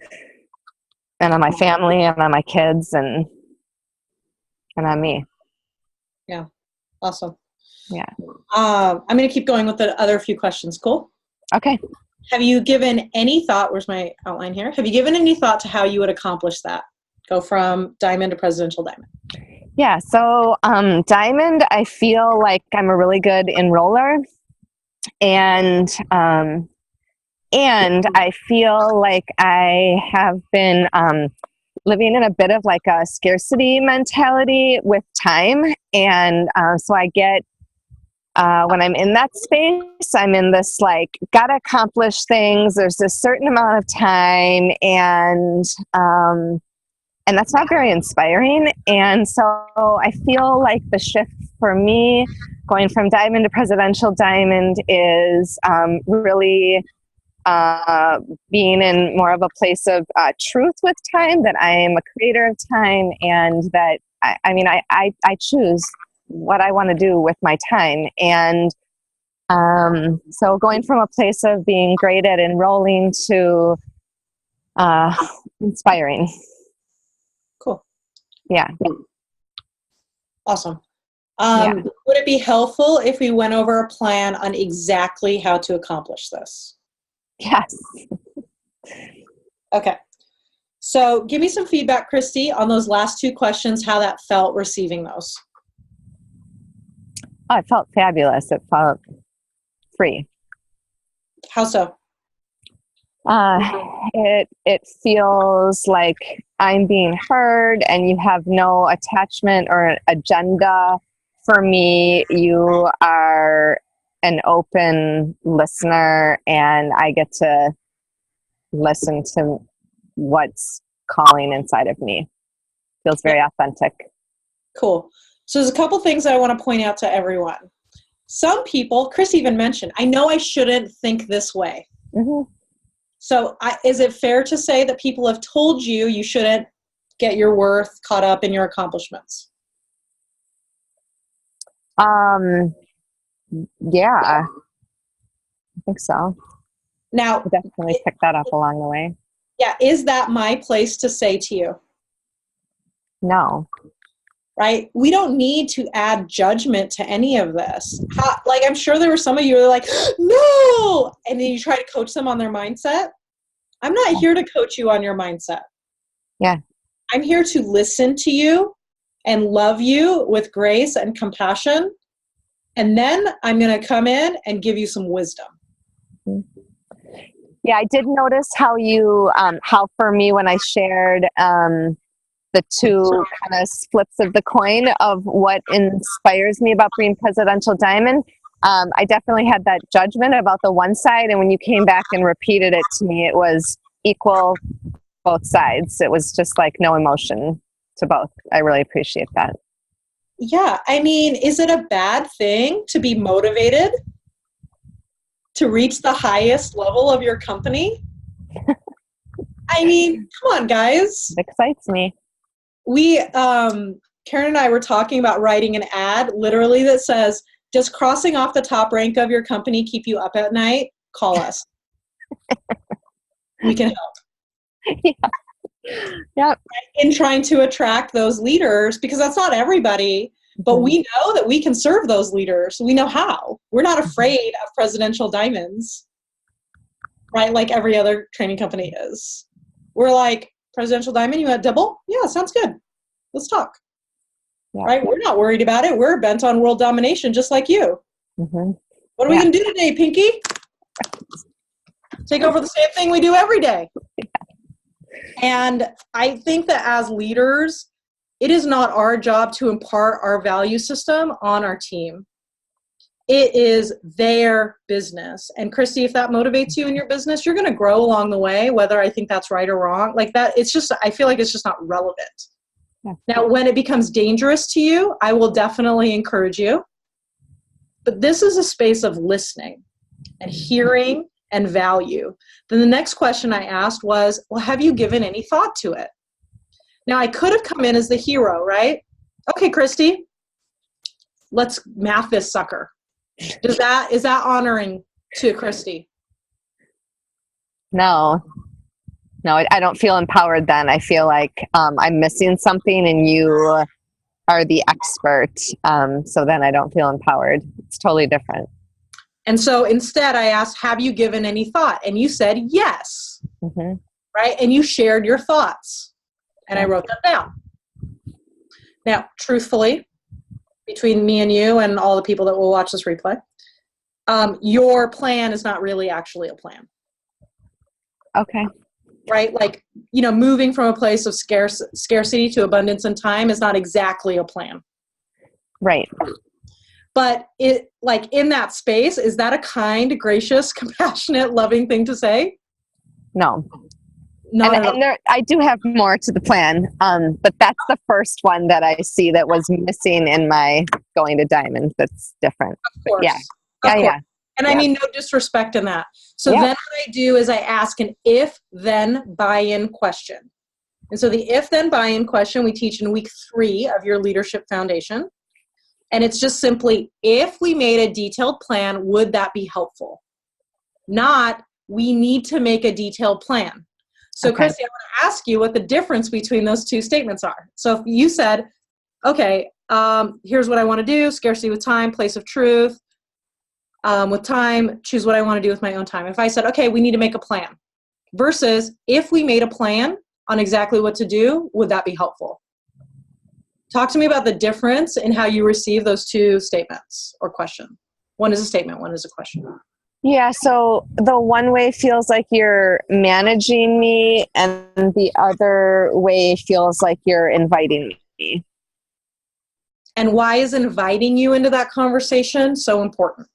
and on my family, and on my kids, and on me. Yeah, awesome. Yeah. I'm going to keep going with the other few questions. Cool? Okay. Have you given any thought, where's my outline here? Have you given any thought to how you would accomplish that? Go from diamond to presidential diamond. Yeah, so diamond, I feel like I'm a really good enroller, and I feel like I have been living in a bit of like a scarcity mentality with time, and so I get when I'm in that space, I'm in this like gotta accomplish things. There's a certain amount of time, and that's not very inspiring. And so I feel like the shift for me going from diamond to presidential diamond is really being in more of a place of truth with time, that I am a creator of time, and that I choose what I want to do with my time. And so going from a place of being great at enrolling to inspiring. Cool. Yeah. Awesome. Would it be helpful if we went over a plan on exactly how to accomplish this? Yes. Okay. So give me some feedback, Christy, on those last two questions, how that felt receiving those. Oh, it felt fabulous. It felt free. How so? It feels like I'm being heard, and you have no attachment or agenda for me. You are an open listener, and I get to listen to what's calling inside of me. Feels very authentic. Cool. So there's a couple things that I want to point out to everyone. Some people, Chris even mentioned, I know I shouldn't think this way. So is it fair to say that people have told you you shouldn't get your worth caught up in your accomplishments? Yeah, I think so. Now, I definitely picked that up along the way. Yeah, is that my place to say to you? No. Right? We don't need to add judgment to any of this. Like, I'm sure there were some of you who are like, no! And then you try to coach them on their mindset. I'm not here to coach you on your mindset. Yeah. I'm here to listen to you and love you with grace and compassion. And then I'm going to come in and give you some wisdom. Yeah, I did notice how you, how for me when I shared the two kind of flips of the coin of what inspires me about being presidential diamond, I definitely had that judgment about the one side. And when you came back and repeated it to me, it was equal both sides. It was just like no emotion to both. I really appreciate that. Yeah, I mean, is it a bad thing to be motivated to reach the highest level of your company? I mean, come on, guys. It excites me. We, Karen and I were talking about writing an ad literally that says, does crossing off the top rank of your company keep you up at night? Call us. We can help. Yep. In trying to attract those leaders, because that's not everybody, but we know that we can serve those leaders. We know how. We're not afraid of presidential diamonds, right? Like every other training company is. We're like, presidential diamond, you want double? Yeah, sounds good. Let's talk. Yeah. Right? We're not worried about it. We're bent on world domination, just like you. Mm-hmm. What are we going to do today, Pinky? Take over the same thing we do every day. And I think that as leaders, it is not our job to impart our value system on our team. It is their business. And Christy, if that motivates you in your business, you're going to grow along the way, whether I think that's right or wrong. Like that, it's just, I feel like it's just not relevant. Yeah. Now, when it becomes dangerous to you, I will definitely encourage you. But this is a space of listening and hearing and value. Then the next question I asked was, well, have you given any thought to it? Now, I could have come in as the hero, right? Okay, Christy, let's math this sucker. Is that honoring to Christy? No, I don't feel empowered then. I feel like I'm missing something and you are the expert. So then I don't feel empowered. It's totally different. And so instead I asked, have you given any thought? And you said yes, right? And you shared your thoughts. And I wrote them down. Now, truthfully, between me and you and all the people that will watch this replay, your plan is not really actually a plan. Okay. Right? Like, moving from a place of scarcity to abundance and time is not exactly a plan. Right. But in that space, is that a kind, gracious, compassionate, loving thing to say? No. Not at all. And I do have more to the plan, but that's the first one that I see that was missing in my going to Diamond. That's different. Of course. Yeah. And I mean, no disrespect in that. So then what I do is I ask an if-then buy-in question. And so the if-then buy-in question we teach in week 3 of your leadership foundation. And it's just simply, if we made a detailed plan, would that be helpful? Not, we need to make a detailed plan. So Christy, I want to ask you what the difference between those two statements are. So if you said, okay, here's what I want to do, scarcity with time, place of truth. With time, choose what I want to do with my own time. If I said, okay, we need to make a plan, versus if we made a plan on exactly what to do, would that be helpful? Talk to me about the difference in how you receive those two statements or question. One is a statement, one is a question. Yeah, so the one way feels like you're managing me, and the other way feels like you're inviting me. And why is inviting you into that conversation so important?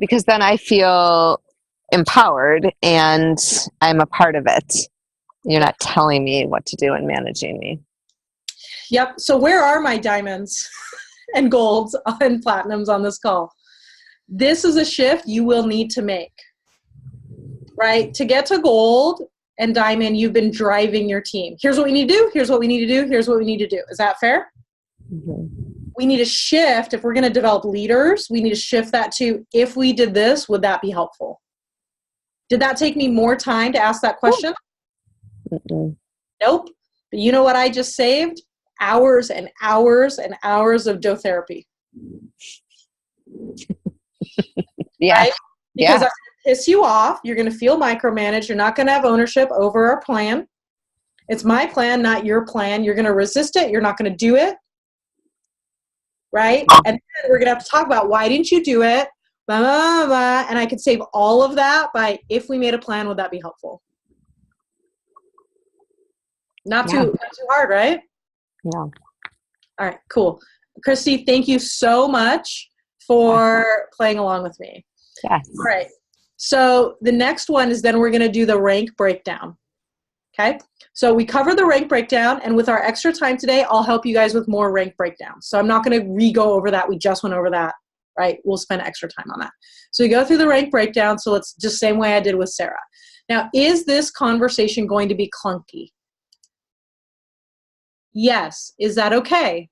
Because then I feel empowered and I'm a part of it. You're not telling me what to do and managing me. Yep. So where are my diamonds and golds and platinums on this call? This is a shift you will need to make, right? To get to gold and diamond, you've been driving your team. Here's what we need to do. Here's what we need to do. Here's what we need to do. Is that fair? We need to shift. If we're going to develop leaders, we need to shift that to, if we did this, would that be helpful? Did that take me more time to ask that question? Nope. But you know what I just saved? Hours and hours and hours of doTERRA. Yeah. Right? Because I'm going to piss you off. You're going to feel micromanaged. You're not going to have ownership over our plan. It's my plan, not your plan. You're going to resist it. You're not going to do it. Right? And then we're going to have to talk about, why didn't you do it? Blah, blah, blah. And I could save all of that by, if we made a plan, would that be helpful? Not too hard, right? No. All right, cool. Christy, thank you so much for playing along with me. Yes. All right. So the next one is then we're going to do the rank breakdown. Okay. So we cover the rank breakdown, and with our extra time today, I'll help you guys with more rank breakdowns. So I'm not going to re-go over that. We just went over that, right? We'll spend extra time on that. So we go through the rank breakdown. So let's just same way I did with Sarah. Now, is this conversation going to be clunky? Yes. Is that okay?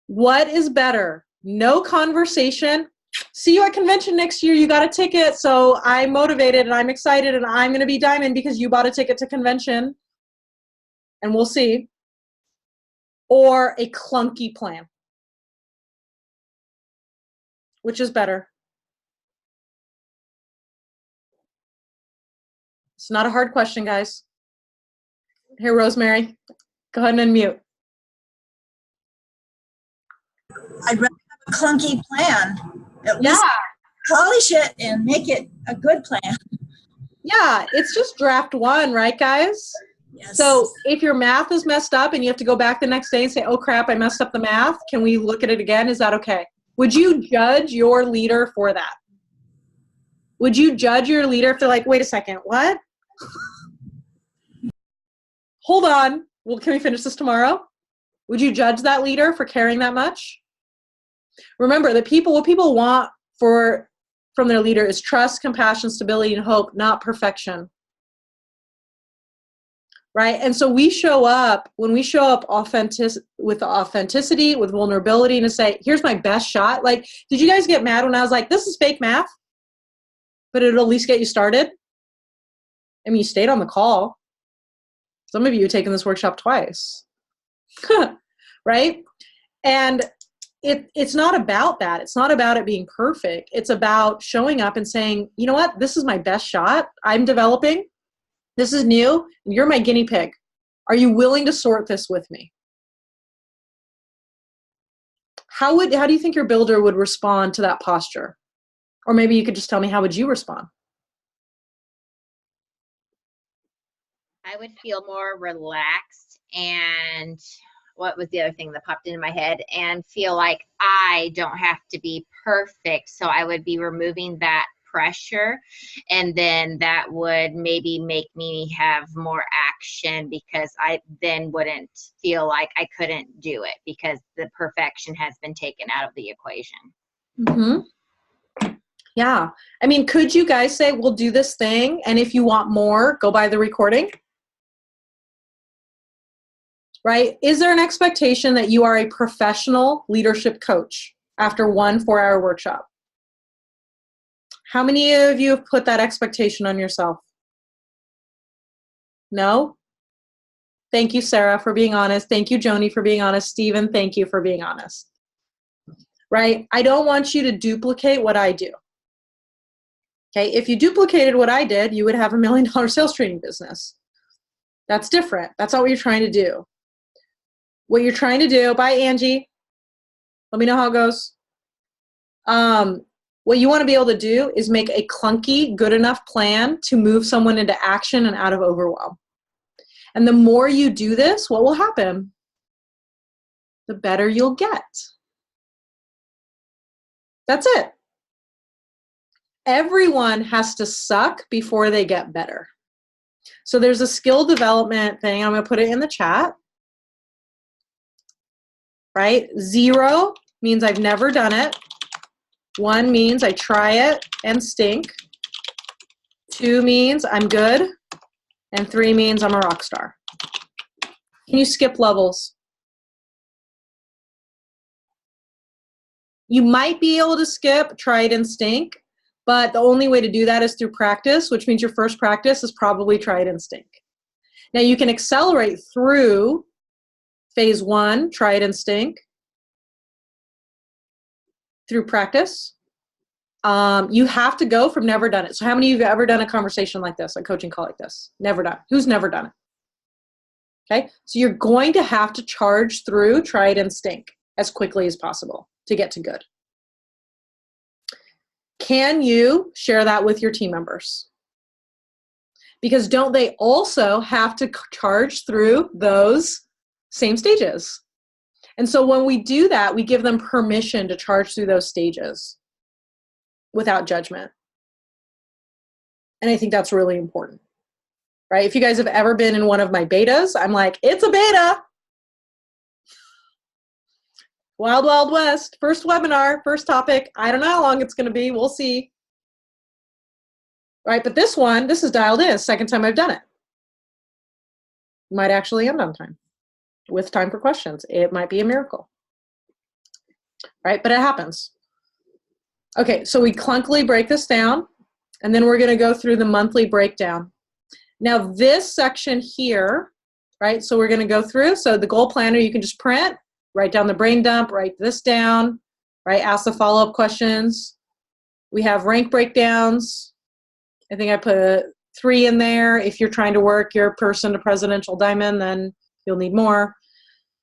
What is better? No conversation. See you at convention next year. You got a ticket. So I'm motivated and I'm excited and I'm going to be diamond because you bought a ticket to convention. And we'll see. Or a clunky plan. Which is better? It's not a hard question, guys. Here, Rosemary, go ahead and unmute. I'd rather have a clunky plan. At least polish it and make it a good plan. Yeah, it's just draft one, right, guys? Yes. So if your math is messed up and you have to go back the next day and say, oh crap, I messed up the math, can we look at it again? Is that okay? Would you judge your leader for that? Would you judge your leader if they're like, wait a second, what? Hold on. Well, can we finish this tomorrow? Would you judge that leader for caring that much? Remember, what people want from their leader is trust, compassion, stability, and hope, not perfection. Right? And so when we show up with authenticity, with vulnerability, and to say, here's my best shot. Like, did you guys get mad when I was like, this is fake math, but it'll at least get you started? I mean, you stayed on the call. Some of you have taken this workshop twice. Right? And it's not about that. It's not about it being perfect. It's about showing up and saying, you know what? This is my best shot. I'm developing. This is new. And you're my guinea pig. Are you willing to sort this with me? How do you think your builder would respond to that posture? Or maybe you could just tell me, how would you respond? I would feel more relaxed, and what was the other thing that popped into my head? And feel like I don't have to be perfect. So I would be removing that pressure, and then that would maybe make me have more action, because I then wouldn't feel like I couldn't do it because the perfection has been taken out of the equation. Mm-hmm. Yeah. I mean, could you guys say, we'll do this thing, and if you want more, go buy the recording? Right? Is there an expectation that you are a professional leadership coach after one 4-hour workshop? How many of you have put that expectation on yourself? No? Thank you, Sarah, for being honest. Thank you, Joni, for being honest. Stephen, thank you for being honest. Right? I don't want you to duplicate what I do. Okay? If you duplicated what I did, you would have $1 million sales training business. That's different. That's not what you're trying to do. What you're trying to do, bye, Angie. Let me know how it goes. What you want to be able to do is make a clunky, good enough plan to move someone into action and out of overwhelm. And the more you do this, what will happen? The better you'll get. That's it. Everyone has to suck before they get better. So there's a skill development thing. I'm going to put it in the chat. Right? 0 means I've never done it. 1 means I try it and stink. 2 means I'm good. And 3 means I'm a rock star. Can you skip levels? You might be able to skip try it and stink, but the only way to do that is through practice, which means your first practice is probably try it and stink. Now you can accelerate through phase 1, try it and stink, through practice. You have to go from never done it. So how many of you have ever done a conversation like this, a coaching call like this? Never done. Who's never done it? Okay, so you're going to have to charge through try it and stink as quickly as possible to get to good. Can you share that with your team members? Because don't they also have to charge through those same stages? And so when we do that, we give them permission to charge through those stages without judgment. And I think that's really important, right? If you guys have ever been in one of my betas, I'm like, it's a beta. Wild, Wild West, first webinar, first topic. I don't know how long it's going to be. We'll see. Right, but this one, this is dialed in. Second time I've done it. Might actually end on time with time for questions. It might be a miracle. right? But it happens. Okay, so we clunkily break this down, and then we're going to go through the monthly breakdown. Now this section here, right, so we're going to go through, so the goal planner you can just print, write down the brain dump, write this down, right, ask the follow-up questions. We have rank breakdowns. I think I put 3 in there. If you're trying to work your person to presidential diamond, then you'll need more.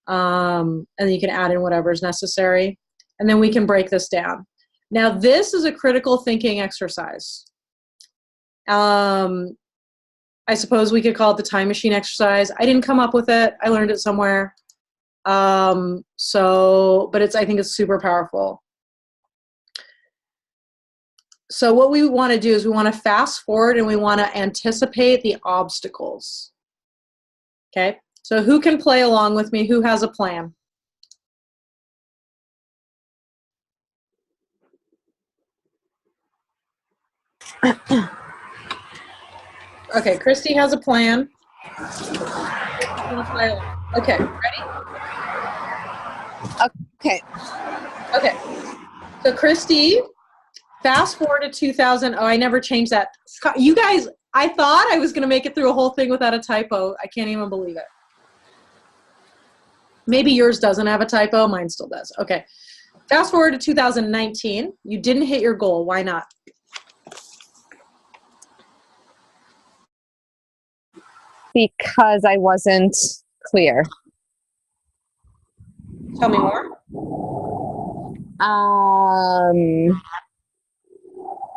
And then you can add in whatever is necessary. And then we can break this down. Now, this is a critical thinking exercise. I suppose we could call it the time machine exercise. I didn't come up with it. I learned it somewhere. But I think it's super powerful. So what we want to do is we want to fast forward and we want to anticipate the obstacles. Okay, so who can play along with me? Who has a plan? Okay, Christy has a plan. Okay, ready? Okay. Okay. So Christy, fast forward to 2000. Oh, I never changed that. You guys, I thought I was going to make it through a whole thing without a typo. I can't even believe it. Maybe yours doesn't have a typo. Mine still does. Okay. Fast forward to 2019. You didn't hit your goal. Why not? Because I wasn't clear. Tell me more.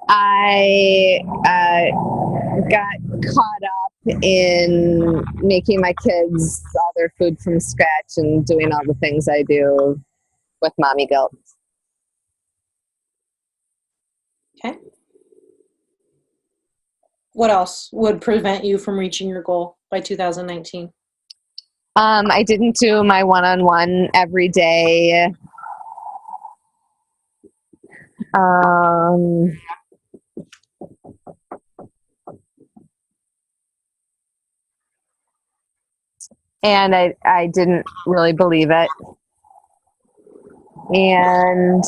I got caught up in making my kids all their food from scratch and doing all the things I do with mommy guilt. Okay. What else would prevent you from reaching your goal by 2019? I didn't do my one-on-one every day. And I didn't really believe it. And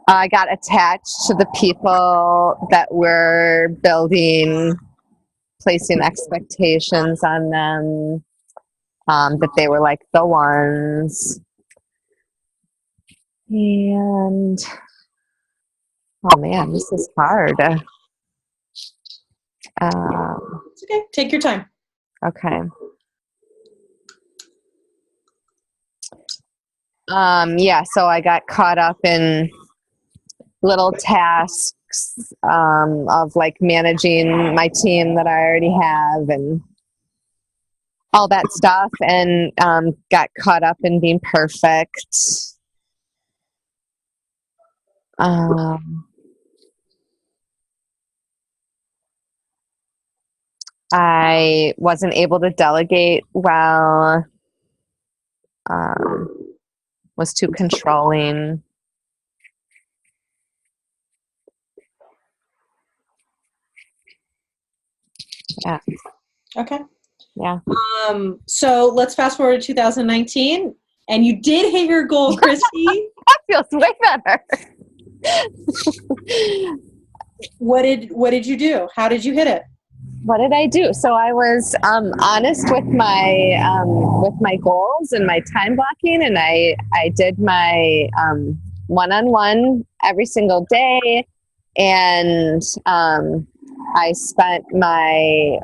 I got attached to the people that were building, placing expectations on them, that they were like the ones. And, oh man, this is hard. It's okay. Take your time. Okay. Yeah, so I got caught up in little tasks of like managing my team that I already have and all that stuff, and got caught up in being perfect. I wasn't able to delegate well, was too controlling. Yeah. Okay. Yeah. So let's fast forward to 2019, and you did hit your goal, Christy. That feels way better. What did you do? How did you hit it? What did I do? So I was honest with my goals and my time blocking, and I did my one-on-one every single day, and I spent my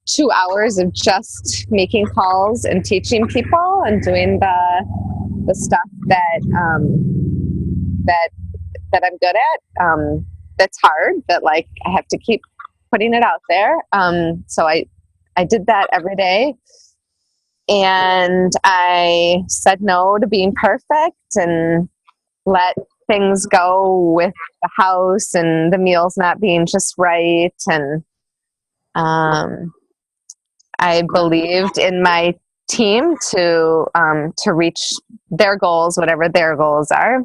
2 hours of just making calls and teaching people and doing the stuff that that I'm good at. That's hard, but like I have to keep putting it out there. So I did that every day, and I said no to being perfect and let things go with the house and the meals not being just right. And I believed in my team to reach their goals, whatever their goals are.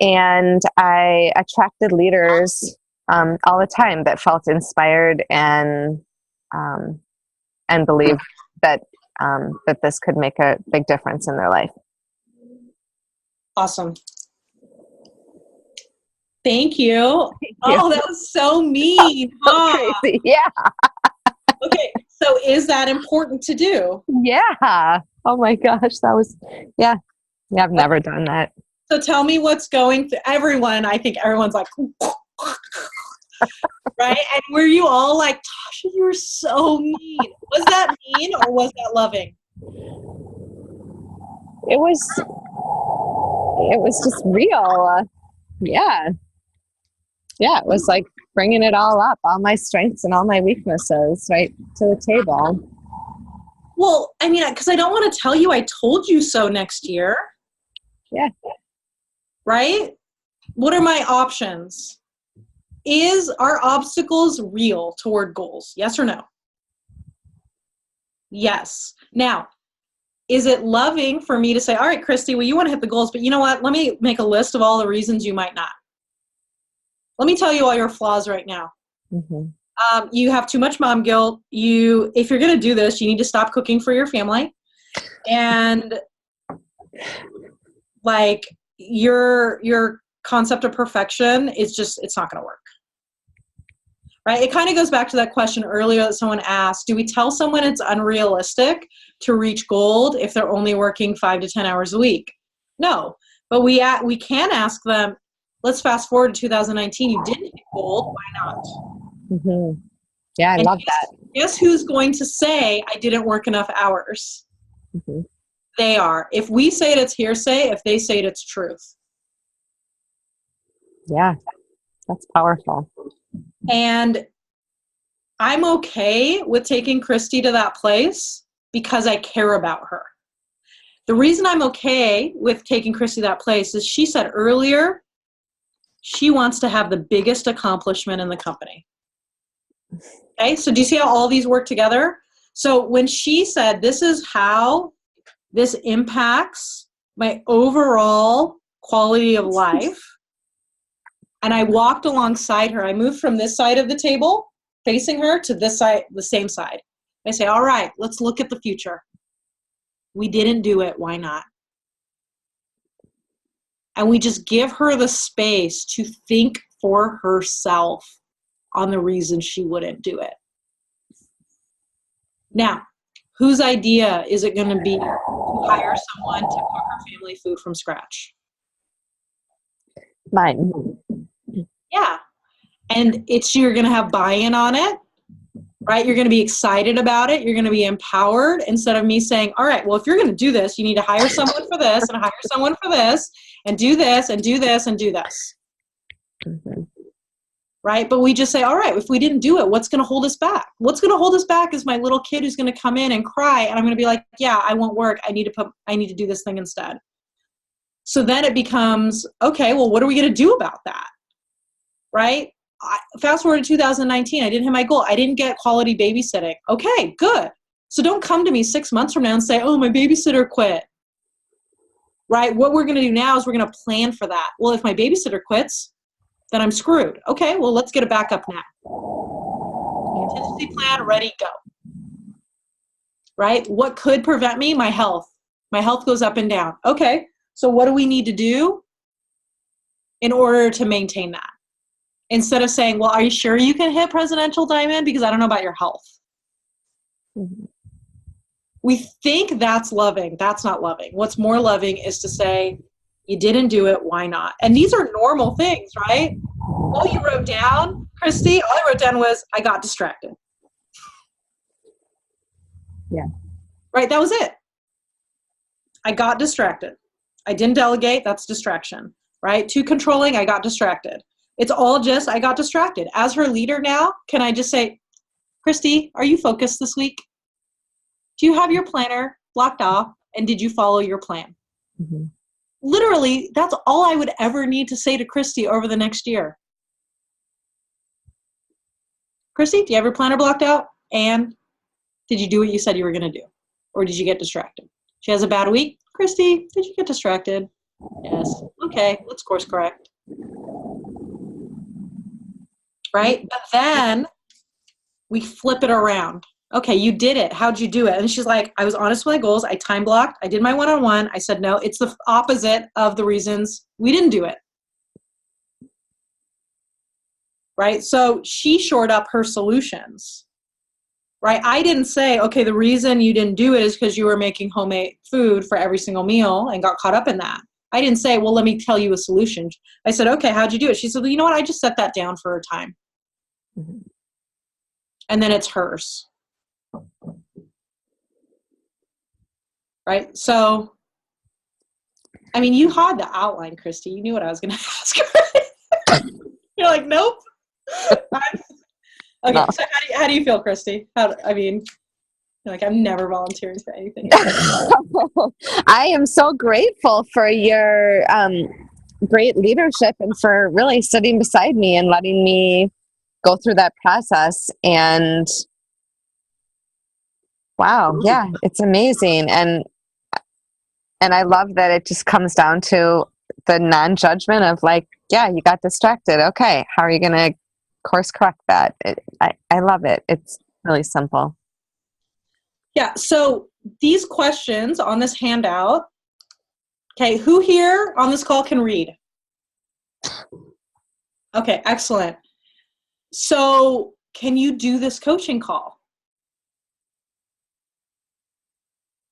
And I attracted leaders all the time that felt inspired and believed that that this could make a big difference in their life. Awesome. Thank you. Oh, that was so mean. So crazy. Yeah. Okay, so is that important to do? Yeah. Oh my gosh, that was, yeah. I've never done that. So tell me what's going through everyone. I think everyone's like, right? And were you all like, Tasha, you were so mean. Was that mean or was that loving? It was just real. Yeah. Yeah, it was like bringing it all up, all my strengths and all my weaknesses right to the table. Well, I mean, because I don't want to tell you I told you so next year. Yeah. Right? What are my options? Are obstacles real toward goals? Yes or no? Yes. Now, is it loving for me to say, all right, Christy, well, you want to hit the goals, but you know what? Let me make a list of all the reasons you might not. Let me tell you all your flaws right now. Mm-hmm. You have too much mom guilt. If you're going to do this, you need to stop cooking for your family. And like your concept of perfection is it's not going to work. Right? It kind of goes back to that question earlier that someone asked, do we tell someone it's unrealistic to reach gold if they're only working 5 to 10 hours a week? No, but we can ask them, let's fast forward to 2019, you didn't hit gold, why not? Mm-hmm. Yeah, I love that. Guess who's going to say I didn't work enough hours? Mm-hmm. They are. If we say it, it's hearsay. If they say it, it's truth. Yeah, that's powerful. And I'm okay with taking Christy to that place because I care about her. The reason I'm okay with taking Christy to that place is she said earlier, she wants to have the biggest accomplishment in the company. Okay, so do you see how all these work together? So when she said, this is how this impacts my overall quality of life, and I walked alongside her. I moved from this side of the table, facing her, to this side, the same side. I say, all right, let's look at the future. We didn't do it. Why not? And we just give her the space to think for herself on the reasons she wouldn't do it. Now, whose idea is it going to be to hire someone to cook her family food from scratch? Mine. Yeah. And you're going to have buy-in on it, right? You're going to be excited about it. You're going to be empowered instead of me saying, all right, well, if you're going to do this, you need to hire someone for this and hire someone for this and do this and do this and do this. Mm-hmm. Right? But we just say, all right, if we didn't do it, what's going to hold us back? What's going to hold us back is my little kid who's going to come in and cry, and I'm going to be like, yeah, I won't work. I need to do this thing instead. So then it becomes, okay, well, what are we going to do about that? Right? Fast forward to 2019, I didn't hit my goal. I didn't get quality babysitting. Okay, good. So don't come to me 6 months from now and say, oh, my babysitter quit. Right? What we're going to do now is we're going to plan for that. Well, if my babysitter quits, then I'm screwed. Okay, well, let's get it back up now. Contingency plan, ready, go. Right? What could prevent me? My health. My health goes up and down. Okay, so what do we need to do in order to maintain that? Instead of saying, well, are you sure you can hit Presidential Diamond? Because I don't know about your health. Mm-hmm. We think that's loving. That's not loving. What's more loving is to say, you didn't do it, why not? And these are normal things, right? All you wrote down, Christy, all I wrote down was, I got distracted. Yeah. Right, that was it. I got distracted. I didn't delegate, that's distraction. Right? Too controlling, I got distracted. It's all just, I got distracted. As her leader now, can I just say, Christy, are you focused this week? Do you have your planner blocked off? And did you follow your plan? Mm-hmm. Literally, that's all I would ever need to say to Christy over the next year. Christy, do you have your planner blocked out? And did you do what you said you were going to do? Or did you get distracted? She has a bad week. Christy, did you get distracted? Yes. Okay, let's course correct. right? But then we flip it around. Okay, you did it. How'd you do it? And she's like, I was honest with my goals. I time blocked. I did my one-on-one. I said, no, it's the opposite of the reasons we didn't do it. Right? So she shored up her solutions. Right? I didn't say, okay, the reason you didn't do it is because you were making homemade food for every single meal and got caught up in that. I didn't say, well, let me tell you a solution. I said, okay, how'd you do it? She said, well, you know what? I just set that down for a time. Mm-hmm. And then it's hers. Right? So, I mean, you had the outline, Christy. You knew what I was going to ask. You're like, nope. Okay, no. So how do you feel, Christy? You're like, I'm never volunteering for anything. I am so grateful for your great leadership and for really sitting beside me and letting me go through that process. And wow, yeah, it's amazing. And I love that it just comes down to the non-judgment of like, yeah, you got distracted. Okay, how are you going to course correct that? I love it. It's really simple. Yeah, so these questions on this handout, okay, who here on this call can read? Okay, excellent. So can you do this coaching call?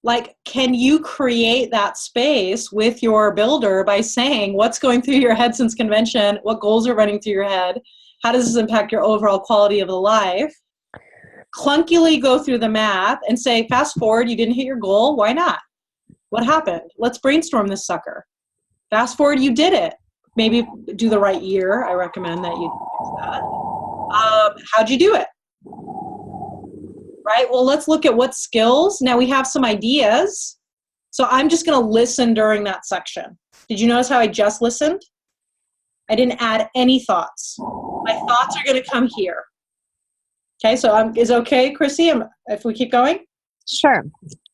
Like, can you create that space with your builder by saying what's going through your head since convention, what goals are running through your head, how does this impact your overall quality of the life? Clunkily go through the math and say, fast forward, you didn't hit your goal. Why not? What happened? Let's brainstorm this sucker. Fast forward, you did it. Maybe do the right year. I recommend that you do that. How'd you do it? Right? Well, let's look at what skills. Now we have some ideas. So I'm just going to listen during that section. Did you notice how I just listened? I didn't add any thoughts. My thoughts are going to come here. Okay, so is it okay, Chrissy, if we keep going? Sure.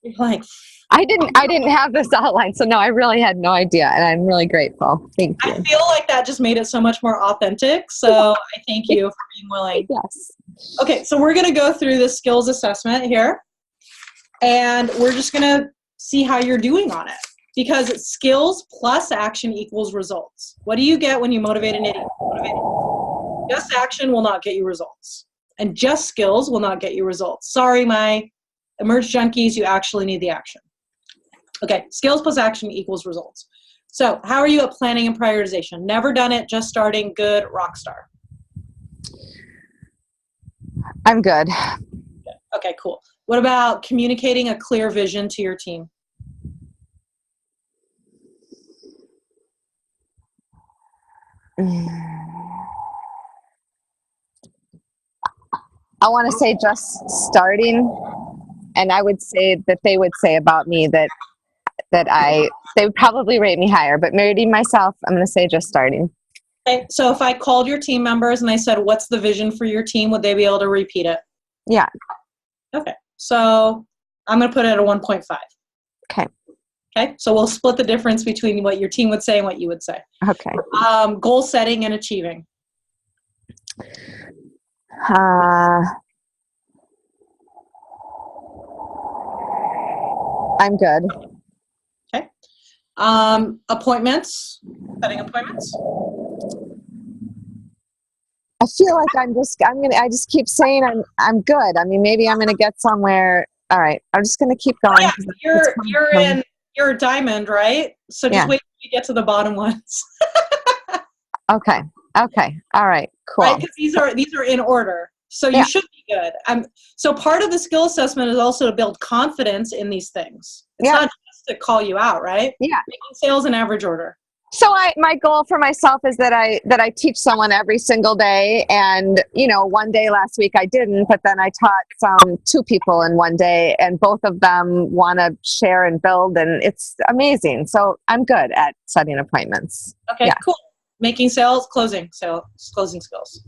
You're like, I didn't have this outline, so no, I really had no idea, and I'm really grateful. Thank you. I feel like that just made it so much more authentic, so I thank you for being willing. Yes. Okay, so we're going to go through the skills assessment here, and we're just going to see how you're doing on it, because it's skills plus action equals results. What do you get when you motivate an idiot? Just action will not get you results, and just skills will not get you results. Sorry, my Emerge junkies, you actually need the action. Okay, skills plus action equals results. So how are you at planning and prioritization? Never done it, just starting, good, rock star. I'm good. Okay, cool. What about communicating a clear vision to your team? I want to say just starting, and I would say that they would say about me that they would probably rate me higher, but rating myself, I'm going to say just starting. Okay, so if I called your team members and I said, what's the vision for your team, would they be able to repeat it? Yeah. Okay, so I'm going to put it at a 1.5. Okay. Okay, so we'll split the difference between what your team would say and what you would say. Okay. Goal setting and achieving. I'm good. Okay. Appointments, setting appointments. I feel like I just keep saying I'm good. I mean, maybe I'm gonna get somewhere. All right, I'm just gonna keep going. Yeah, you're a diamond, right? So just wait till you get to the bottom ones. Okay. All right. Cool. Right, because these are in order. So you should be good. So part of the skill assessment is also to build confidence in these things. It's not just to call you out, right? Yeah. Making sales in average order. So my goal for myself is that I teach someone every single day, and one day last week I didn't, but then I taught two people in one day, and both of them want to share and build, and it's amazing. So I'm good at setting appointments. Okay, cool. Making sales, closing skills.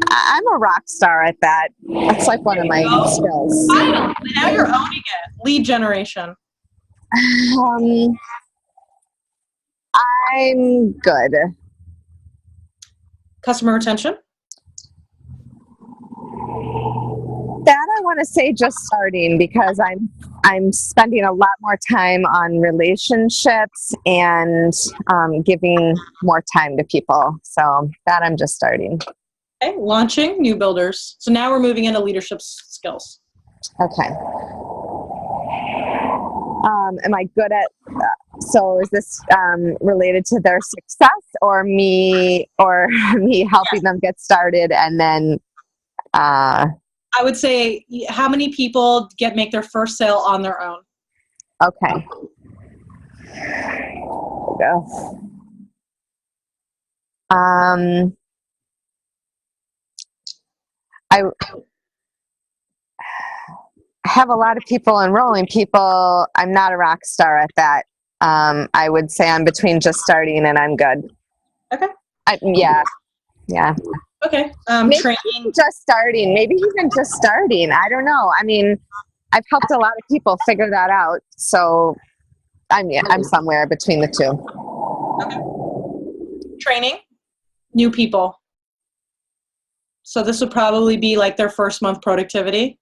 I'm a rock star at that. That's like one of my skills. Now you're owning it. Lead generation. I'm good. Customer retention. That I want to say just starting, because I'm spending a lot more time on relationships and giving more time to people. So that I'm just starting. Okay, launching new builders. So now we're moving into leadership skills. Okay. Am I good at? So is this related to their success, or me helping them get started, and then? I would say, how many people make their first sale on their own? Okay. There we go. I have a lot of people enrolling. I'm not a rock star at that. I would say I'm between just starting and I'm good. Okay. Yeah. Okay. Maybe even just starting. Maybe even just starting. I don't know. I mean, I've helped a lot of people figure that out. So I'm somewhere between the two. Okay. Training new people. So this would probably be like their first month productivity.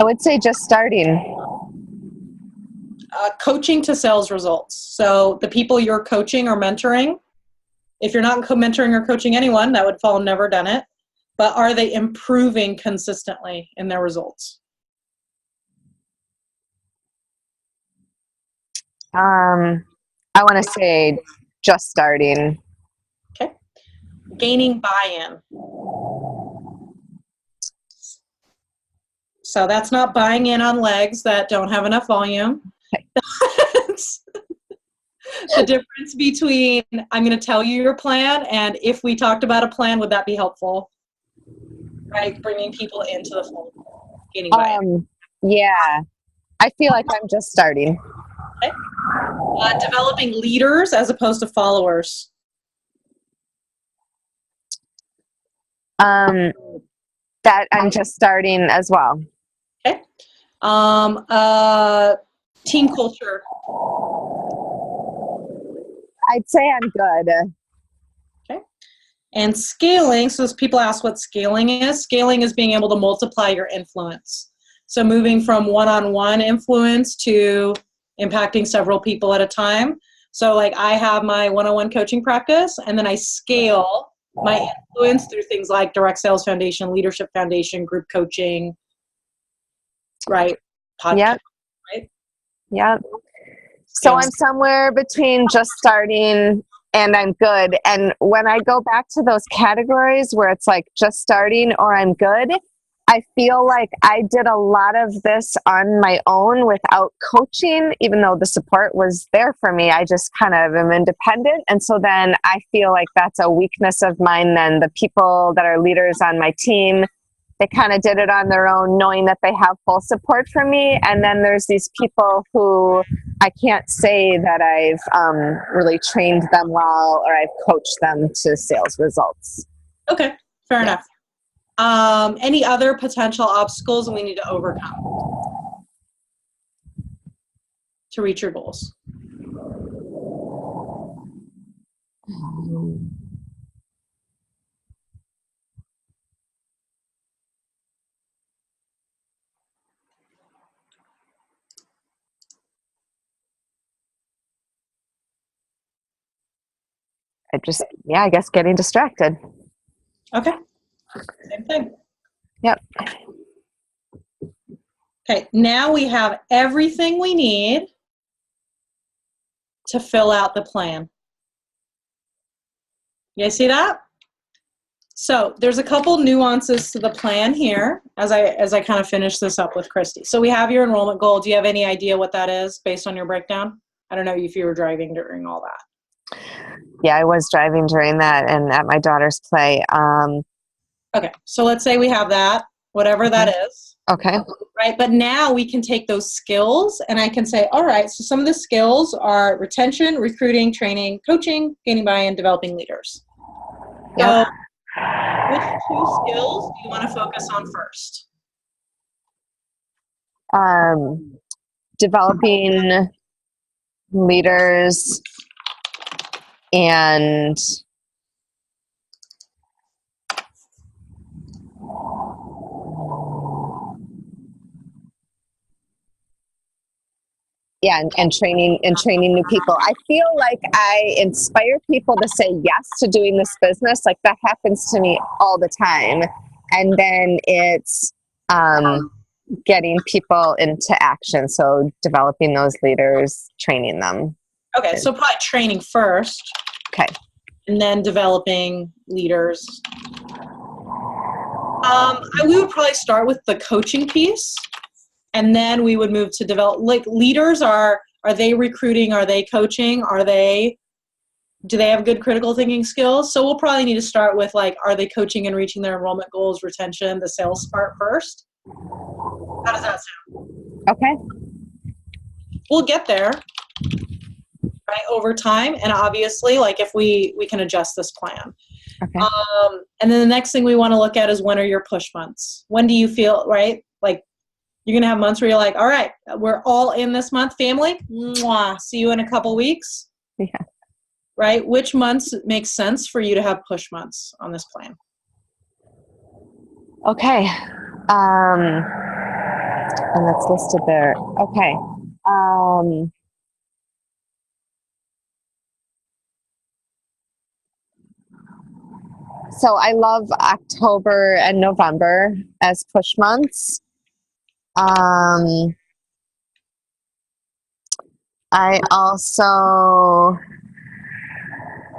I would say just starting. Coaching to sales results. So the people you're coaching or mentoring, if you're not mentoring or coaching anyone, that would fall never done it. But are they improving consistently in their results? I want to say just starting. Okay. Gaining buy-in. So that's not buying in on legs that don't have enough volume. The difference between I'm going to tell you your plan and if we talked about a plan, would that be helpful? Right? Bringing people into the fold. Gaining buy-in. Yeah. I feel like I'm just starting. Okay. Developing leaders as opposed to followers. That I'm just starting as well. Okay. Team culture. I'd say I'm good. Okay. And scaling, so as people ask what scaling is being able to multiply your influence. So moving from one-on-one influence to impacting several people at a time. So like I have my one-on-one coaching practice, and then I scale my influence through things like Direct Sales Foundation, Leadership Foundation, group coaching, right? Podcast, Yep. right? Yep. So I'm somewhere between just starting and I'm good. And when I go back to those categories where it's like just starting or I'm good, I feel like I did a lot of this on my own without coaching, even though the support was there for me. I just kind of am independent. And so then I feel like that's a weakness of mine. Then the people that are leaders on my team, they kind of did it on their own, knowing that they have full support from me. And then there's these people who I can't say that I've really trained them well or I've coached them to sales results. Okay, fair enough. Any other potential obstacles we need to overcome to reach your goals? I guess getting distracted. Okay, same thing. Yep. Okay, now we have everything we need to fill out the plan. You guys see that? So there's a couple nuances to the plan here as I kind of finish this up with Christy. So we have your enrollment goal. Do you have any idea what that is based on your breakdown? I don't know if you were driving during all that. Yeah, I was driving during that and at my daughter's play. Okay, so let's say we have that, whatever that is. Okay. Right, but now we can take those skills and I can say, all right, so some of the skills are retention, recruiting, training, coaching, gaining buy-in, developing leaders. Yep. So which two skills do you want to focus on first? Developing leaders and Yeah, and training new people. I feel like I inspire people to say yes to doing this business. Like that happens to me all the time. And then it's getting people into action. So developing those leaders, training them. Okay, so probably training first. Okay. And then developing leaders. We would probably start with the coaching piece, and then we would move to develop. Like leaders are they recruiting? Are they coaching? Do they have good critical thinking skills? So we'll probably need to start with like, are they coaching and reaching their enrollment goals, retention, the sales part first? How does that sound? Okay. We'll get there, right, over time, and obviously, like if we can adjust this plan. Okay. And then the next thing we want to look at is when are your push months? When do you feel, right? Like you're going to have months where you're like, all right, we're all in this month, family. Mwah, see you in a couple weeks. Yeah. Right? Which months make sense for you to have push months on this plan? Okay. And that's listed there. Okay. So I love October and November as push months. I also,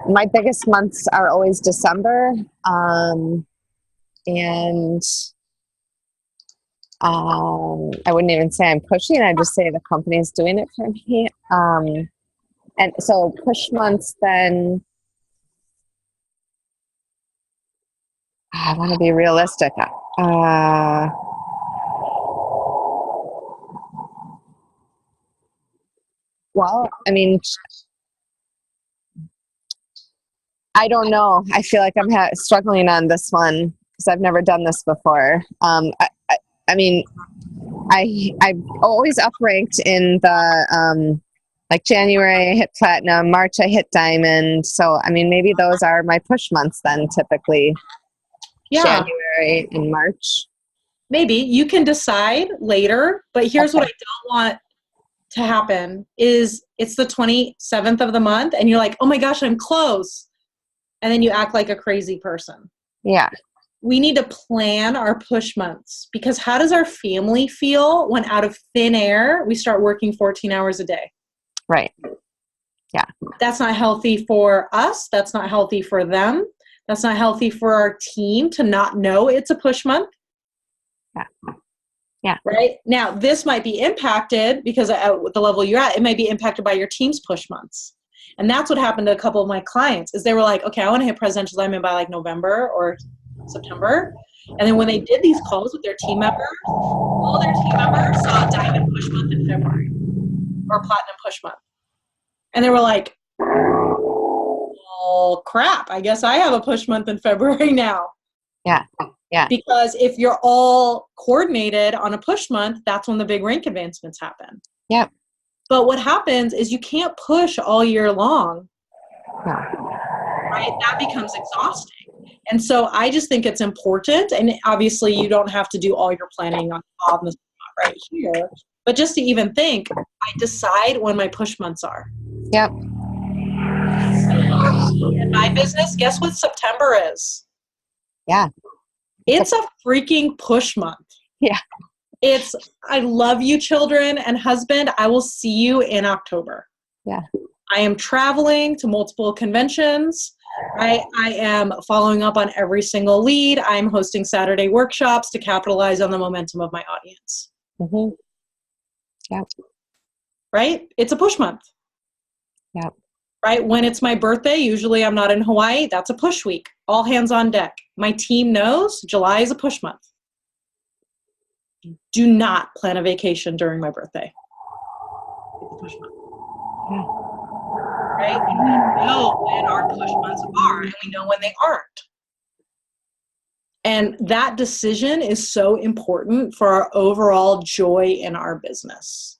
my biggest months are always December. And I wouldn't even say I'm pushing. I just say the company's doing it for me. And so push months, then I want to be realistic. Well, I mean, I don't know. I feel like I'm struggling on this one because I've never done this before. I mean, I've always upranked in the like January I hit platinum, March I hit diamond. So I mean, maybe those are my push months then. Typically, Yeah. January and March. Maybe you can decide later, but here's what I don't want to happen is it's the 27th of the month and you're like, oh my gosh, I'm close. And then you act like a crazy person. Yeah. We need to plan our push months because how does our family feel when out of thin air we start working 14 hours a day? Right. Yeah. That's not healthy for us. That's not healthy for them. That's not healthy for our team to not know it's a push month. Yeah. Yeah. Right? Now, this might be impacted because at the level you're at, it might be impacted by your team's push months. And that's what happened to a couple of my clients is they were like, okay, I want to hit presidential diamond by like November or September. And then when they did these calls with their team members, all their team members saw a diamond push month in February or platinum push month. And they were like, oh crap, I guess I have a push month in February now. Yeah. Yeah. Because if you're all coordinated on a push month, that's when the big rank advancements happen. Yep. But what happens is you can't push all year long. No. Right? That becomes exhausting. And so I just think it's important, and obviously you don't have to do all your planning on the spot right here, but just to even think, I decide when my push months are. Yep. In my business, guess what September is? Yeah. It's a freaking push month. Yeah. It's, I love you, children and husband. I will see you in October. Yeah. I am traveling to multiple conventions. I am following up on every single lead. I'm hosting Saturday workshops to capitalize on the momentum of my audience. Mm-hmm. Yeah. Right? It's a push month. Yeah. Right? When it's my birthday, usually I'm not in Hawaii. That's a push week. All hands on deck. My team knows July is a push month. Do not plan a vacation during my birthday. It's a push month. Yeah. Right? And we know when our push months are, and we know when they aren't. And that decision is so important for our overall joy in our business.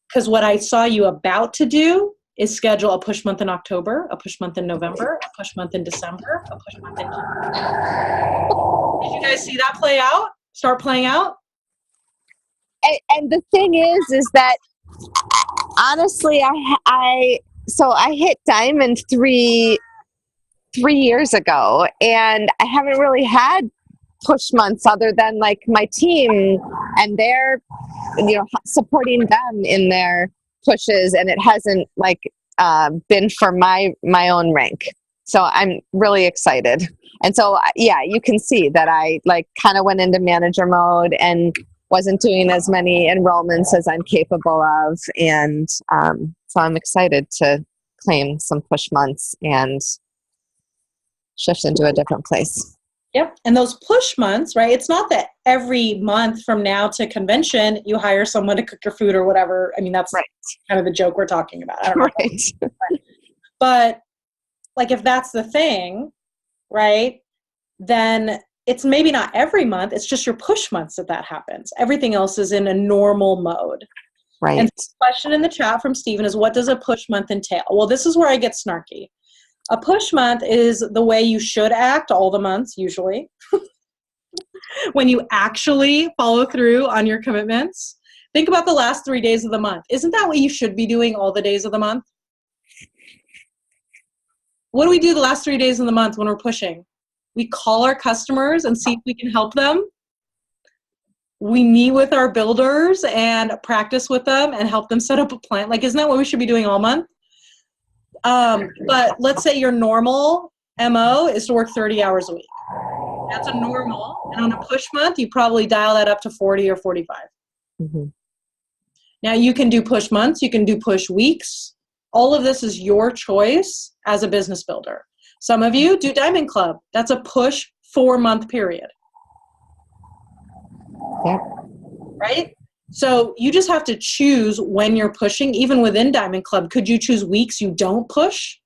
Because what I saw you about to do is schedule a push month in October, a push month in November, a push month in December, a push month in January. Did you guys see that play out? Start playing out? And the thing is that honestly, so I hit diamond 3 years ago, and I haven't really had push months other than like my team and they're, supporting them in their pushes, and it hasn't like been for my own rank. So I'm really excited. And so, yeah, you can see that I like kind of went into manager mode and wasn't doing as many enrollments as I'm capable of. And so I'm excited to claim some push months and shift into a different place. Yep. And those push months, right? It's not that every month from now to convention, you hire someone to cook your food or whatever. I mean, that's kind of the joke we're talking about. I don't know. Right. But like, if that's the thing, right, then it's maybe not every month. It's just your push months that happens. Everything else is in a normal mode. Right. And the question in the chat from Stephen is, what does a push month entail? Well, this is where I get snarky. A push month is the way you should act all the months, usually, when you actually follow through on your commitments. Think about the last 3 days of the month. Isn't that what you should be doing all the days of the month? What do we do the last 3 days of the month when we're pushing? We call our customers and see if we can help them. We meet with our builders and practice with them and help them set up a plan. Like, isn't that what we should be doing all month? But let's say your normal MO is to work 30 hours a week. That's a normal. And on a push month, you probably dial that up to 40 or 45. Mm-hmm. Now, you can do push months. You can do push weeks. All of this is your choice as a business builder. Some of you do Diamond Club. That's a push 4-month period. Yep. Right? So you just have to choose when you're pushing. Even within Diamond Club, could you choose weeks you don't push?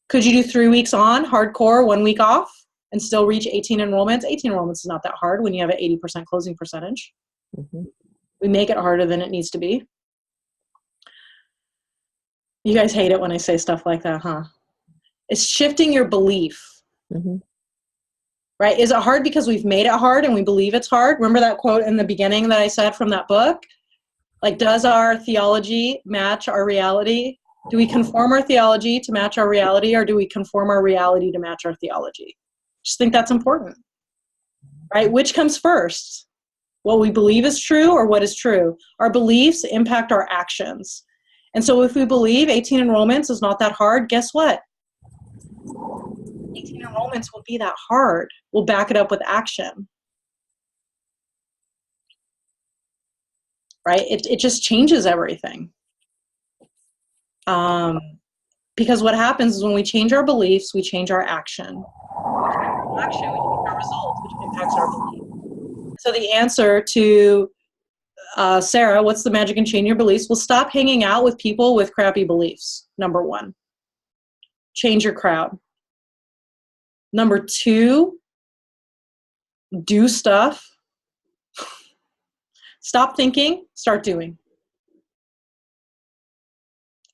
Could you do 3 weeks on, hardcore, 1 week off, and still reach 18 enrollments? 18 enrollments is not that hard when you have an 80% closing percentage. Mm-hmm. We make it harder than it needs to be. You guys hate it when I say stuff like that, huh? It's shifting your belief. Mm-hmm. Right? Is it hard because we've made it hard and we believe it's hard? Remember that quote in the beginning that I said from that book? Like, does our theology match our reality? Do we conform our theology to match our reality, or do we conform our reality to match our theology? Just think that's important. Right? Which comes first? What we believe is true or what is true? Our beliefs impact our actions. And so if we believe 18 enrollments is not that hard, guess what? 18 enrollments will be that hard. We'll back it up with action. Right? It just changes everything. Because what happens is when we change our beliefs, we change our action. Action, we change our results, which impacts our belief. So the answer to Sarah, what's the magic in changing your beliefs? Well, stop hanging out with people with crappy beliefs, number 1. Change your crowd. Number 2, do stuff. Stop thinking, start doing.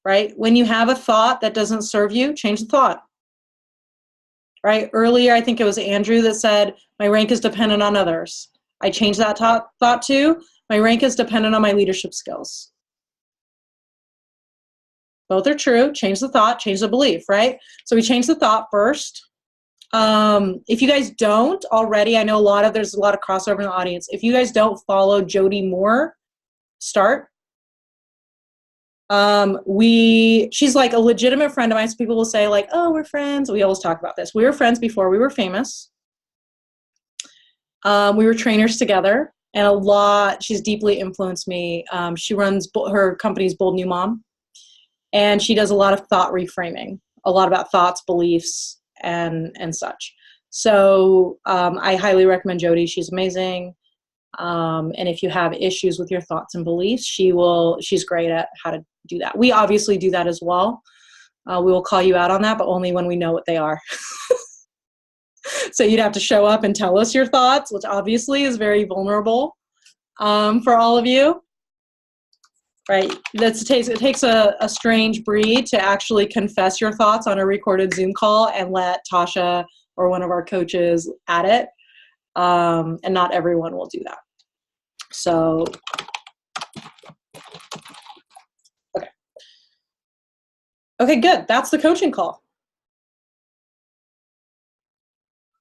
Right? When you have a thought that doesn't serve you, change the thought. Right? Earlier, I think it was Andrew that said, my rank is dependent on others. I changed that thought to, my rank is dependent on my leadership skills. Both are true. Change the thought, change the belief, right? So we change the thought first. If you guys don't already, I know there's a lot of crossover in the audience. If you guys don't follow Jody Moore, start. She's like a legitimate friend of mine. So people will say like, oh, we're friends. We always talk about this. We were friends before we were famous. We were trainers together, and she's deeply influenced me. She runs her company's Bold New Mom, and she does a lot of thought reframing, a lot about thoughts, beliefs, and such. So I highly recommend Jody. She's amazing. And if you have issues with your thoughts and beliefs, she's great at how to do that. We obviously do that as well. We will call you out on that, but only when we know what they are. So you'd have to show up and tell us your thoughts, which obviously is very vulnerable for all of you. Right? It takes a strange breed to actually confess your thoughts on a recorded Zoom call and let Tasha or one of our coaches at it. And not everyone will do that. So Okay, good. That's the coaching call.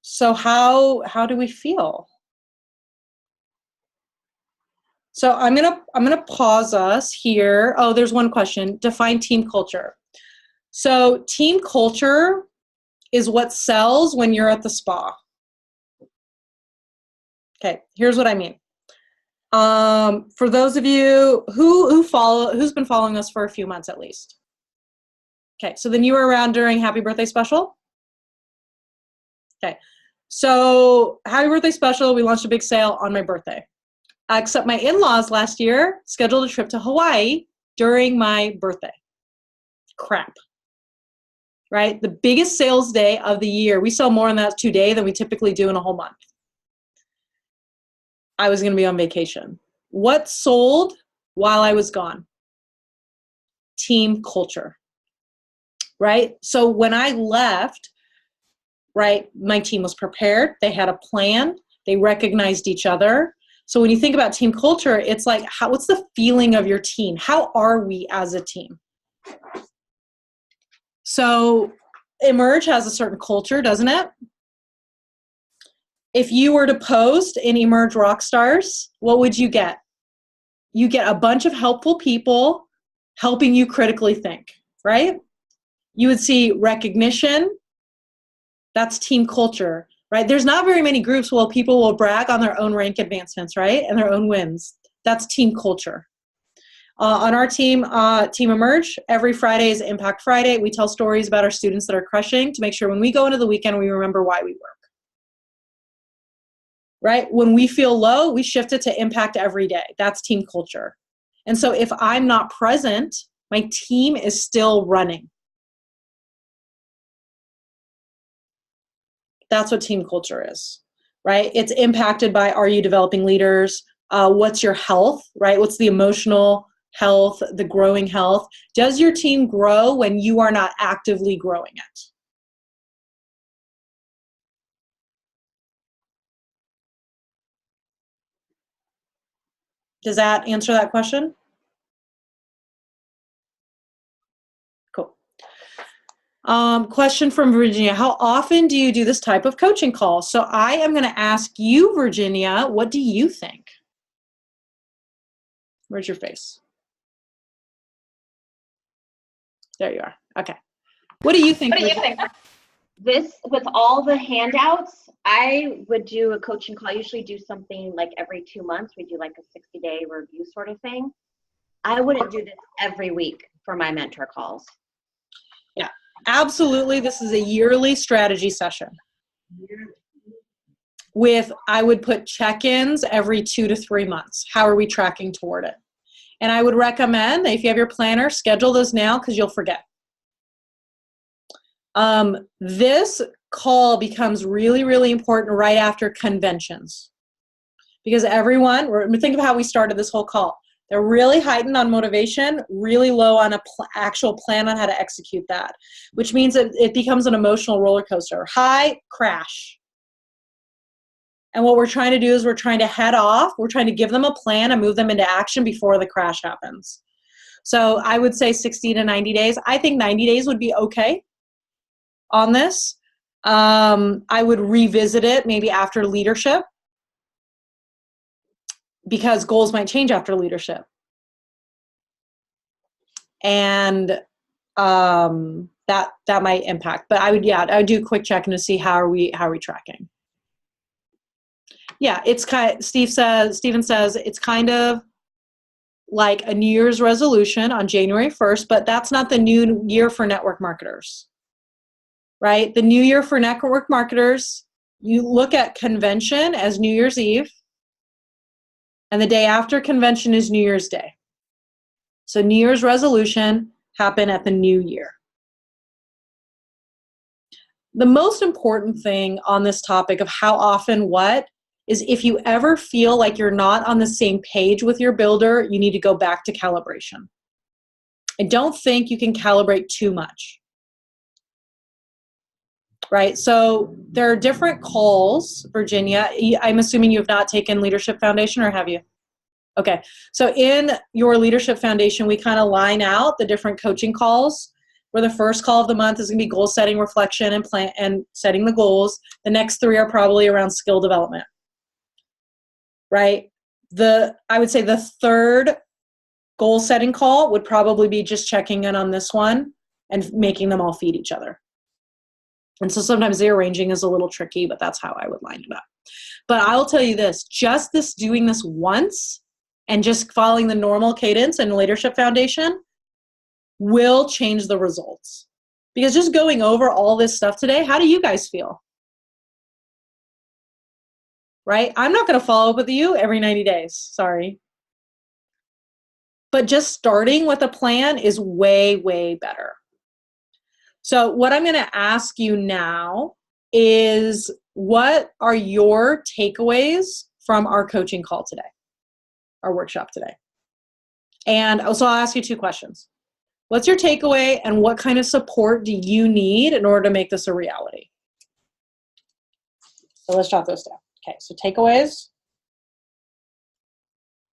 So how do we feel? So I'm gonna pause us here. Oh, there's one question. Define team culture. So team culture is what sells when you're at the spa. Okay, here's what I mean. For those of you who's been following us for a few months at least. Okay, so then you were around during Happy Birthday Special? Okay, so Happy Birthday Special, we launched a big sale on my birthday. Except my in-laws last year scheduled a trip to Hawaii during my birthday. Crap. Right? The biggest sales day of the year. We sell more in that 2 days than we typically do in a whole month. I was going to be on vacation. What sold while I was gone? Team culture. Right? So when I left, right, my team was prepared. They had a plan. They recognized each other. So when you think about team culture, it's like, what's the feeling of your team? How are we as a team? So Emerge has a certain culture, doesn't it? If you were to post in Emerge Rockstars, what would you get? You get a bunch of helpful people helping you critically think, right? You would see recognition. That's team culture, right? There's not very many groups where people will brag on their own rank advancements, right? And their own wins. That's team culture. On our team, Team Emerge, every Friday is Impact Friday. We tell stories about our students that are crushing to make sure when we go into the weekend, we remember why we work. Right? When we feel low, we shift it to impact every day. That's team culture. And so if I'm not present, my team is still running. That's what team culture is, right? It's impacted by, are you developing leaders? What's your health, right? What's the emotional health, the growing health? Does your team grow when you are not actively growing it? Does that answer that question? Cool. Question from Virginia. How often do you do this type of coaching call? So I am going to ask you, Virginia, what do you think? Where's your face? There you are. Okay. What do you think? What do you think? This, with all the handouts, I would do a coaching call. I usually do something like every 2 months. We do like a 60-day review sort of thing. I wouldn't do this every week for my mentor calls. Yeah, absolutely. This is a yearly strategy session. I would put check-ins every 2 to 3 months. How are we tracking toward it? And I would recommend that if you have your planner, schedule those now because you'll forget. This call becomes really, really important right after conventions. Because everyone, think of how we started this whole call. They're really heightened on motivation, really low on an actual plan on how to execute that, which means that it becomes an emotional roller coaster. High, crash. And what we're trying to do is we're trying to head off. We're trying to give them a plan and move them into action before the crash happens. So I would say 60 to 90 days. I think 90 days would be okay on this. I would revisit it maybe after leadership because goals might change after leadership. And that might impact. But I would do a quick check-in to see how are we tracking. Yeah, it's Steven says it's kind of like a New Year's resolution on January 1st, but that's not the new year for network marketers, right? The new year for network marketers, you look at convention as New Year's Eve, and the day after convention is New Year's Day. So New Year's resolution happen at the new year. The most important thing on this topic of how often what is if you ever feel like you're not on the same page with your builder, you need to go back to calibration. I don't think you can calibrate too much. Right? So there are different calls, Virginia. I'm assuming you have not taken Leadership Foundation, or have you? Okay. So in your Leadership Foundation, we kind of line out the different coaching calls where the first call of the month is going to be goal setting, reflection, and plan and setting the goals. The next 3 are probably around skill development, right? I would say the third goal setting call would probably be just checking in on this one and making them all feed each other. And so sometimes the arranging is a little tricky, but that's how I would line it up. But I'll tell you this, just doing this once and just following the normal cadence and leadership foundation will change the results. Because just going over all this stuff today, how do you guys feel? Right? I'm not going to follow up with you every 90 days. Sorry. But just starting with a plan is way, way better. So what I'm going to ask you now is, what are your takeaways from our coaching call today, our workshop today? And also I'll ask you 2 questions. What's your takeaway, and what kind of support do you need in order to make this a reality? So let's jot those down. Okay, so takeaways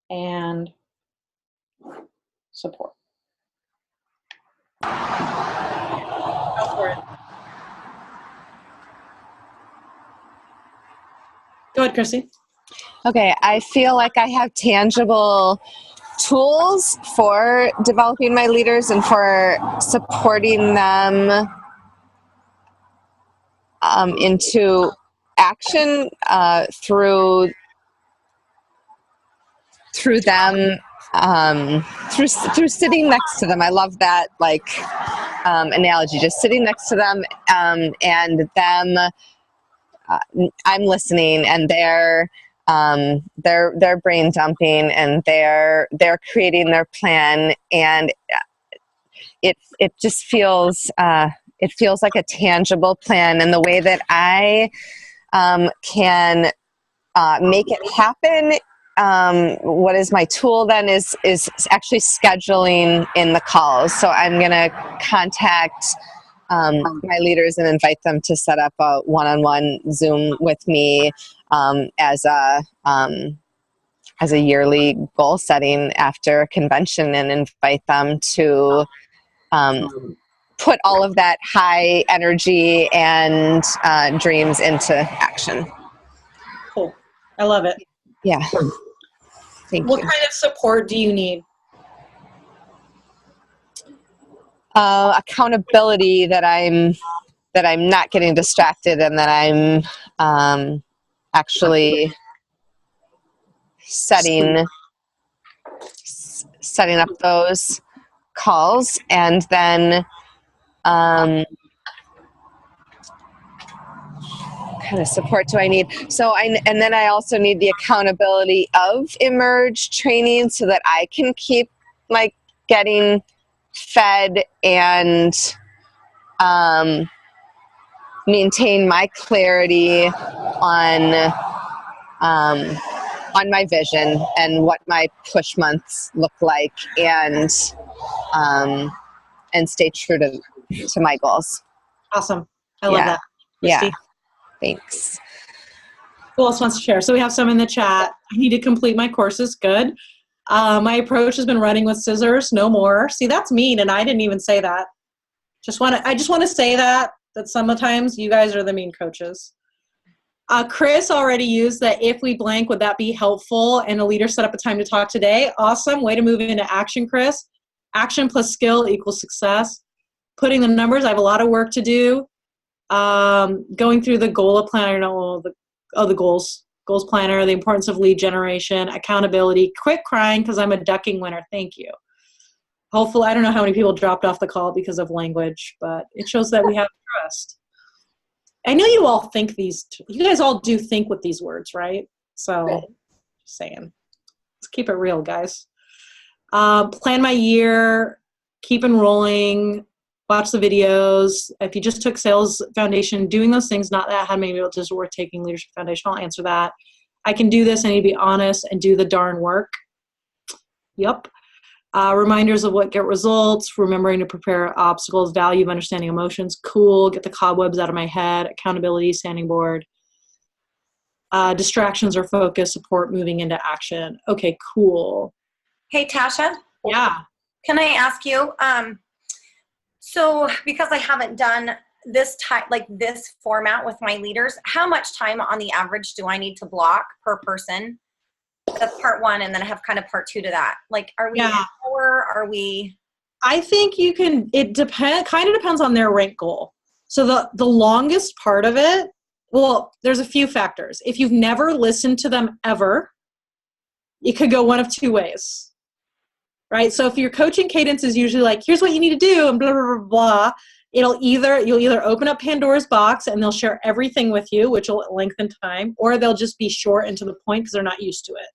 and support. Go for it. Go ahead, Chrissy. Okay, I feel like I have tangible tools for developing my leaders and for supporting them into action through them, through sitting next to them. I love that analogy, just sitting next to them and them. I'm listening, and they're brain dumping, and they're creating their plan, and it just feels like a tangible plan. And the way that I can make it happen, what is my tool then is actually scheduling in the calls. So I'm going to contact my leaders and invite them to set up a one-on-one Zoom with me as a yearly goal setting after a convention, and invite them to put all of that high energy and dreams into action. Cool. I love it. Yeah. Thank What you. kind of support do you need? Accountability, that I'm not getting distracted, and that I'm actually setting up those calls. And then what kind of support do I need? And then I also need the accountability of Emerge training, so that I can keep getting fed and maintain my clarity on my vision and what my push months look like, and stay true to my goals. Awesome. I love that. Yeah. Christy. Thanks. Who else wants to share? So we have some in the chat. I need to complete my courses. Good. My approach has been running with scissors. No more. See, that's mean, and I didn't even say that. I just want to say that sometimes you guys are the mean coaches. Chris already used that if we blank, would that be helpful? And a leader set up a time to talk today. Awesome. Way to move into action, Chris. Action plus skill equals success. Putting the numbers, I have a lot of work to do. Going through the goal planner, the goals planner, the importance of lead generation, accountability. Quit crying because I'm a ducking winner. Thank you. Hopefully, I don't know how many people dropped off the call because of language, but it shows that we have trust. I know you all think you guys all do think with these words, right? So, just saying. Let's keep it real, guys. Plan my year, keep enrolling, watch the videos. If you just took Sales Foundation, doing those things, not that how many people just worth taking Leadership Foundation, I'll answer that. I can do this, I need to be honest and do the darn work. Yep. Reminders of what get results, remembering to prepare obstacles, value of understanding emotions, cool, get the cobwebs out of my head, accountability, standing board. Distractions or focus, support, moving into action. Okay, cool. Hey, Tasha? Yeah. Can I ask you, So because I haven't done this type, like this format with my leaders, how much time on the average do I need to block per person? That's part one. And then I have kind of part two to that. Like, are we an hour? Are we? I think you can, it kind of depends on their rank goal. So the longest part of it, well, there's a few factors. If you've never listened to them ever, it could go one of two ways, right? So if your coaching cadence is usually like, here's what you need to do, and blah, blah, blah, blah, you'll either open up Pandora's box and they'll share everything with you, which will lengthen time, or they'll just be short and to the point because they're not used to it.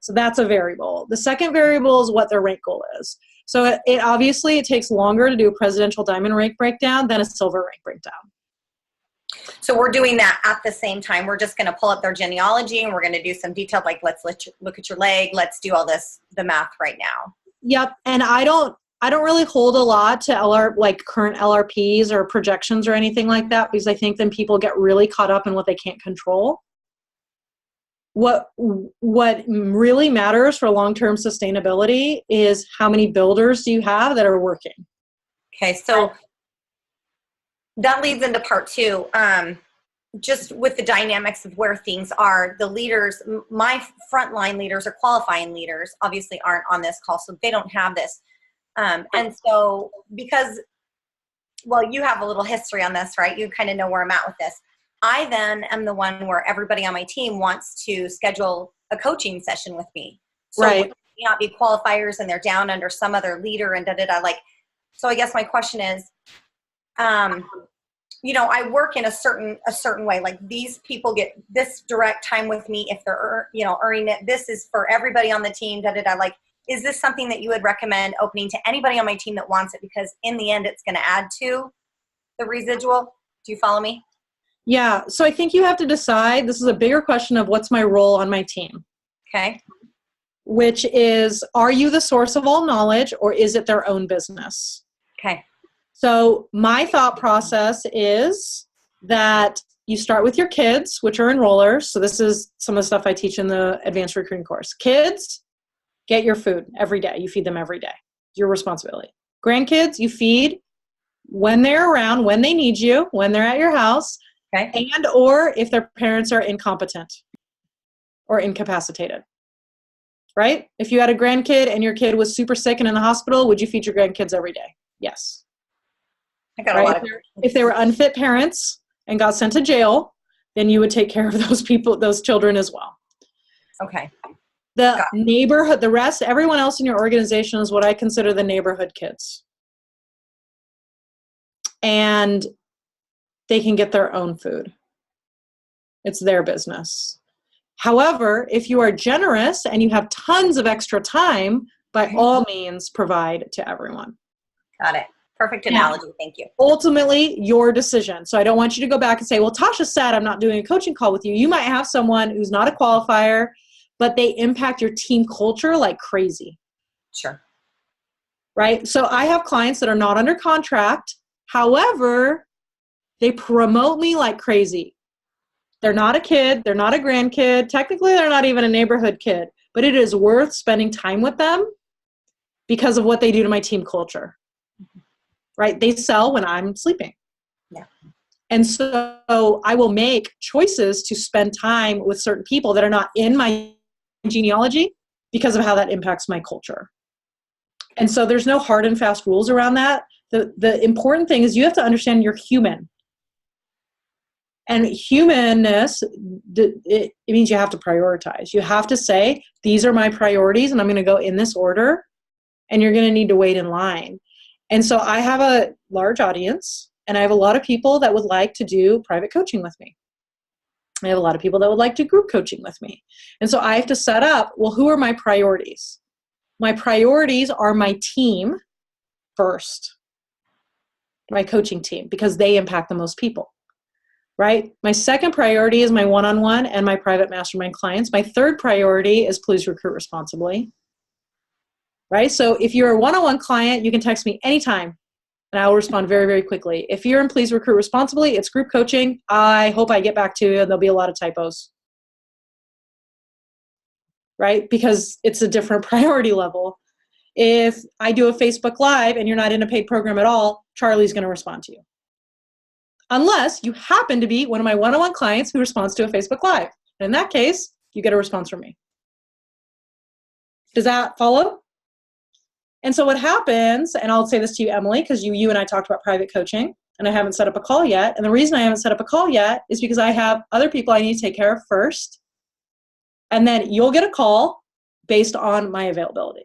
So that's a variable. The second variable is what their rank goal is. So it obviously it takes longer to do a presidential diamond rank breakdown than a silver rank breakdown. So we're doing that at the same time. We're just going to pull up their genealogy and we're going to do some detailed, like, let's look at your leg. Let's do all this, the math right now. Yep. And I don't really hold a lot to current LRPs or projections or anything like that, because I think then people get really caught up in what they can't control. What really matters for long-term sustainability is how many builders do you have that are working. Okay, so that leads into part two. Just with the dynamics of where things are, the leaders, my frontline leaders or qualifying leaders obviously aren't on this call, so they don't have this. And so because, well, you have a little history on this, right? You kind of know where I'm at with this. I then am the one where everybody on my team wants to schedule a coaching session with me. So right. May not be qualifiers and they're down under some other leader and da-da-da. Like, so I guess my question is, I work in a certain way. Like, these people get this direct time with me if they're, earning it. This is for everybody on the team, da-da-da. Like, is this something that you would recommend opening to anybody on my team that wants it? Because in the end, it's going to add to the residual. Do you follow me? Yeah. So I think you have to decide, this is a bigger question of what's my role on my team. Okay. Which is, are you the source of all knowledge or is it their own business? Okay. So my thought process is that you start with your kids, which are enrollers. So this is some of the stuff I teach in the advanced recruiting course. Kids, get your food every day. You feed them every day. Your responsibility. Grandkids, you feed when they're around, when they need you, when they're at your house. Okay. And or if their parents are incompetent or incapacitated, right? If you had a grandkid and your kid was super sick and in the hospital, would you feed your grandkids every day? Yes. I got a lot of. If they were unfit parents and got sent to jail, then you would take care of those people, those children as well. Okay. The neighborhood, the rest, everyone else in your organization is what I consider the neighborhood kids. And they can get their own food. It's their business. However, if you are generous and you have tons of extra time, by all means, provide to everyone. Got it. Perfect analogy. Thank you. Ultimately, your decision. So I don't want you to go back and say, well, Tasha said I'm not doing a coaching call with you. You might have someone who's not a qualifier, but they impact your team culture like crazy. Sure. Right? So I have clients that are not under contract. However, they promote me like crazy. They're not a kid. They're not a grandkid. Technically, they're not even a neighborhood kid. But it is worth spending time with them because of what they do to my team culture. Right? They sell when I'm sleeping. Yeah. And so I will make choices to spend time with certain people that are not in my genealogy because of how that impacts my culture. And so there's no hard and fast rules around that. The important thing is you have to understand you're human. And humanness, it means you have to prioritize. You have to say, these are my priorities and I'm going to go in this order, and you're going to need to wait in line. And so I have a large audience, and I have a lot of people that would like to do private coaching with me. I have a lot of people that would like to group coaching with me. And so I have to set up, well, who are my priorities? My priorities are my team first, my coaching team, because they impact the most people. Right? My second priority is my one-on-one and my private mastermind clients. My third priority is please recruit responsibly. Right? So if you're a one-on-one client, you can text me anytime and I will respond very, very quickly. If you're in please recruit responsibly, it's group coaching. I hope I get back to you and there'll be a lot of typos. Right? Because it's a different priority level. If I do a Facebook Live and you're not in a paid program at all, Charlie's going to respond to you. Unless you happen to be one of my one-on-one clients who responds to a Facebook Live. And in that case, you get a response from me. Does that follow? And so what happens, and I'll say this to you, Emily, because you and I talked about private coaching, and I haven't set up a call yet. And the reason I haven't set up a call yet is because I have other people I need to take care of first. And then you'll get a call based on my availability,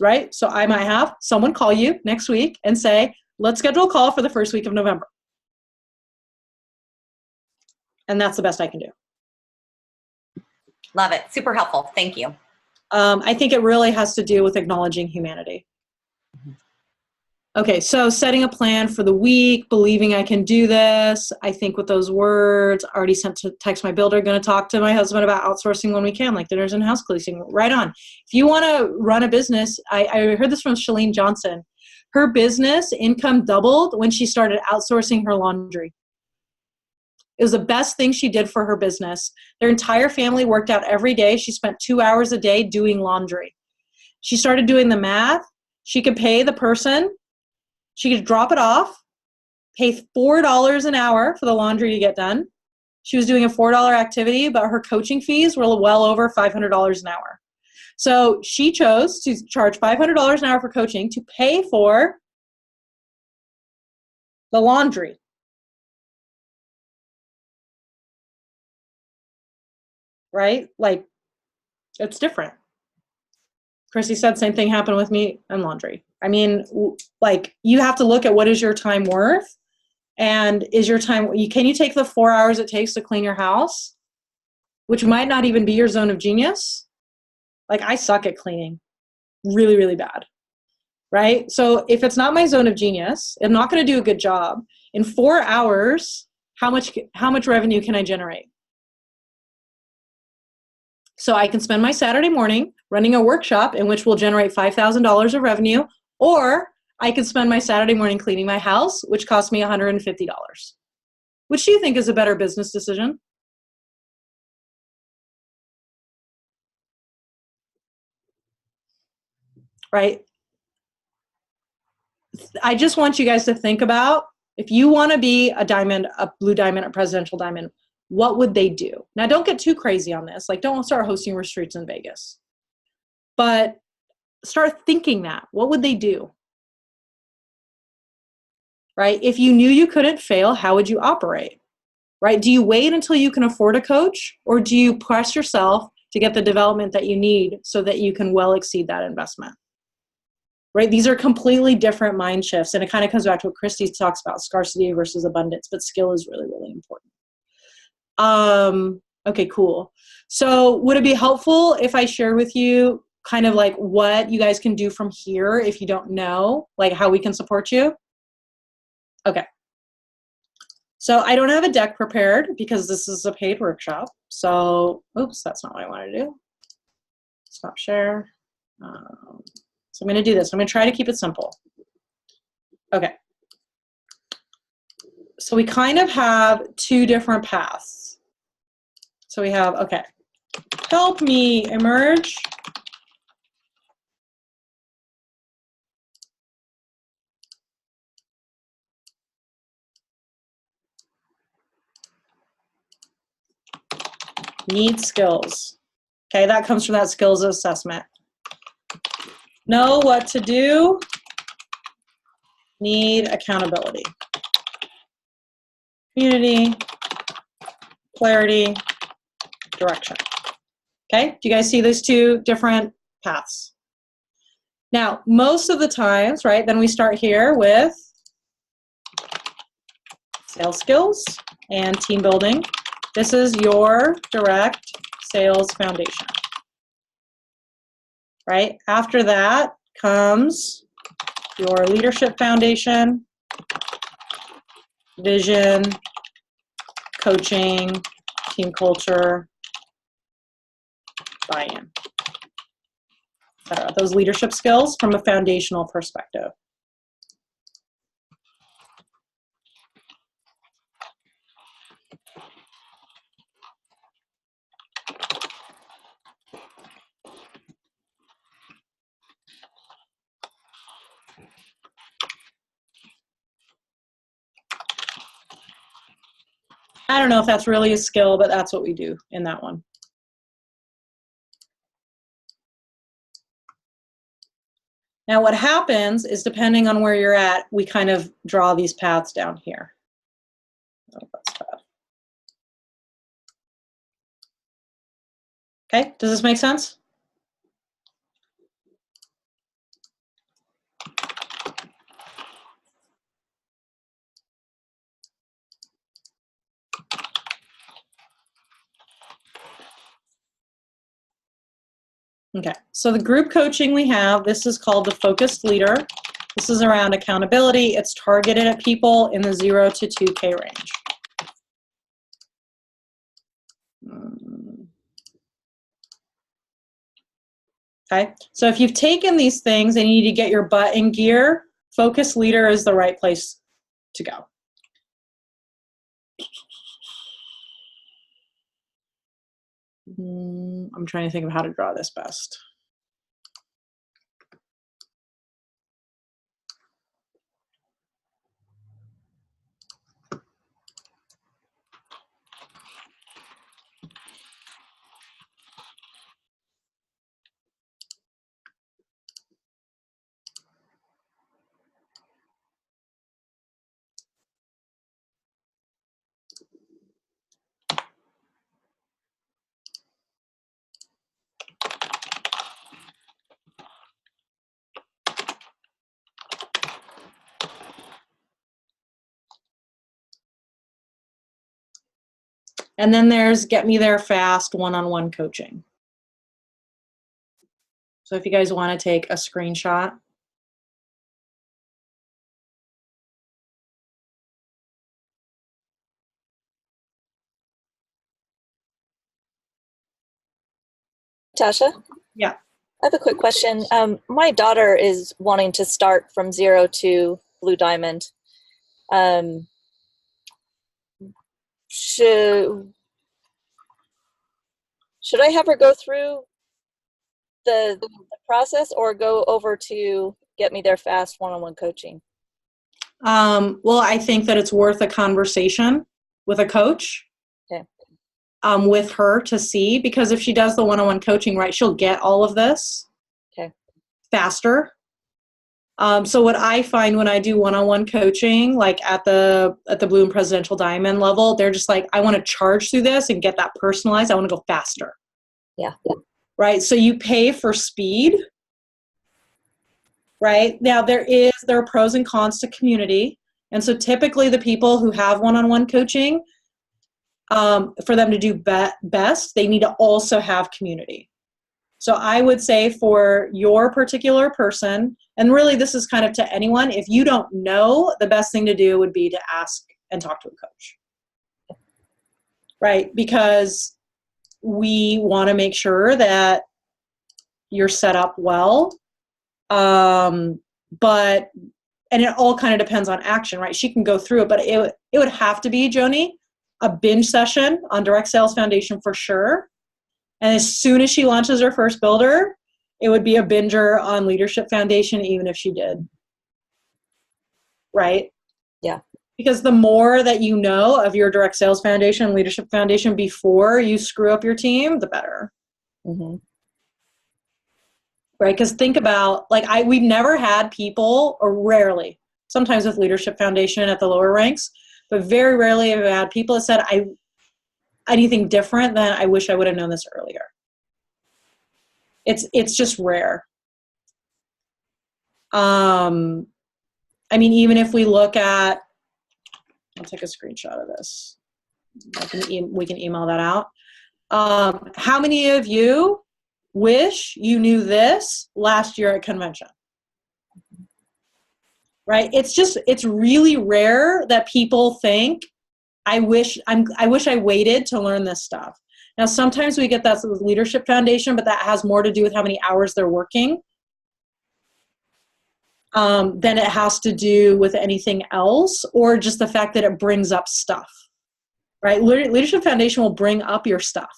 right? So I might have someone call you next week and say, let's schedule a call for the first week of November. And that's the best I can do. Love it. Super helpful. Thank you. I think it really has to do with acknowledging humanity. Okay, so setting a plan for the week, believing I can do this. I think with those words, already sent to text my builder, going to talk to my husband about outsourcing when we can, like dinners and house cleaning. Right on. If you want to run a business, I heard this from Shalene Johnson. Her business income doubled when she started outsourcing her laundry. It was the best thing she did for her business. Their entire family worked out every day. She spent 2 hours a day doing laundry. She started doing the math. She could pay the person. She could drop it off, pay $4 an hour for the laundry to get done. She was doing a $4 activity, but her coaching fees were well over $500 an hour. So she chose to charge $500 an hour for coaching to pay for the laundry. Right? Like, it's different. Chrissy said same thing happened with me and laundry. I mean, like, you have to look at what is your time worth, and is your time, can you take the 4 hours it takes to clean your house, which might not even be your zone of genius? Like, I suck at cleaning really, really bad, right? So if it's not my zone of genius, I'm not going to do a good job. In 4 hours, how much revenue can I generate? So I can spend my Saturday morning running a workshop in which will generate $5,000 of revenue, or I could spend my Saturday morning cleaning my house, which cost me $150. Which do you think is a better business decision? Right? I just want you guys to think about, if you want to be a diamond, a blue diamond, a presidential diamond, what would they do? Now, don't get too crazy on this. Like, don't start hosting retreats in Vegas. But start thinking that. What would they do? Right? If you knew you couldn't fail, how would you operate? Right? Do you wait until you can afford a coach, or do you press yourself to get the development that you need so that you can well exceed that investment? Right? These are completely different mind shifts, and it kind of comes back to what Christy talks about, scarcity versus abundance, but skill is really, really important. Okay, cool. So would it be helpful if I shared with you kind of like what you guys can do from here if you don't know, like how we can support you? Okay. So I don't have a deck prepared because this is a paid workshop. So, oops, that's not what I wanted to do. Stop share. So I'm going to do this. I'm going to try to keep it simple. Okay. So we kind of have two different paths. So we have, okay, help me emerge. Need skills. Okay, that comes from that skills assessment. Know what to do. Need accountability. Community, clarity, direction. Okay, do you guys see these two different paths? Now, most of the times, right, then we start here with sales skills and team building. This is your direct sales foundation, right? After that comes your leadership foundation, vision, coaching, team culture, buy-in, etc. Those leadership skills from a foundational perspective. I don't know if that's really a skill, but that's what we do in that one. Now what happens is, depending on where you're at, we kind of draw these paths down here. Oh, that's bad. Okay, does this make sense? Okay, so the group coaching we have, this is called the focused leader. This is around accountability. It's targeted at people in the 0 to 2K range. Okay, so if you've taken these things and you need to get your butt in gear, focused leader is the right place to go. I'm trying to think of how to draw this best. And then there's get me there fast one-on-one coaching. So if you guys want to take a screenshot. Tasha? Yeah. I have a quick question. My daughter is wanting to start from 0 to Blue Diamond. Should I have her go through the process or go over to Get Me There Fast one-on-one coaching? Well, I think that it's worth a conversation with a coach. Okay. With her to see, because if she does the one-on-one coaching right, she'll get all of this faster. So what I find when I do one-on-one coaching, like at the Blue and Presidential Diamond level, they're just like, I want to charge through this and get that personalized. I want to go faster. Yeah. Right. So you pay for speed. Right. Now there are pros and cons to community. And so typically the people who have one-on-one coaching, for them to do best, they need to also have community. So I would say for your particular person, and really this is kind of to anyone, if you don't know, the best thing to do would be to ask and talk to a coach. Right? Because we want to make sure that you're set up well. And it all kind of depends on action, right? She can go through it, but it would have to be, Joni, a binge session on Direct Sales Foundation for sure. And as soon as she launches her first builder, it would be a binger on Leadership Foundation, even if she did. Right? Yeah. Because the more that you know of your Direct Sales Foundation, Leadership Foundation before you screw up your team, the better. Mm-hmm. Right? Because think about, we've never had people, or rarely, sometimes with Leadership Foundation at the lower ranks, but very rarely have I had people that said, anything different than I wish I would have known this earlier. It's just rare. I mean, even if we look at, I'll take a screenshot of this. We can email that out. How many of you wish you knew this last year at convention? Right? It's really rare that people think, I wish I waited to learn this stuff. Now, sometimes we get that with Leadership Foundation, but that has more to do with how many hours they're working than it has to do with anything else, or just the fact that it brings up stuff, right? Leadership Foundation will bring up your stuff,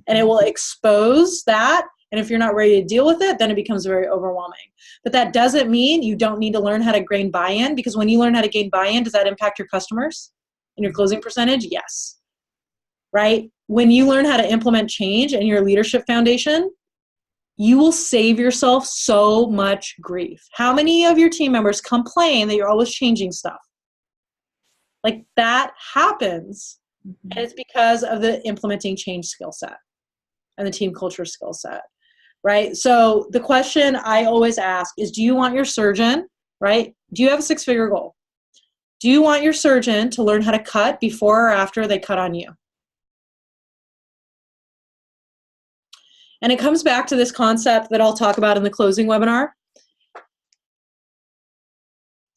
and it will expose that, and if you're not ready to deal with it, then it becomes very overwhelming. But that doesn't mean you don't need to learn how to gain buy-in, because when you learn how to gain buy-in, does that impact your customers? And your closing percentage? Yes. right? When you learn how to implement change in your leadership foundation, you will save yourself so much grief. How many of your team members complain that you're always changing stuff? Like that happens. And it's because of the implementing change skill set and the team culture skill set, right? So the question I always ask is, do you want your surgeon, right? Do you have a 6-figure goal? Do you want your surgeon to learn how to cut before or after they cut on you? And it comes back to this concept that I'll talk about in the closing webinar.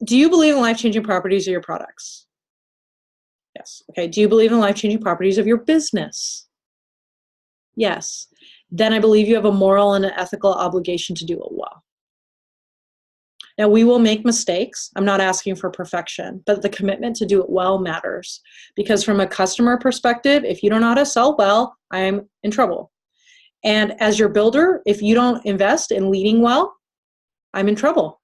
Do you believe in life-changing properties of your products? Yes. Okay. Do you believe in life-changing properties of your business? Yes. Then I believe you have a moral and an ethical obligation to do it well. Now, we will make mistakes. I'm not asking for perfection, but the commitment to do it well matters. Because from a customer perspective, if you don't know how to sell well, I'm in trouble. And as your builder, if you don't invest in leading well, I'm in trouble.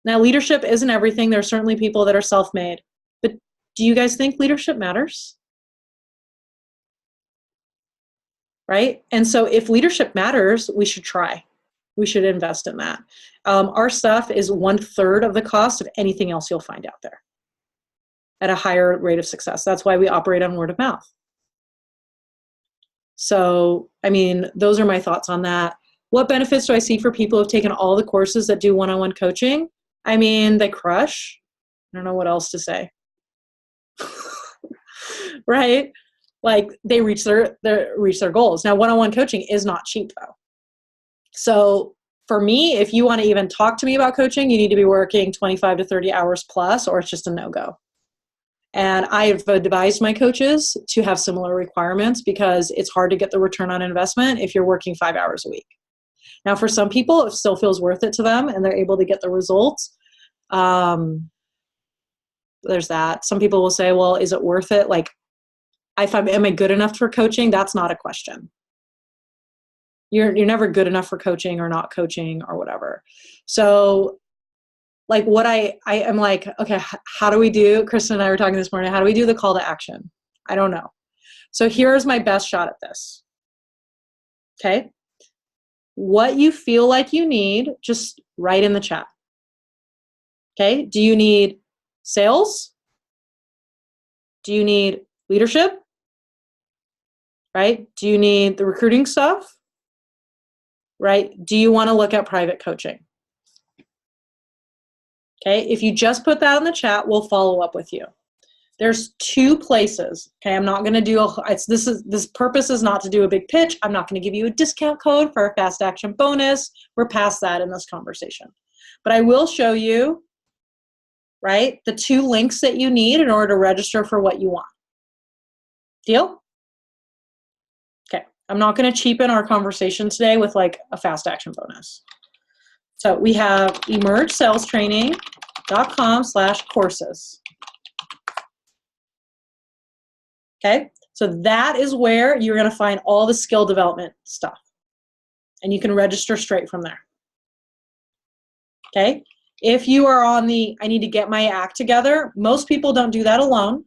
Now, leadership isn't everything. There are certainly people that are self-made. But do you guys think leadership matters? Right? And so if leadership matters, we should try. We should invest in that. Our stuff is 1/3 of the cost of anything else you'll find out there at a higher rate of success. That's why we operate on word of mouth. So, I mean, those are my thoughts on that. What benefits do I see for people who've taken all the courses that do one-on-one coaching? I mean, they crush. I don't know what else to say. Right? Like they reach their goals. Now, one-on-one coaching is not cheap though. So for me, if you want to even talk to me about coaching, you need to be working 25 to 30 hours plus, or it's just a no-go. And I've advised my coaches to have similar requirements because it's hard to get the return on investment if you're working 5 hours a week. Now, for some people, it still feels worth it to them and they're able to get the results. There's that. Some people will say, well, is it worth it? Like, am I good enough for coaching? That's not a question. You're never good enough for coaching or not coaching or whatever. So like what I am like, okay, how do we do, Kristen and I were talking this morning, how do we do the call to action? I don't know. So here's my best shot at this. Okay. What you feel like you need, just write in the chat. Okay. Do you need sales? Do you need leadership? Right? Do you need the recruiting stuff? Right? Do you want to look at private coaching? Okay, if you just put that in the chat, we'll follow up with you. There's 2 places. Okay, I'm not going to do this purpose is not to do a big pitch. I'm not going to give you a discount code for a fast action bonus. We're past that in this conversation. But I will show you, right, the 2 links that you need in order to register for what you want. Deal? Okay, I'm not going to cheapen our conversation today with like a fast action bonus. So we have emergesalestraining.com/courses. Okay, so that is where you're going to find all the skill development stuff. And you can register straight from there. Okay, if you are on the, I need to get my act together, most people don't do that alone.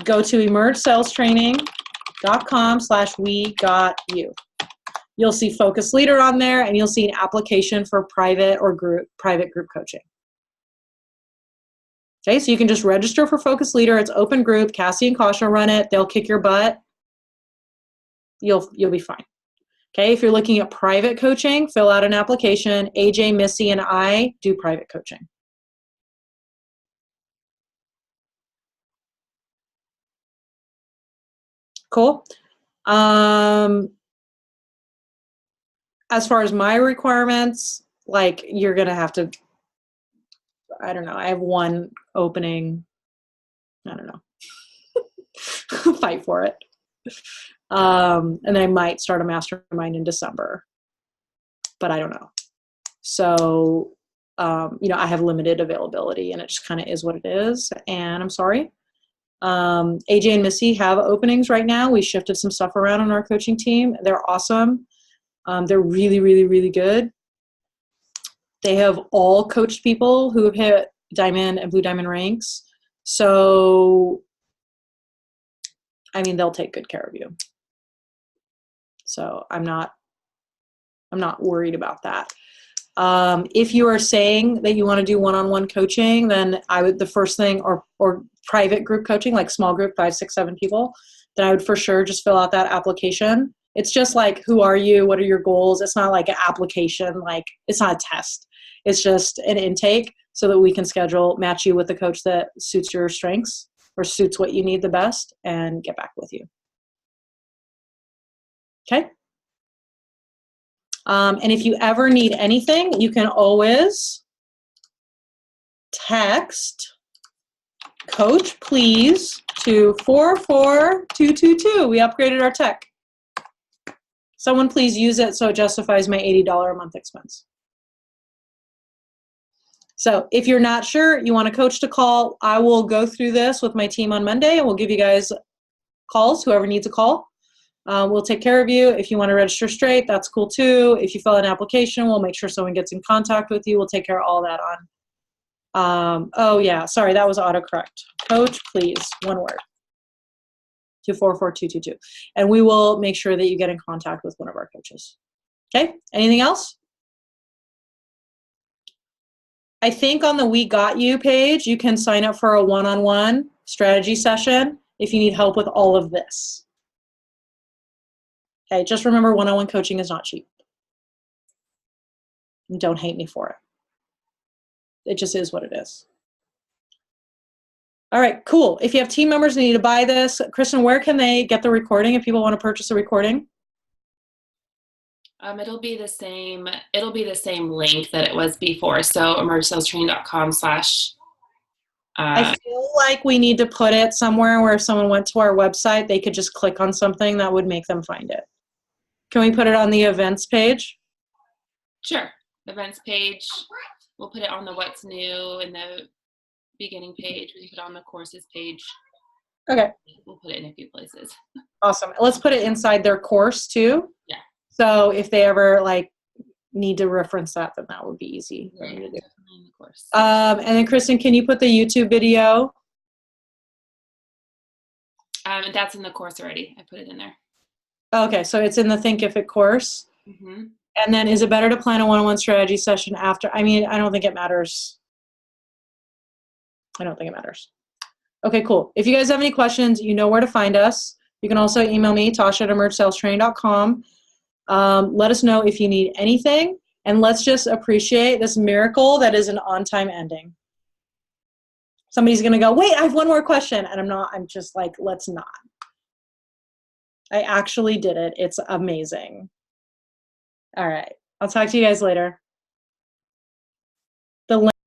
Go to emergesalestraining.com/we-got-you. You'll see Focus Leader on there, and you'll see an application for private group coaching. Okay, so you can just register for Focus Leader. It's open group. Cassie and Kasha run it. They'll kick your butt. You'll be fine. Okay, if you're looking at private coaching, fill out an application. AJ, Missy, and I do private coaching. Cool. As far as my requirements, like you're going to have to, I don't know, I have 1 opening, I don't know, fight for it. And then I might start a mastermind in December, but I don't know. So, I have limited availability and it just kind of is what it is. And I'm sorry. AJ and Missy have openings right now. We shifted some stuff around on our coaching team. They're awesome. They're really, really, really good. They have all coached people who have hit diamond and blue diamond ranks. So I mean, they'll take good care of you. So I'm not worried about that. If you are saying that you want to do one-on-one coaching, then I would, the first thing, or private group coaching, like small group, 5, 6, 7 people, then I would for sure just fill out that application. It's just like, who are you? What are your goals? It's not like an application, like it's not a test. It's just an intake so that we can match you with a coach that suits your strengths or suits what you need the best and get back with you. Okay? And if you ever need anything, you can always text Coach Please to 44222. We upgraded our tech. Someone please use it so it justifies my $80 a month expense. So if you're not sure, you want a coach to call, I will go through this with my team on Monday and we'll give you guys calls, whoever needs a call. We'll take care of you. If you want to register straight, that's cool too. If you fill out an application, we'll make sure someone gets in contact with you. We'll take care of all that on. Oh yeah, sorry, that was autocorrect. Coach, please, one word, to 44222. And we will make sure that you get in contact with one of our coaches. Okay, anything else? I think on the We Got You page, you can sign up for a one-on-one strategy session if you need help with all of this. Okay, just remember one-on-one coaching is not cheap. And don't hate me for it. It just is what it is. All right, cool. If you have team members that need to buy this, Kristen, where can they get the recording if people want to purchase a recording? It'll be the same link that it was before. So emergesalstraining.com/ I feel like we need to put it somewhere where if someone went to our website, they could just click on something that would make them find it. Can we put it on the events page? Sure. Events page. We'll put it on the what's new in the beginning page. We can put it on the courses page. Okay. We'll put it in a few places. Awesome. Let's put it inside their course too. Yeah. So if they ever need to reference that, then that would be easy for me to do. In the course. And then Kristen, can you put the YouTube video? That's in the course already. I put it in there. Okay, so it's in the Thinkific course. Mm-hmm. And then is it better to plan a one-on-one strategy session after? I mean, I don't think it matters. I don't think it matters. Okay, cool. If you guys have any questions, you know where to find us. You can also email me, Tasha@emergesalstraining.com. Let us know if you need anything, and let's just appreciate this miracle that is an on-time ending. Somebody's going to go, wait, I have one more question. And I'm just like, let's not. I actually did it. It's amazing. All right. I'll talk to you guys later.